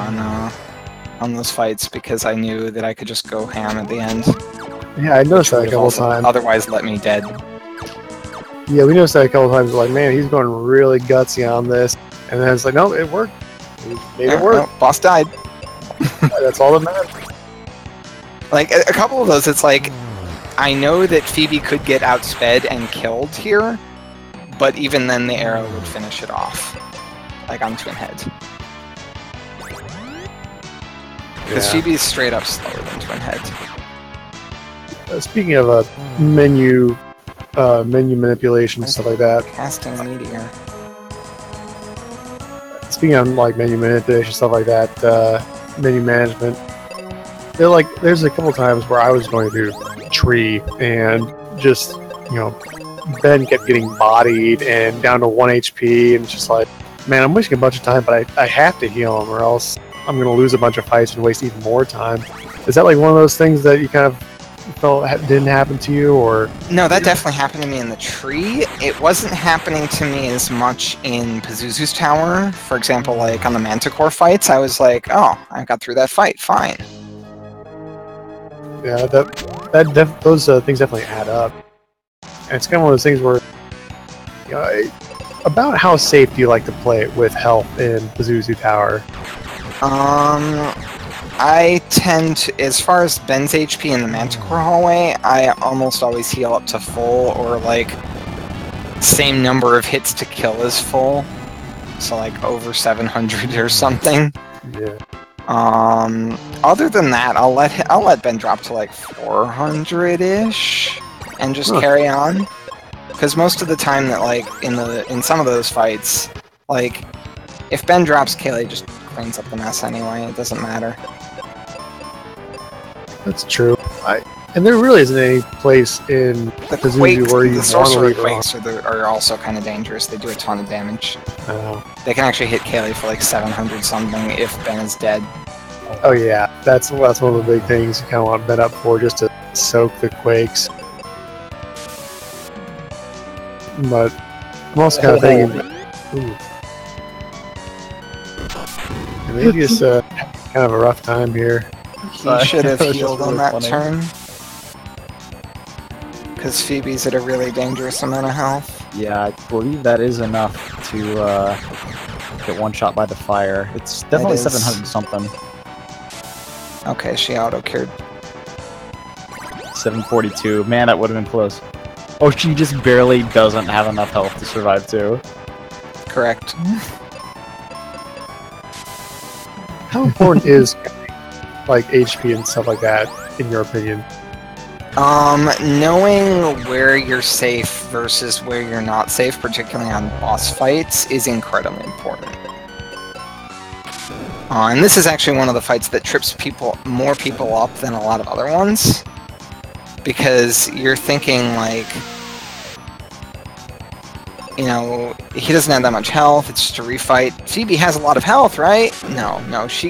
on those fights, because I knew that I could just go ham at the end. Yeah, I noticed that a couple times. Otherwise let me dead. Yeah, we noticed that a couple times. Like, man, he's going really gutsy on this. And then it's like, no, it worked. He made it work. No, boss died. That's all that matters. Like, a couple of those, it's like, I know that Phoebe could get outsped and killed here, but even then the arrow would finish it off. Like on Twin Head. Because Phoebe is straight up slower than Twin Head. Speaking of menu manipulation, stuff like that. Casting Meteor. Speaking of like menu manipulation, stuff like that, menu management. There's a couple times where I was going to tree and just Ben kept getting bodied and down to 1 HP, and it's just like, man, I'm wasting a bunch of time, but I have to heal him, or else I'm going to lose a bunch of fights and waste even more time. Is that like one of those things that you kind of felt didn't happen to you, or? No, that definitely happened to me in the tree. It wasn't happening to me as much in Pazuzu's Tower. For example, like on the Manticore fights, I was like, oh, I got through that fight, fine. Yeah, those things definitely add up. And it's kind of one of those things where, about how safe do you like to play it with health in Pazuzu Tower? I tend to, as far as Ben's HP in the Manticore hallway, I almost always heal up to full, or like same number of hits to kill as full. So like over 700 or something. Yeah. Other than that, I'll let Ben drop to like 400-ish and just carry on. Because most of the time that like in some of those fights, like if Ben drops, Kaylee just cleans up the mess anyway. It doesn't matter. That's true. And there really isn't any place in The Pazuzu quakes, where you the want to sorcerer leave it on. quakes are also kind of dangerous. They do a ton of damage. Oh. They can actually hit Kaylee for like 700 something if Ben is dead. Oh yeah, that's one of the big things you kind of want Ben up for, just to soak the quakes. But I'm also kind of thinking, ooh. And maybe it's kind of a rough time here. He should have That was healed just on really that funny. turn. Because Phoebe's at a really dangerous amount of health. Yeah, I believe that is enough to get one shot by the fire. It's definitely is. 700 something. Okay, she auto-cured. 742. Man, that would have been close. Oh, she just barely doesn't have enough health to survive too. Correct. How important is like HP and stuff like that, in your opinion? Knowing where you're safe versus where you're not safe, particularly on boss fights, is incredibly important. And this is actually one of the fights that trips more people up than a lot of other ones. Because you're thinking like, you know, he doesn't have that much health, it's just a refight. Phoebe has a lot of health, right? No, she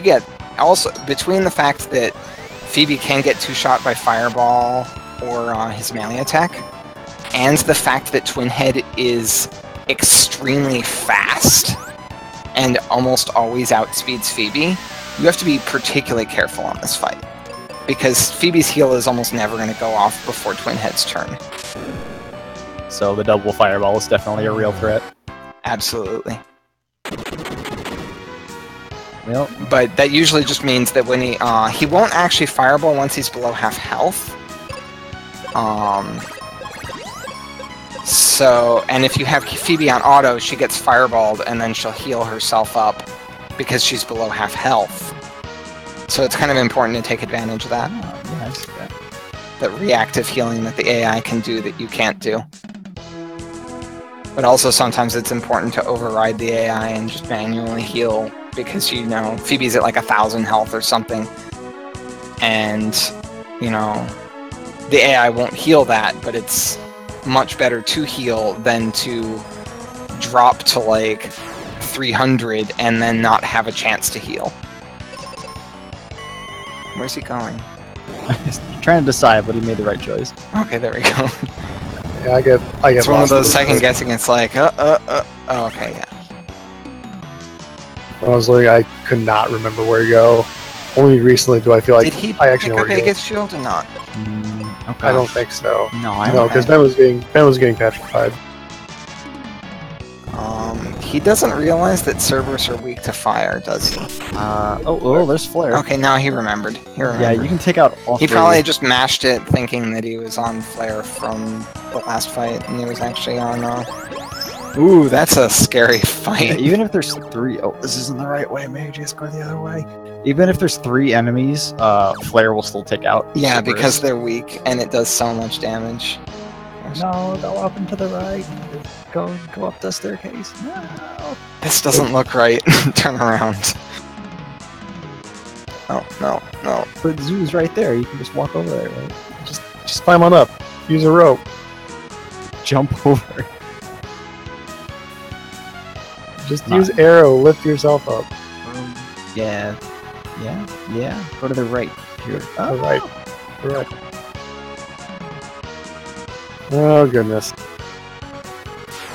also, between the fact that Phoebe can get two-shot by Fireball or his melee attack, and the fact that Twin Head is extremely fast and almost always outspeeds Phoebe, you have to be particularly careful on this fight. Because Phoebe's heal is almost never going to go off before Twin Head's turn. So the double fireball is definitely a real threat. Absolutely. Well, But that usually just means that when he won't actually fireball once he's below half health. And if you have Phoebe on auto, she gets fireballed and then she'll heal herself up because she's below half health. So it's kind of important to take advantage of that. yeah, I see that. That reactive healing that the AI can do that you can't do. But also sometimes it's important to override the AI and just manually heal because, you know, Phoebe's at like 1,000 health or something. And, you know, the AI won't heal that, but it's much better to heal than to drop to like 300 and then not have a chance to heal. Where's he going? He's trying to decide, but he made the right choice. Okay, there we go. Yeah, I get It's one of lost those in second this. guessing. It's like, oh, okay, yeah. When I was looking, I could not remember where to go. Only recently do I feel like Did he I actually pick know up where to go. Aegis Shield or not? Okay. I don't think so. No, I No, don't. because Ben was getting petrified. He doesn't realize that Cerberus are weak to fire, does he? Oh, there's Flare. Okay, now he remembered. Yeah, you can take out all He three. probably just mashed it thinking that he was on Flare from the last fight, and he was actually on, Ooh, that's a scary Yeah, fight. even if there's three... Oh, this isn't the right way. Maybe just go the other way. Even if there's three enemies, Flare will still take out. Yeah, Cerberus. because they're weak, and it does so much damage. No, go up and to the right. Go up the staircase. No. This doesn't look right. Turn around. No. But the zoo's right there. You can just walk over there, right? Just climb on up. Use a rope. Jump over. Just use arrow. Lift yourself up. Yeah. Go to the right here. All right. Oh goodness.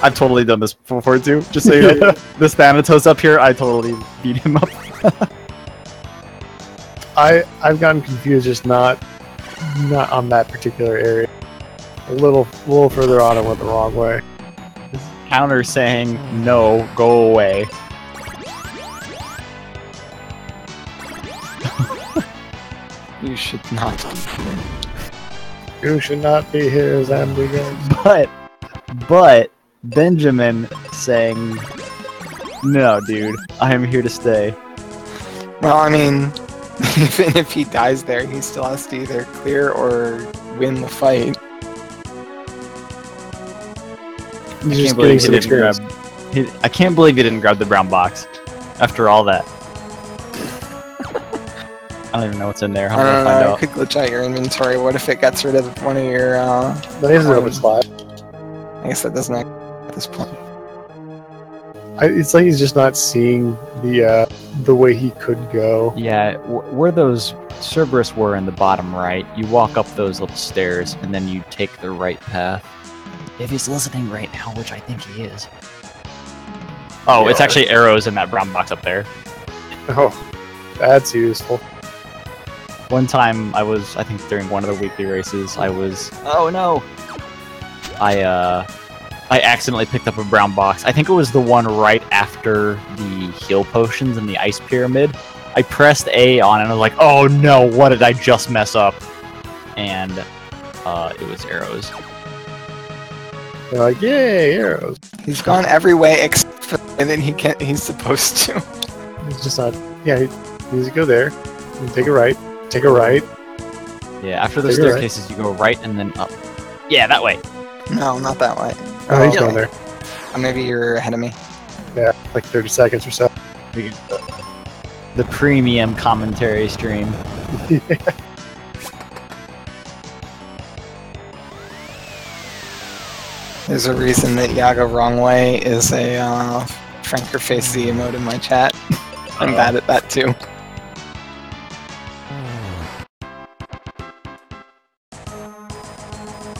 I've totally done this before too. Just so you know, this Thanatos up here, I totally beat him up. I've gotten confused, just not on that particular area. A little further on, I went the wrong way. Counter saying no, go away. You should not be here. You should not be here, Zambigas. But Benjamin saying no, dude, I am here to stay. Well, I mean, even if he dies there, he still has to either clear or win the fight. He's just getting some didn't experience. I can't believe he didn't grab the brown box after all that. I don't even know what's in there. I'm I gonna don't find know. out. It could glitch out your inventory. What if it gets rid of one of your? That is an open slot. I guess that doesn't act at this point. It's like he's just not seeing the way he could go. Yeah, where those Cerberus were in the bottom right, you walk up those little stairs, and then you take the right path. If he's listening right now, which I think he is. Oh, it's actually arrows in that brown box up there. Oh, that's useful. One time, I think during one of the weekly races, oh no! I accidentally picked up a brown box. I think it was the one right after the heal potions in the ice pyramid. I pressed A on it and I was like, oh no, what did I just mess up? And it was arrows. They're like, yay, arrows. He's gone every way except for, and then he's supposed to. It's just not. Yeah, he needs to go there. And take a right. Take a right. Yeah, after the Take a right. staircases, you go right and then up. Yeah, that way. No, not that way. Oh, he's yeah. going there. Maybe you're ahead of me. Yeah, like 30 seconds or so. The premium commentary stream. There's a reason that Yaga Wrong Way is a Franker Face Z emote in my chat. I'm bad at that too.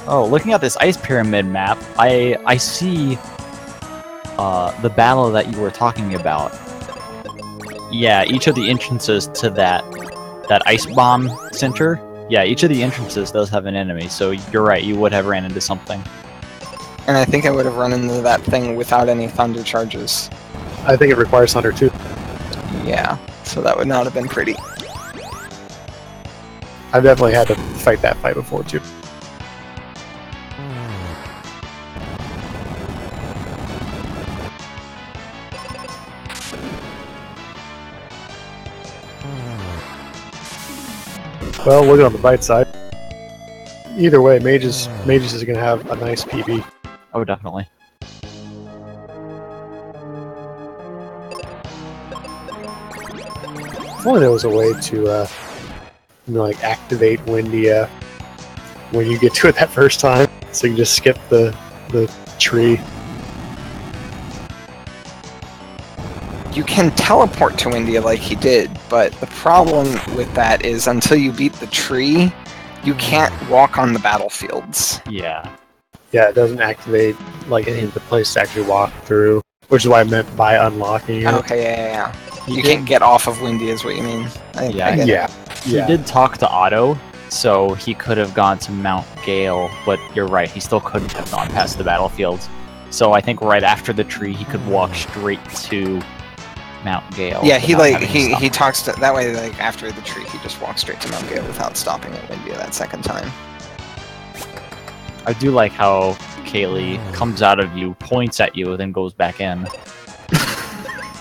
Oh, looking at this ice pyramid map, I see the battle that you were talking about. Yeah, each of the entrances to that ice bomb center. Yeah, each of the entrances does have an enemy, so you're right, you would have ran into something. And I think I would have run into that thing without any thunder charges. I think it requires Thunder too. Yeah, so that would not have been pretty. I've definitely had to fight that fight before too. Well, look on the bright side. Either way, Mages is going to have a nice PB. Oh, definitely. If only there was a way to, like activate Windia when you get to it that first time, so you can just skip the tree. You can teleport to India like he did, but the problem with that is until you beat the tree, you can't walk on the battlefields. Yeah. Yeah, it doesn't activate like any of the place to actually walk through, which is what I meant by unlocking it. Okay, yeah. You can't get off of Windy is what you mean. I get it. Yeah. He did talk to Otto, so he could have gone to Mount Gale, but you're right, he still couldn't have gone past the battlefields. So I think right after the tree, he could walk straight to Mount Gale. Yeah, he he talks to that way. Like after the tree, he just walks straight to Mount Gale without stopping at Windy that second time. I do like how Kaylee comes out of you, points at you, and then goes back in.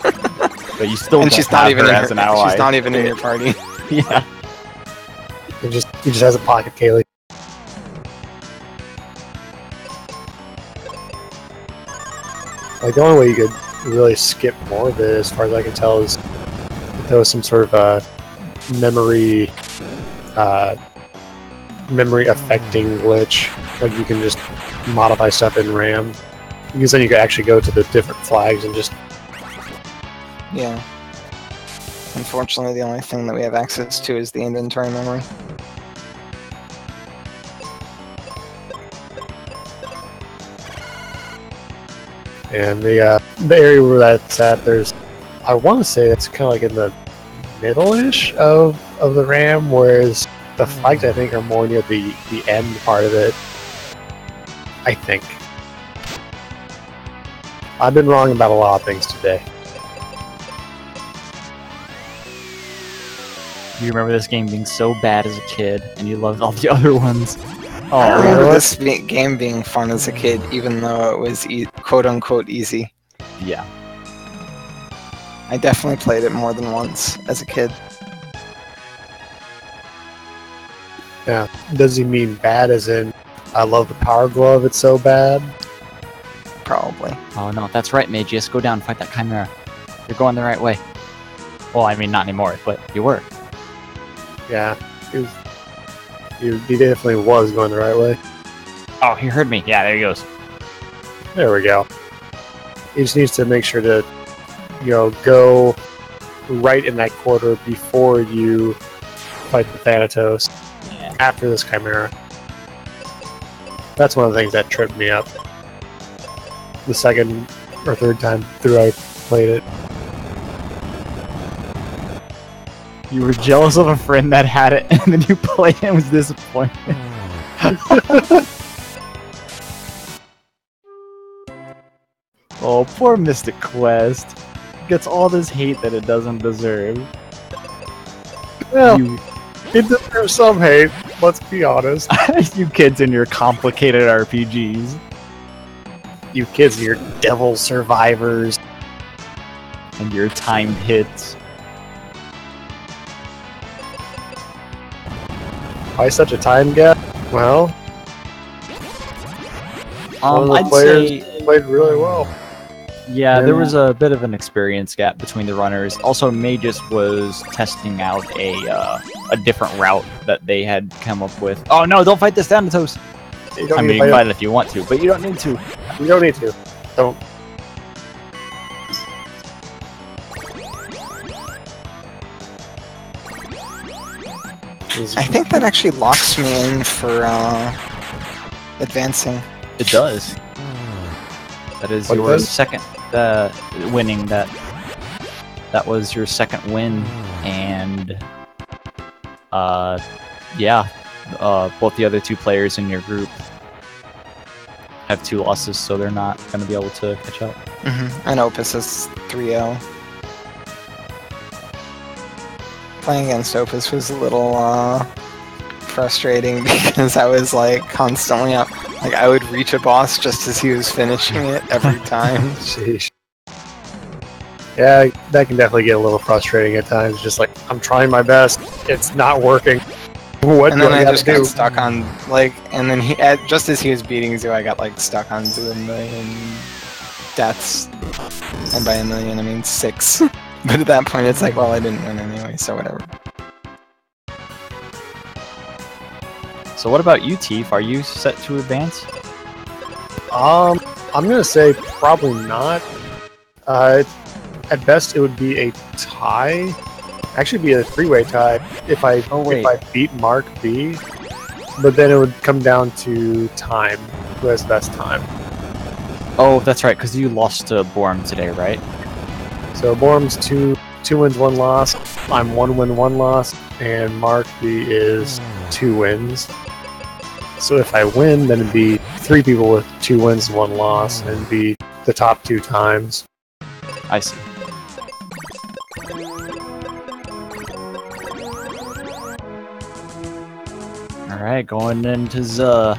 But you still And don't she's not have even her in as an ally. she's not even in your party. Yeah. He just has a pocket Kaylee. Like the only way you could really skip more of it, as far as I can tell, is if there was some sort of memory affecting glitch. Like you can just modify stuff in RAM, because then you could actually go to the different flags and just. Yeah. Unfortunately, the only thing that we have access to is the inventory memory. And the area where that's at, I want to say that's kind of like in the middle-ish of the RAM, whereas the flags I think are more near the end part of it. I think. I've been wrong about a lot of things today. You remember this game being so bad as a kid, and you loved all the other ones. Oh, I you know remember what? this game being fun as a kid, even though it was quote-unquote easy. yeah. I definitely played it more than once as a kid. Yeah. Does he mean bad as in, I love the power glove, it's so bad? Probably. Oh no, that's right, Mageius. Go down and fight that chimera. You're going the right way. Well, I mean, not anymore, but you were. Yeah, he definitely was going the right way. Oh, he heard me. Yeah, there he goes. There we go. He just needs to make sure to, go right in that quarter before you fight the Thanatos. Yeah. After this Chimera. That's one of the things that tripped me up. The second or third time through I played it. You were jealous of a friend that had it, and then you played it and was disappointed. Oh, poor Mystic Quest. Gets all this hate that it doesn't deserve. Well, You, it deserves some hate, let's be honest. you kids and your complicated RPGs. You kids, you're devil survivors. And your timed hits. Why such a time gap? Well, one of the I'd players say, played really well. yeah, there was a bit of an experience gap between the runners. Also, Mageius was testing out a different route that they had come up with. Oh no, don't fight this Thanatos! You don't I need mean, you to can fight fight it if you want to, but you don't need to. it. You don't need to. Don't. I think that actually locks me in for advancing. It does. That is What your does? second winning. That was your second win, and yeah, both the other two players in your group have 2 losses, so they're not going to be able to catch up. And Opus is 3-0. Playing against Opus was a little frustrating because I was like constantly up. Like I would reach a boss just as he was finishing it every time. Sheesh. Yeah, that can definitely get a little frustrating at times. Just like, I'm trying my best. It's not working. What And do then I gotta just got stuck on and then just as he was beating Zoo, I got like stuck on 2,000,000 deaths, and by 1,000,000 I mean 6. But at that point, it's like, well, I didn't win anyway, so whatever. So what about you, Teef? Are you set to advance? I'm gonna say probably not. At best, it would be a tie. Actually, be a 3-way tie if I beat Mark B. But then it would come down to time. Who has the best time? Oh, that's right, because you lost to Borm today, right? So Borm's two wins, 1 loss. I'm 1 win, 1 loss, and Mark B is 2 wins. So if I win, then it'd be 3 people with 2 wins, 1 loss, and it'd be the top 2 times. I see. Alright, going into the...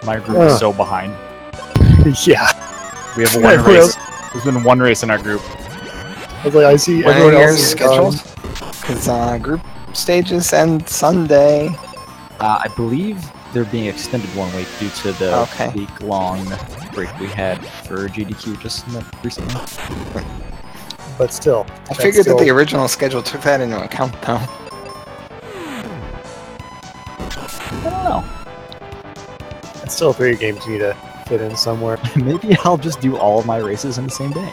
My group is so behind. Yeah. We have 1 race. There's been 1 race in our group. I was like, I see When everyone are else yours is scheduled? Because group stages end Sunday. I believe they're being extended 1 week due to the week-long break we had for GDQ just recently. But still. I figured that the original schedule took that into account, though. I don't know. It's still 3 games you need to fit in somewhere. Maybe I'll just do all of my races in the same day.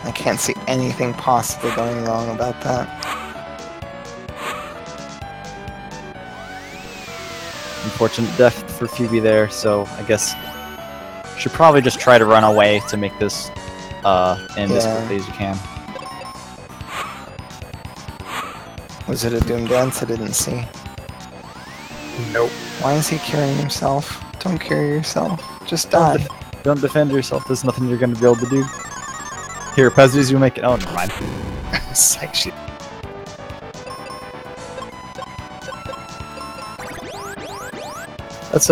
I can't see anything possibly going wrong about that. Unfortunate death for Phoebe there, so I guess should probably just try to run away to make this end as quickly as you can. Was it a Doom Dance? I didn't see. Nope. Why is he curing himself? Don't cure yourself. Just die. Don't defend yourself. There's nothing you're going to be able to do. Here, Pezzies, you make it. Oh, never mind. Psych shit. It's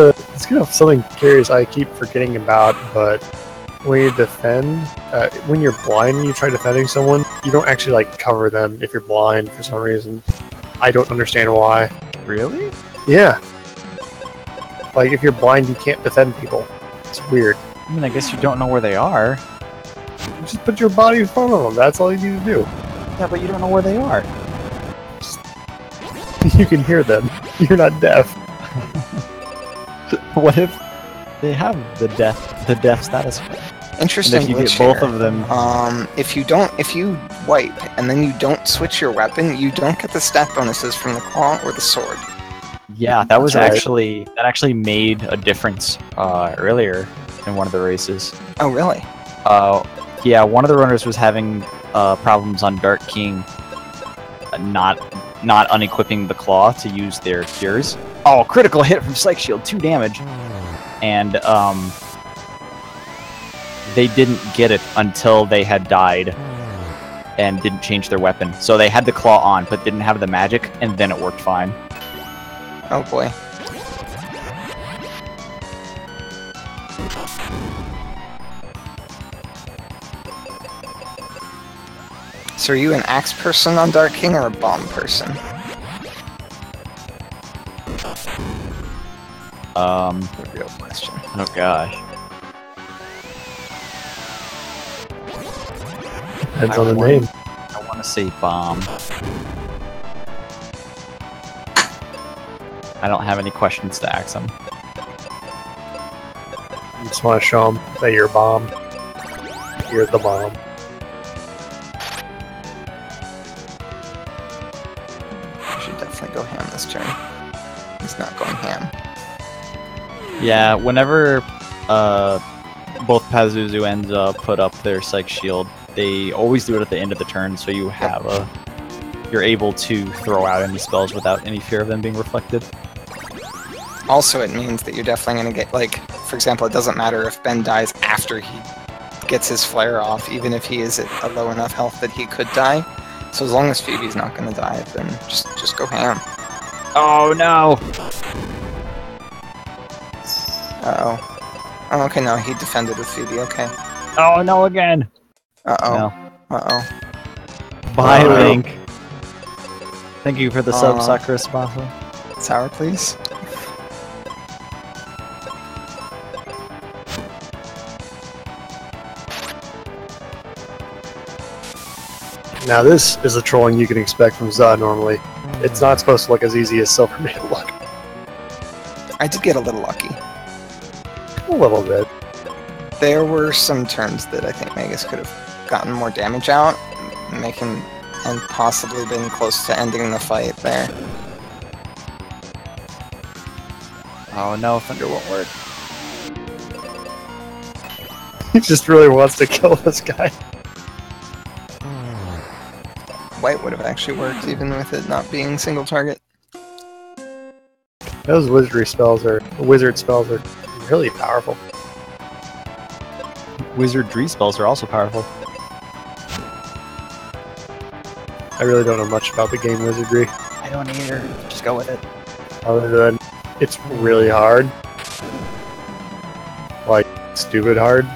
kind of something curious I keep forgetting about, but when you defend, when you're blind and you try defending someone, you don't actually like cover them if you're blind for some reason. I don't understand why. Really? Yeah. Like if you're blind, you can't defend people. It's weird. I mean, I guess you don't know where they are. You just put your body in front of them. That's all you need to do. Yeah, but you don't know where they are. You can hear them. You're not deaf. What if they have the deaf status? Interesting. And if you glitch get both here. of them, if you wipe and then you don't switch your weapon, you don't get the stat bonuses from the claw or the sword. yeah, that was That's right. actually made a difference earlier in one of the races. Oh, really? Yeah, one of the runners was having problems on Dark King, not unequipping the claw to use their cures. Oh, critical hit from Psych Shield, 2 damage, and they didn't get it until they had died and didn't change their weapon. So they had the claw on, but didn't have the magic, and then it worked fine. Oh boy. So are you an axe person on Dark King or a bomb person? The real question. Oh gosh. Depends on the name. I want to say bomb. I don't have any questions to ask them. You just want to show them that you're a bomb. You're the bomb. I should definitely go ham this turn. He's not going ham. Yeah, whenever both Pazuzu and put up their Psych Shield, they always do it at the end of the turn, so you have you're able to throw out any spells without any fear of them being reflected. Also, it means that you're definitely going to get, like, for example, it doesn't matter if Ben dies after he gets his flare off, even if he is at a low enough health that he could die. So as long as Phoebe's not going to die, then just go ham. Oh no! Uh-oh. Oh, okay, no, he defended with Phoebe, okay. Oh no again! Uh-oh. No. Uh-oh. Bye, Oh. Link. Thank you for the sub, Sakura sponsor. Sour, please. Now this is the trolling you can expect from Za normally. It's not supposed to look as easy as Silver made it look. I did get a little lucky. A little bit. There were some turns that I think Magus could have gotten more damage out, making and possibly been close to ending the fight there. Oh no, Thunder won't work. He just really wants to kill this guy. White would have actually worked even with it not being single target. Those wizard spells are really powerful. Wizardry spells are also powerful. I really don't know much about the game Wizardry, I don't either. Just go with it. other than it's really hard. Like, stupid hard.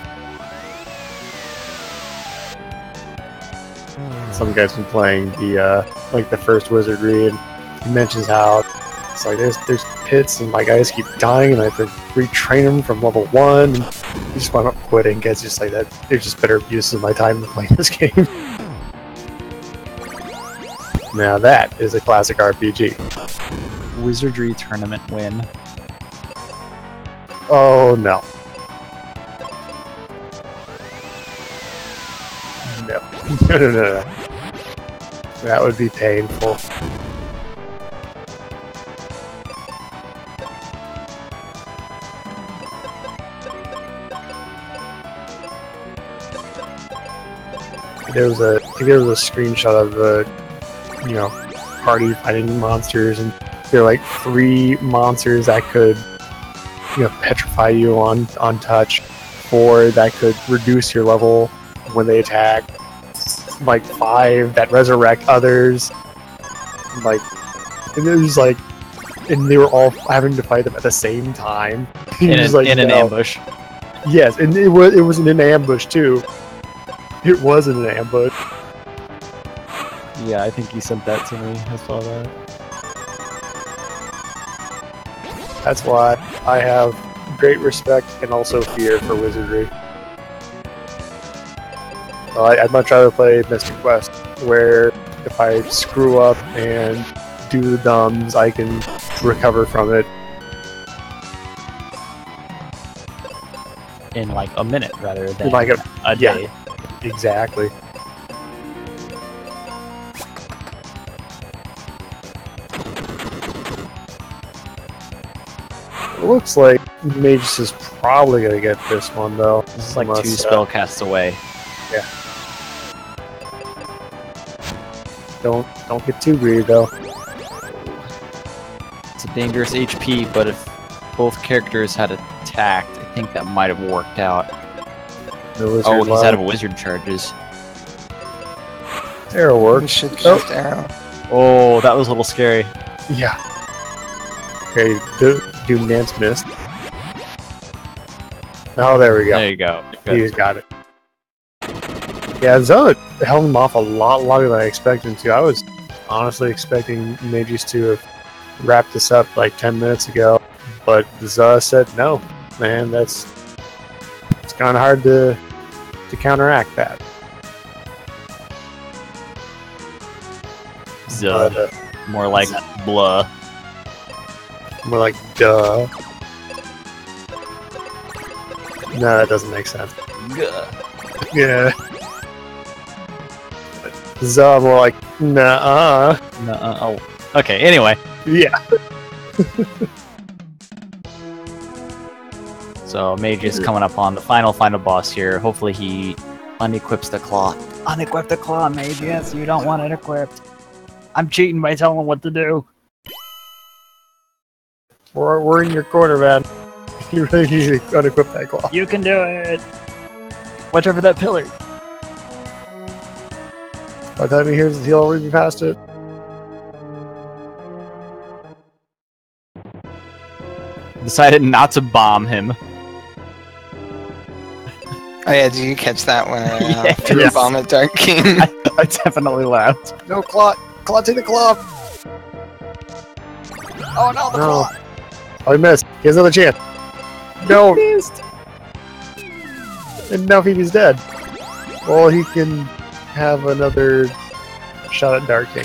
Some guy's been playing the like the first Wizardry, and he mentions how it's like there's pits and my guys keep dying and I have to retrain them from level 1, and he just wound up quitting because just like that there's just better use of my time than playing this game. Now that is a classic RPG. Wizardry tournament win. Oh no. No. No. That would be painful. There was a screenshot of the, party fighting monsters, and there are like 3 monsters that could, petrify you on touch, 4 that could reduce your level when they attack, like 5 that resurrect others, like, and there's like and they were all having to fight them at the same time. He In, was an, like, in an "No." ambush. Yes, and it wasn't an ambush too. It wasn't an ambush. Yeah, I think you sent that to me. I saw that. That's why I have great respect and also fear for wizardry. Well, I'd much rather play Mystic Quest, where if I screw up and do the dumbs, I can recover from it. In like a minute rather than Like a yeah. day. Exactly. It looks like Mageius is probably gonna get this one though. This is like Unless, 2 spell casts away. Don't get too greedy though. It's a dangerous HP, but if both characters had attacked, I think that might have worked out. The wizard Oh, he's love. out of wizard charges. Arrow We works. should shift arrow. Oh, that was a little scary. Yeah. Okay, do Nance missed. Oh, there we go. There you go. Good. He's got it. Yeah, Zoa held him off a lot longer than I expected him to. I was honestly expecting Mageius to have wrapped this up like 10 minutes ago, but Zoa said no. Man, it's kind of hard to counteract that. Zuh. But, More like blah. more like duh. No, that doesn't make sense. Gah. Yeah. Zoa more like nah. Oh. Okay, anyway. Yeah. So Mageius coming up on the final boss here. Hopefully he unequips the claw. Unequip the claw, Mageius. You don't want it equipped. I'm cheating by telling him what to do. We're in your corner, man. You really need to unequip that claw. You can do it. Watch over that pillar. By the time he hears it, he'll already be past it. Decided not to bomb him. Oh yeah, did you catch that when I Yeah. threw a bomb at Dark King? I definitely laughed. No, claw! Claw, take the claw! Oh no, the No. claw. Oh, he missed. He has another chance. No! Missed. And now Phoebe's dead. Well, he can have another shot at Dark King.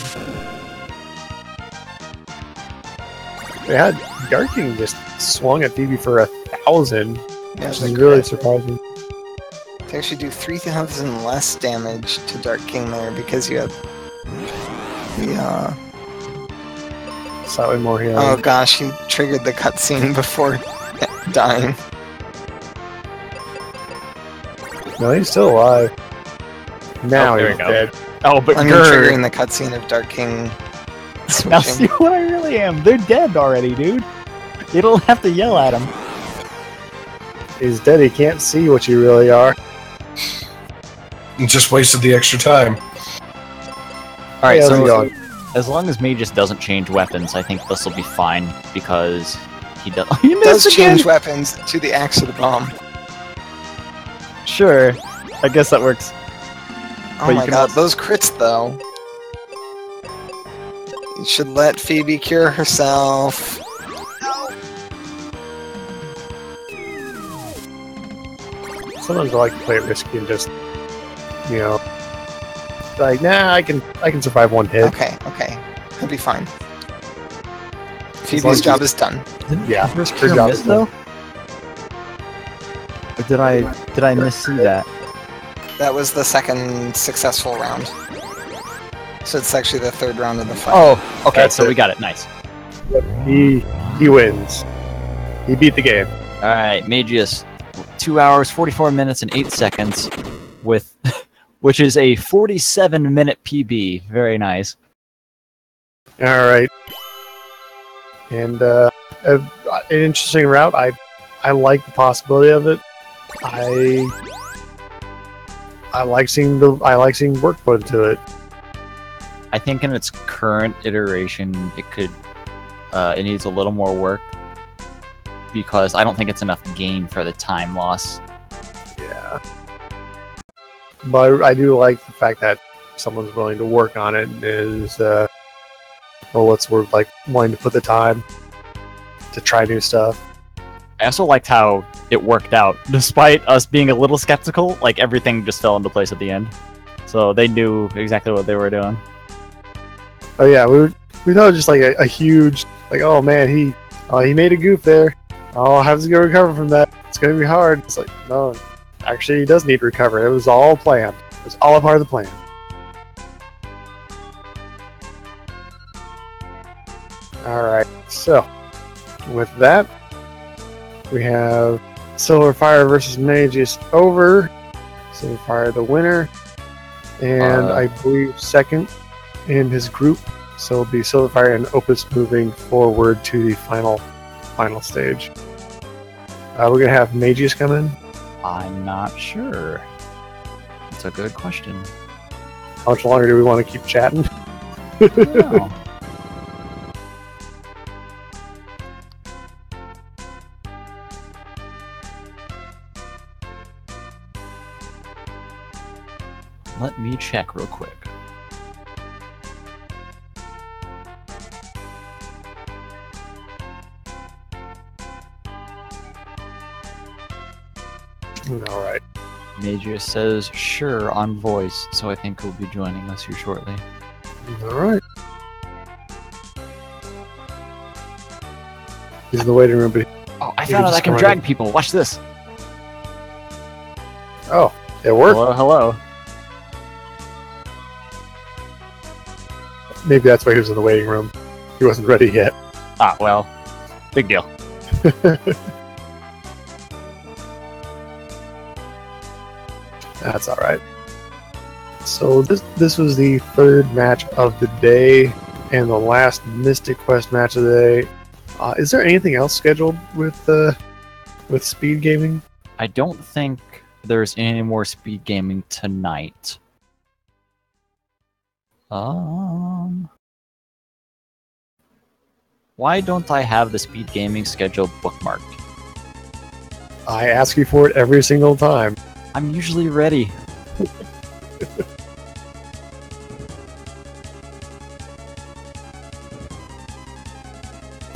They had Dark King just swung at Phoebe for 1,000, Yeah, which the is really crit. surprising. They actually do 3,000 less damage to Dark King there because you have the Slightly more healing. oh gosh, he triggered the cutscene before dying. No, he's still alive. Now Oh, there he's we go. dead. Oh, but I mean, grr. triggering the cutscene of Dark King Now see switching. what I really am. They're dead already, dude. You don't have to yell at them. He's dead. He can't see what you really are. You just wasted the extra time. All right, Yeah, how's it so going? as long as Mageius doesn't change weapons, I think this will be fine because he does. He Does missed change again. weapons to the axe or the bomb. Sure, I guess that works. Oh But you my can god, also- those crits though. You should let Phoebe cure herself. Sometimes I like to play it risky and just, you know, like, nah, I can survive one hit. Okay, he'll be fine. long Phoebe's as job is done. Yeah, Her her job miss is though. done. Or did I missee that? That was the second successful round. So it's actually the third round of the fight. Oh, okay. That's So it. we got it. Nice. He wins. He beat the game. All right, Mageius, 2 hours, 44 minutes, and 8 seconds, with which is a 47-minute PB. Very nice. All right. And an interesting route. I like the possibility of it. I like seeing work put into it. I think in its current iteration, it could it needs a little more work because I don't think it's enough gain for the time loss. Yeah. But I do like the fact that someone's willing to work on it. Is what's word, like wanting to put the time to try new stuff. I also liked how it worked out. Despite us being a little skeptical, like everything just fell into place at the end. So they knew exactly what they were doing. Oh yeah, we thought it was just like a huge, like, oh man, he made a goof there. Oh, how's he gonna recover from that? It's gonna be hard. It's like, no, actually he does need to recover. It was all planned. It was all a part of the plan. Alright, so with that, we have Sylverfyre versus Mageius over. Sylverfyre the winner. And I believe second in his group. So it'll be Sylverfyre and Opus moving forward to the final stage. We're going to have Mageius come in. I'm not sure. That's a good question. How much longer do we want to keep chatting? No. Let me check real quick. Alright. Mageius says sure on voice, so I think he'll be joining us here shortly. Alright. He's in the waiting room, but Oh, I found out I can drag people. Watch this. oh, it worked. Hello, hello. Maybe that's why he was in the waiting room. He wasn't ready yet. Ah, well, big deal. That's alright. So this was the third match of the day and the last Mystic Quest match of the day. Is there anything else scheduled with speed gaming? I don't think there's any more speed gaming tonight. Why don't I have the speed gaming schedule bookmarked? I ask you for it every single time. I'm usually ready.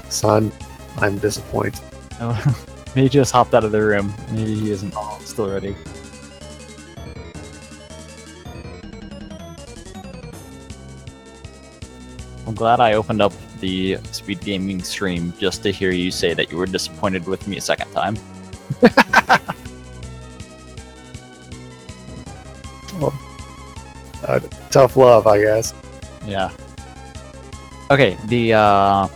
Son, I'm disappointed. Oh, he just hopped out of the room. Maybe he isn't still ready. I'm glad I opened up the speed gaming stream just to hear you say that you were disappointed with me a second time. Well, tough love, I guess. Yeah. Okay, the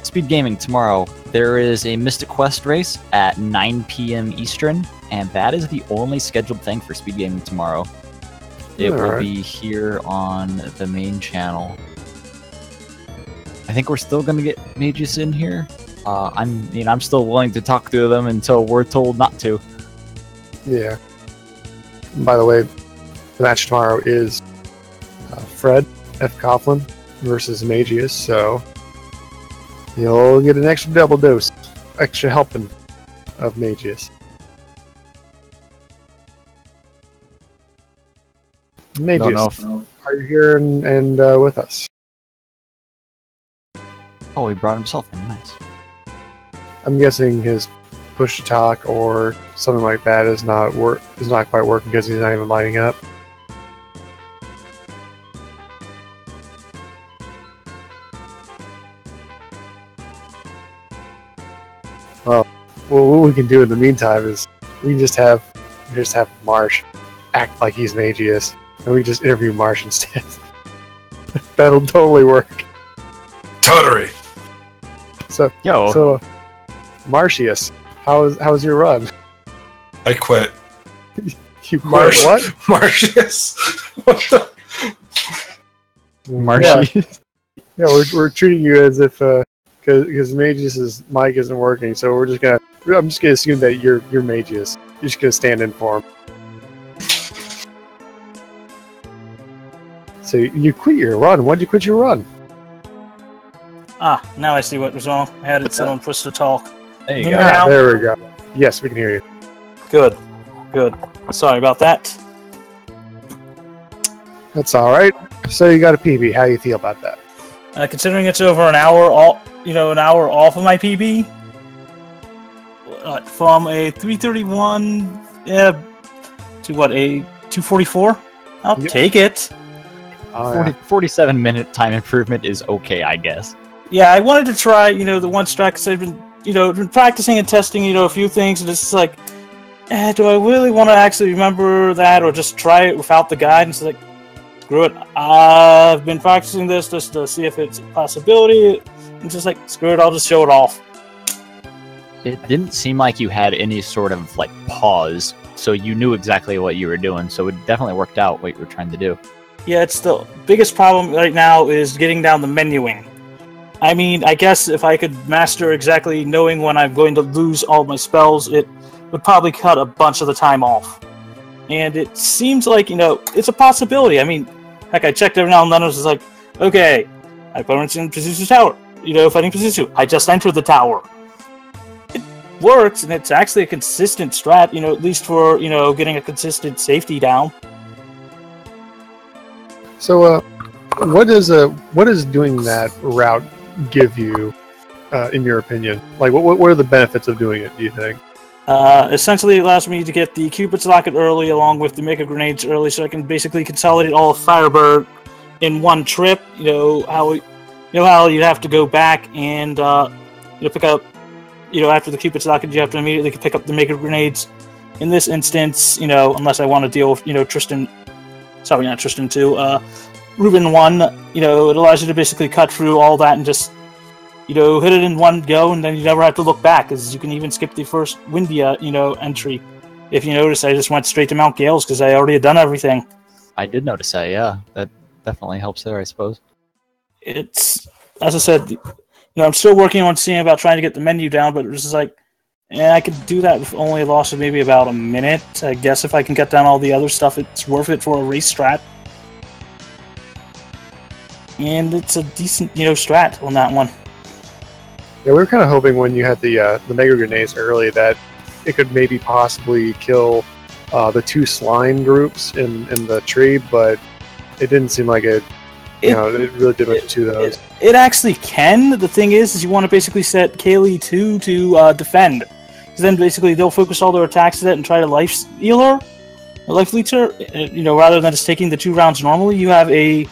speed gaming tomorrow. There is a Mystic Quest race at 9 p.m. Eastern, and that is the only scheduled thing for speed gaming tomorrow. It will be here on the main channel. I think we're still gonna get Mageius in here. I'm still willing to talk to them until we're told not to. Yeah. By the way, the match tomorrow is Fred F. Coughlin versus Mageius, so you'll get an extra double dose, extra helping of Mageius. Mageius, are you here and with us? Oh, he brought himself in. Nice. I'm guessing his push to talk or something like that is not quite working because he's not even lighting up. Well, what we can do in the meantime is we can just have Marsh act like he's Mageius, and we just interview Marsh instead. That'll totally work. Totally. So Marshius, how's your run? I quit. You quit what? Marcius. What the? Marshy. Yeah, we're treating you as if because Mageius's mic isn't working, so I'm just gonna assume that you're Mageius. You're just gonna stand in for him. So you quit your run. Why'd you quit your run? Now I see what was wrong. I had it set on push to talk. There you Can go. you hear me now? There we go. Yes, we can hear you. Good. Sorry about that. That's all right. So you got a PB. How do you feel about that? Considering it's over an hour off of my PB, from a 331 to what, a 244? I'll Yep. take it. 47-minute time improvement is okay, I guess. Yeah, I wanted to try, the one strat, because I've been practicing and testing, a few things, and it's just like, do I really want to actually remember that, or just try it without the guide? And it's like, screw it. I've been practicing this just to see if it's a possibility. And just like, screw it, I'll just show it off. It didn't seem like you had any sort of like pause, so you knew exactly what you were doing. So it definitely worked out what you were trying to do. Yeah, it's the biggest problem right now is getting down the menuing. I mean, I guess if I could master exactly knowing when I'm going to lose all my spells, it would probably cut a bunch of the time off. And it seems like, it's a possibility. I mean, heck, I checked every now and then. I was just like, okay, I put it in position tower. Fighting position. I just entered the tower. It works, and it's actually a consistent strat, at least for, getting a consistent safety down. So, what does doing that route give you, in your opinion? Like, what are the benefits of doing it, do you think? Essentially, it allows me to get the Cupid's Locket early, along with the Mega Grenades early, so I can basically consolidate all of Firebird in one trip. How you'd have to go back and pick up, after the Cupid's Locket, you have to immediately pick up the Mega Grenades. In this instance, unless I want to deal with, Tristan. Sorry, not Tristan 2. Ruben 1. It allows you to basically cut through all that and just hit it in one go, and then you never have to look back, because you can even skip the first Windia, entry. If you notice, I just went straight to Mount Gales, because I already had done everything. I did notice that, yeah. That definitely helps there, I suppose. It's, as I said, I'm still working on seeing about trying to get the menu down, but it's just like, I could do that with only a loss of maybe about a minute. I guess if I can get down all the other stuff, it's worth it for a race strat. And it's a decent, strat on that one. Yeah, we were kind of hoping when you had the Mega Grenades early that it could maybe possibly kill the two slime groups in the tree, but it didn't seem like it really did much to those. It actually can. The thing is you want to basically set Kaylee 2 to defend. Because then basically they'll focus all their attacks at it and try to life steal her, or life leech her. Rather than just taking the 2 rounds normally, you have a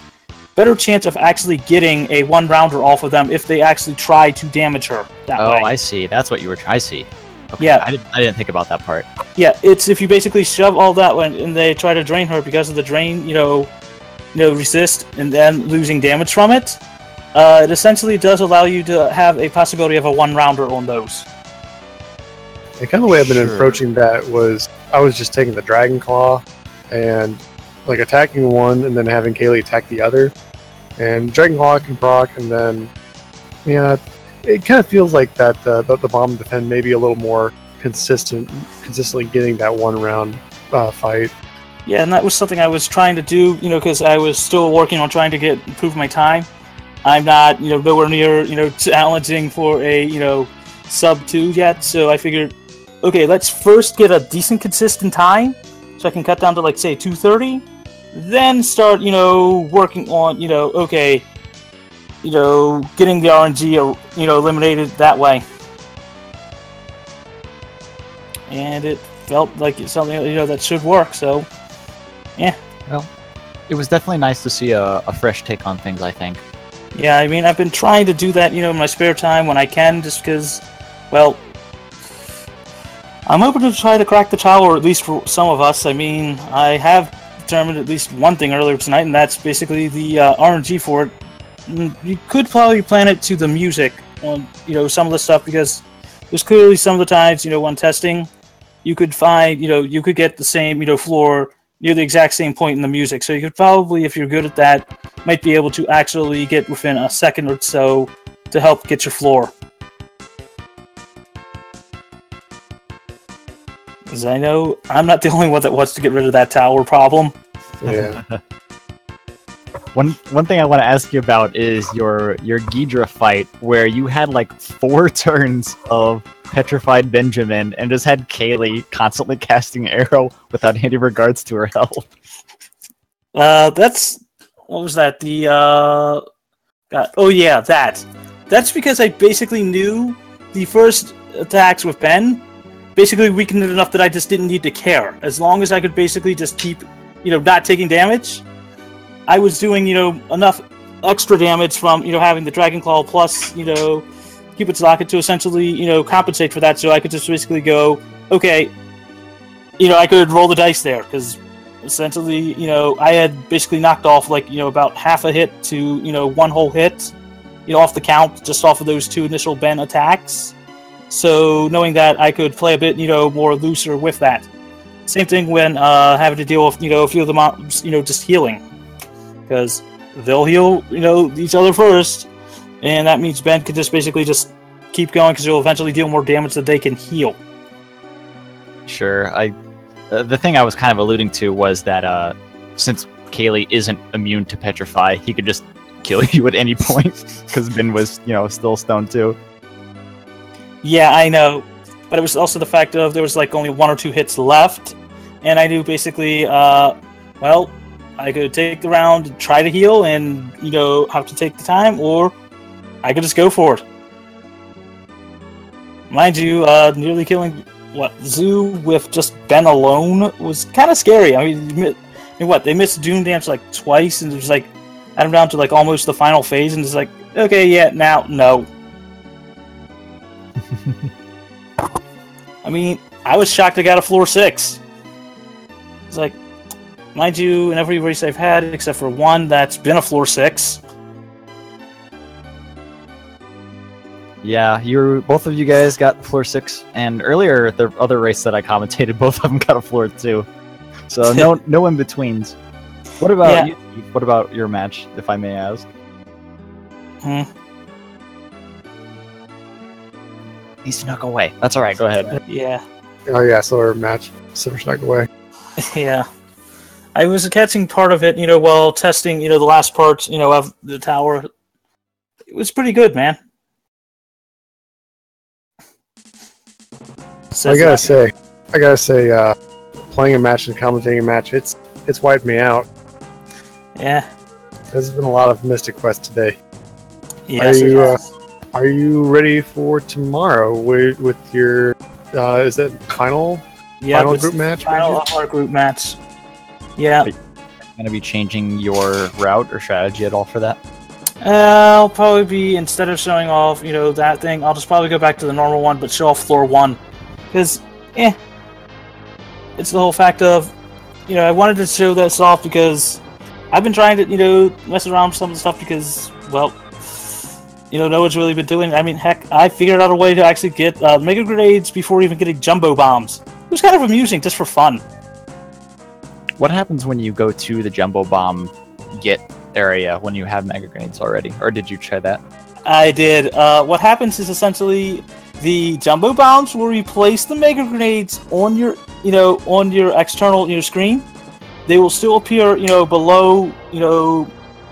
better chance of actually getting a 1-rounder off of them if they actually try to damage her that way. Oh, I see. That's what you were trying. I see. Okay. Yeah. I didn't think about that part. Yeah, it's if you basically shove all that and they try to drain her because of the drain, resist and then losing damage from it. It essentially does allow you to have a possibility of a 1-rounder on those. And kind of the way I've been approaching that was I was just taking the Dragon Claw and like attacking one and then having Kaylee attack the other. And Dragon Claw can proc, and then it kind of feels like that the bomb defend maybe a little more consistently getting that 1-round fight. Yeah, and that was something I was trying to do, because I was still working on trying to improve my time. I'm not, nowhere near, challenging for a, sub 2 yet, so I figured, okay, let's first get a decent consistent time, so I can cut down to, like, say, 2:30, then start, working on, okay, getting the RNG, eliminated that way. And it felt like it's something, that should work, so, yeah. Well, it was definitely nice to see a fresh take on things, I think. Yeah, I mean, I've been trying to do that, in my spare time when I can, just because, well, I'm hoping to try to crack the tower, at least for some of us. I mean, I have determined at least one thing earlier tonight, and that's basically the RNG for it. You could probably plan it to the music on, some of the stuff, because there's clearly some of the times, when testing, you could find, you could get the same, floor near the exact same point in the music. So you could probably, if you're good at that, might be able to actually get within a second or so to help get your floor. Because I know I'm not the only one that wants to get rid of that tower problem. Yeah. One thing I want to ask you about is your Ghidra fight, where you had like 4 turns of petrified Benjamin and just had Kaylee constantly casting arrow without any regards to her health. That's what was that? Oh yeah, that's because I basically knew the first attacks with Ben basically weakened it enough that I just didn't need to care. As long as I could basically just keep, not taking damage, I was doing, enough extra damage from, having the Dragon Claw plus, Cupid's Locket to essentially, compensate for that. So I could just basically go, okay, I could roll the dice there because essentially, I had basically knocked off like, about half a hit to, 1 whole hit, off the count, just off of those 2 initial Ben attacks. So knowing that, I could play a bit, more looser with that. Same thing when having to deal with, a few of the mobs, just healing. Because they'll heal, each other first, and that means Ben could just basically just keep going because he'll eventually deal more damage than they can heal. Sure. The thing I was kind of alluding to was that since Kaylee isn't immune to petrify, he could just kill you at any point because Ben was, still stoned too. Yeah, I know, but it was also the fact of there was like only 1 or 2 hits left, and I knew basically, I could take the round and try to heal and, have to take the time, or I could just go for it. Mind you, nearly killing, Zoo with just Ben alone was kind of scary. I mean, they missed Doom Dance like twice, and it was like, I'm down to like almost the final phase, and it's like, okay, yeah, now, no. I mean, I was shocked I got a floor 6. It's like, mind you, in every race I've had, except for one, that's been a floor 6. Yeah, both of you guys got floor 6, and earlier the other race that I commentated, both of them got a floor 2. So no in betweens. What about you? What about your match, if I may ask? He snuck away. That's all right. Go ahead. Yeah. Oh yeah, so our match, Silver snuck away. Yeah. I was catching part of it, while testing, the last part, of the tower. It was pretty good, man. I gotta say, playing a match and commentating a match, it's wiped me out. Yeah. There's been a lot of Mystic Quest today. Yes, are you ready for tomorrow with your is it final group match? Final of our group match. Yeah. Are you going to be changing your route or strategy at all for that? I'll probably be, instead of showing off, that thing, I'll just probably go back to the normal one, but show off floor 1. Because, it's the whole fact of, I wanted to show this off because I've been trying to, mess around with some of the stuff because, well, no one's really been doing it. I mean, heck, I figured out a way to actually get Mega Grenades before even getting Jumbo Bombs. It was kind of amusing, just for fun. What happens when you go to the Jumbo Bomb get area when you have Mega Grenades already? Or did you try that? I did. What happens is essentially the Jumbo Bombs will replace the Mega Grenades on your, on your external, screen. They will still appear, below,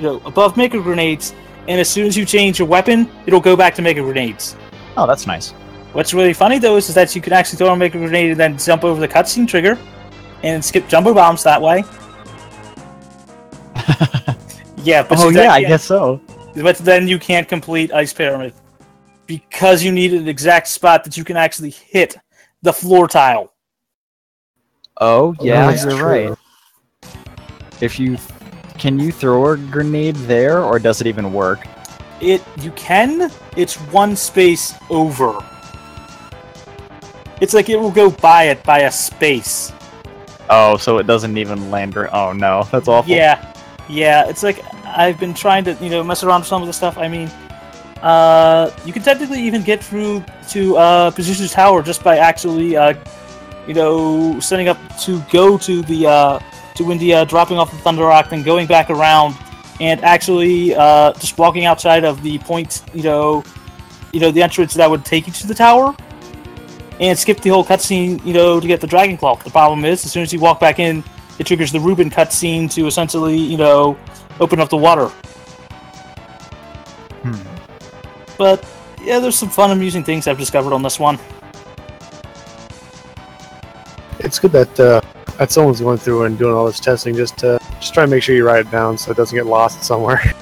above Mega Grenades, and as soon as you change your weapon, it'll go back to Mega Grenades. Oh, that's nice. What's really funny, though, is that you can actually throw a Mega Grenade and then jump over the cutscene trigger and skip Jumbo Bombs that way. Yeah, but I guess so. But then you can't complete Ice Pyramid because you need an exact spot that you can actually hit the floor tile. Oh, yeah, you're right. Can you throw a grenade there, or does it even work? You can. It's one space over. It's like it will go by it by a space. Oh, so it doesn't even land. Oh no, that's awful. Yeah. It's like I've been trying to mess around with some of the stuff. I mean, you can technically even get through to Pazuzu's tower just by actually setting up to go to the to Windia, dropping off the Thunder Rock, then going back around and actually just walking outside of the point, the entrance that would take you to the tower, and skip the whole cutscene, to get the Dragon Claw. The problem is, as soon as you walk back in, it triggers the Reuben cutscene to essentially, open up the water. But yeah, there's some fun, amusing things I've discovered on this one. It's good that someone's going through and doing all this testing just try to make sure you write it down so it doesn't get lost somewhere.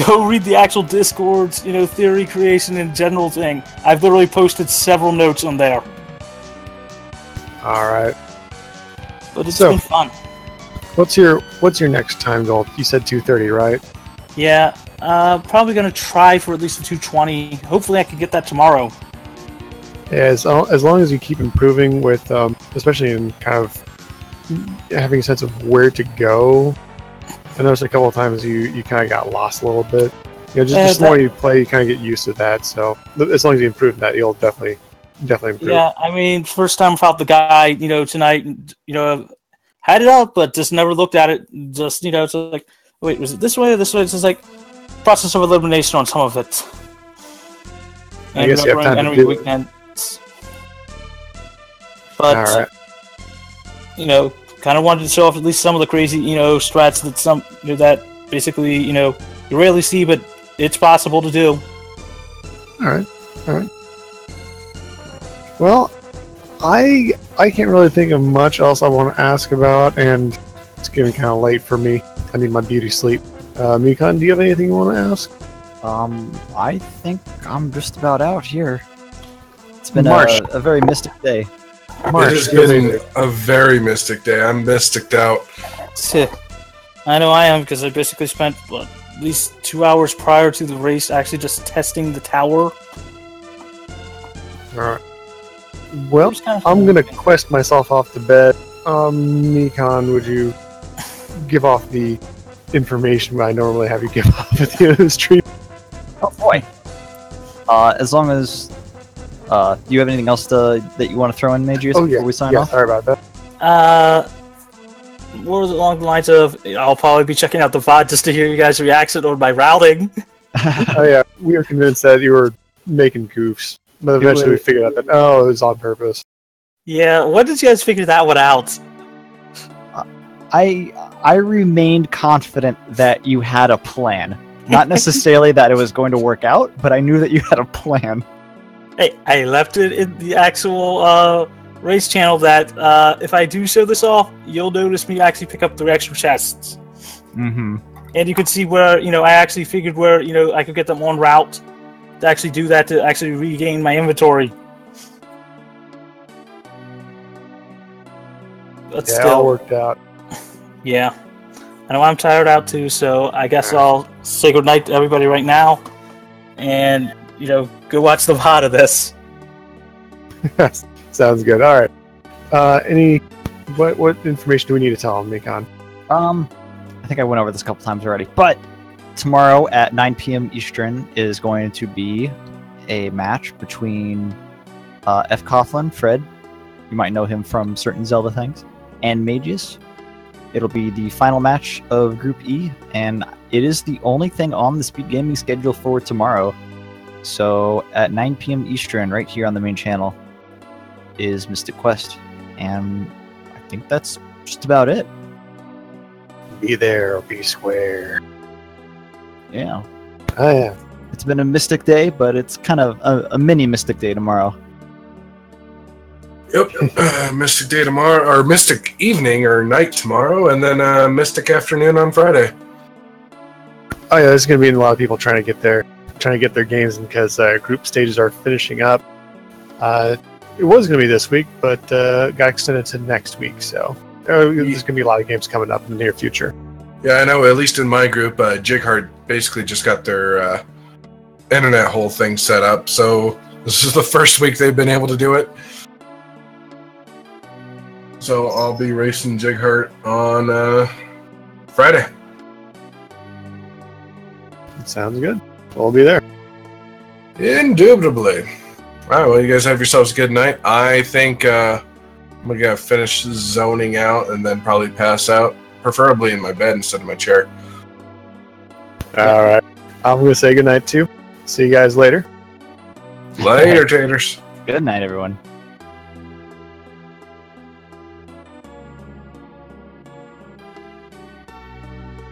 Go read the actual Discord's, theory creation and general thing. I've literally posted several notes on there. All right. But it's been fun. What's your next time goal? You said 2:30, right? Yeah, probably gonna try for at least a 2:20. Hopefully, I can get that tomorrow. Yeah, as long as you keep improving with, especially in kind of having a sense of where to go. I noticed a couple of times you kind of got lost a little bit. Just the more you play, you kind of get used to that. So as long as you improve that, you'll definitely improve. Yeah, I mean, first time without the guy, tonight, had it up, but just never looked at it. Just, it's like, wait, was it this way or this way? It's just like process of elimination on some of it. I guess you have time to do it. But, all right. Kind of wanted to show off at least some of the crazy, strats that that basically, you rarely see, but it's possible to do. All right. Well, I can't really think of much else I want to ask about, and it's getting kind of late for me. I need my beauty sleep. Mikan, do you have anything you want to ask? I think I'm just about out here. It's been a very mystic day. It has been a very mystic day. I'm mysticked out. I know I am, because I basically spent at least 2 hours prior to the race actually just testing the tower. Alright. Well, I'm going to quest myself off to bed. Mikan, would you give off the information I normally have you give off at the end of the stream? Oh boy. As long as do you have anything else that you want to throw in, Mageius, before we sign off? Sorry about that. More along the lines of, I'll probably be checking out the VOD just to hear you guys' reaction on my routing. Oh yeah, we were convinced that you were making goofs, but eventually we figured out that it was on purpose. Yeah, when did you guys figure that one out? I remained confident that you had a plan. Not necessarily that it was going to work out, but I knew that you had a plan. Hey, I left it in the actual race channel that if I do show this off, you'll notice me actually pick up the extra chests. Mm-hmm. And you can see where, I actually figured where, I could get them on route to actually do that, to actually regain my inventory. But It all worked out. Yeah. I know I'm tired out too, so I guess I'll say goodnight to everybody right now. And, go watch the VOD of this. Sounds good. All right. What information do we need to tell them, Mikan? I think I went over this a couple times already, but tomorrow at 9 p.m. Eastern is going to be a match between F. Coughlin, Fred, you might know him from certain Zelda things, and Mageius. It'll be the final match of Group E, and it is the only thing on the Speed Gaming schedule for tomorrow. So at 9 p.m. Eastern, right here on the main channel, is Mystic Quest, and I think that's just about it. Be there or be square. Yeah. Oh yeah. It's been a mystic day, but it's kind of a mini mystic day tomorrow. Yep. Mystic day tomorrow, or mystic evening or night tomorrow, and then mystic afternoon on Friday. Oh yeah, there's gonna be a lot of people trying to get their games in, because group stages are finishing up. It was gonna be this week, but got extended to next week. So there's gonna be a lot of games coming up in the near future. Yeah, I know. At least in my group, Jigheart basically just got their internet whole thing set up. So this is the first week they've been able to do it. So I'll be racing Jigheart on Friday. Sounds good. We'll be there. Indubitably. All right, well, you guys have yourselves a good night. I think I'm going to finish zoning out and then probably pass out, preferably in my bed instead of my chair. All right. I'm going to say good night too. See you guys later. Later, taters. Good night, everyone.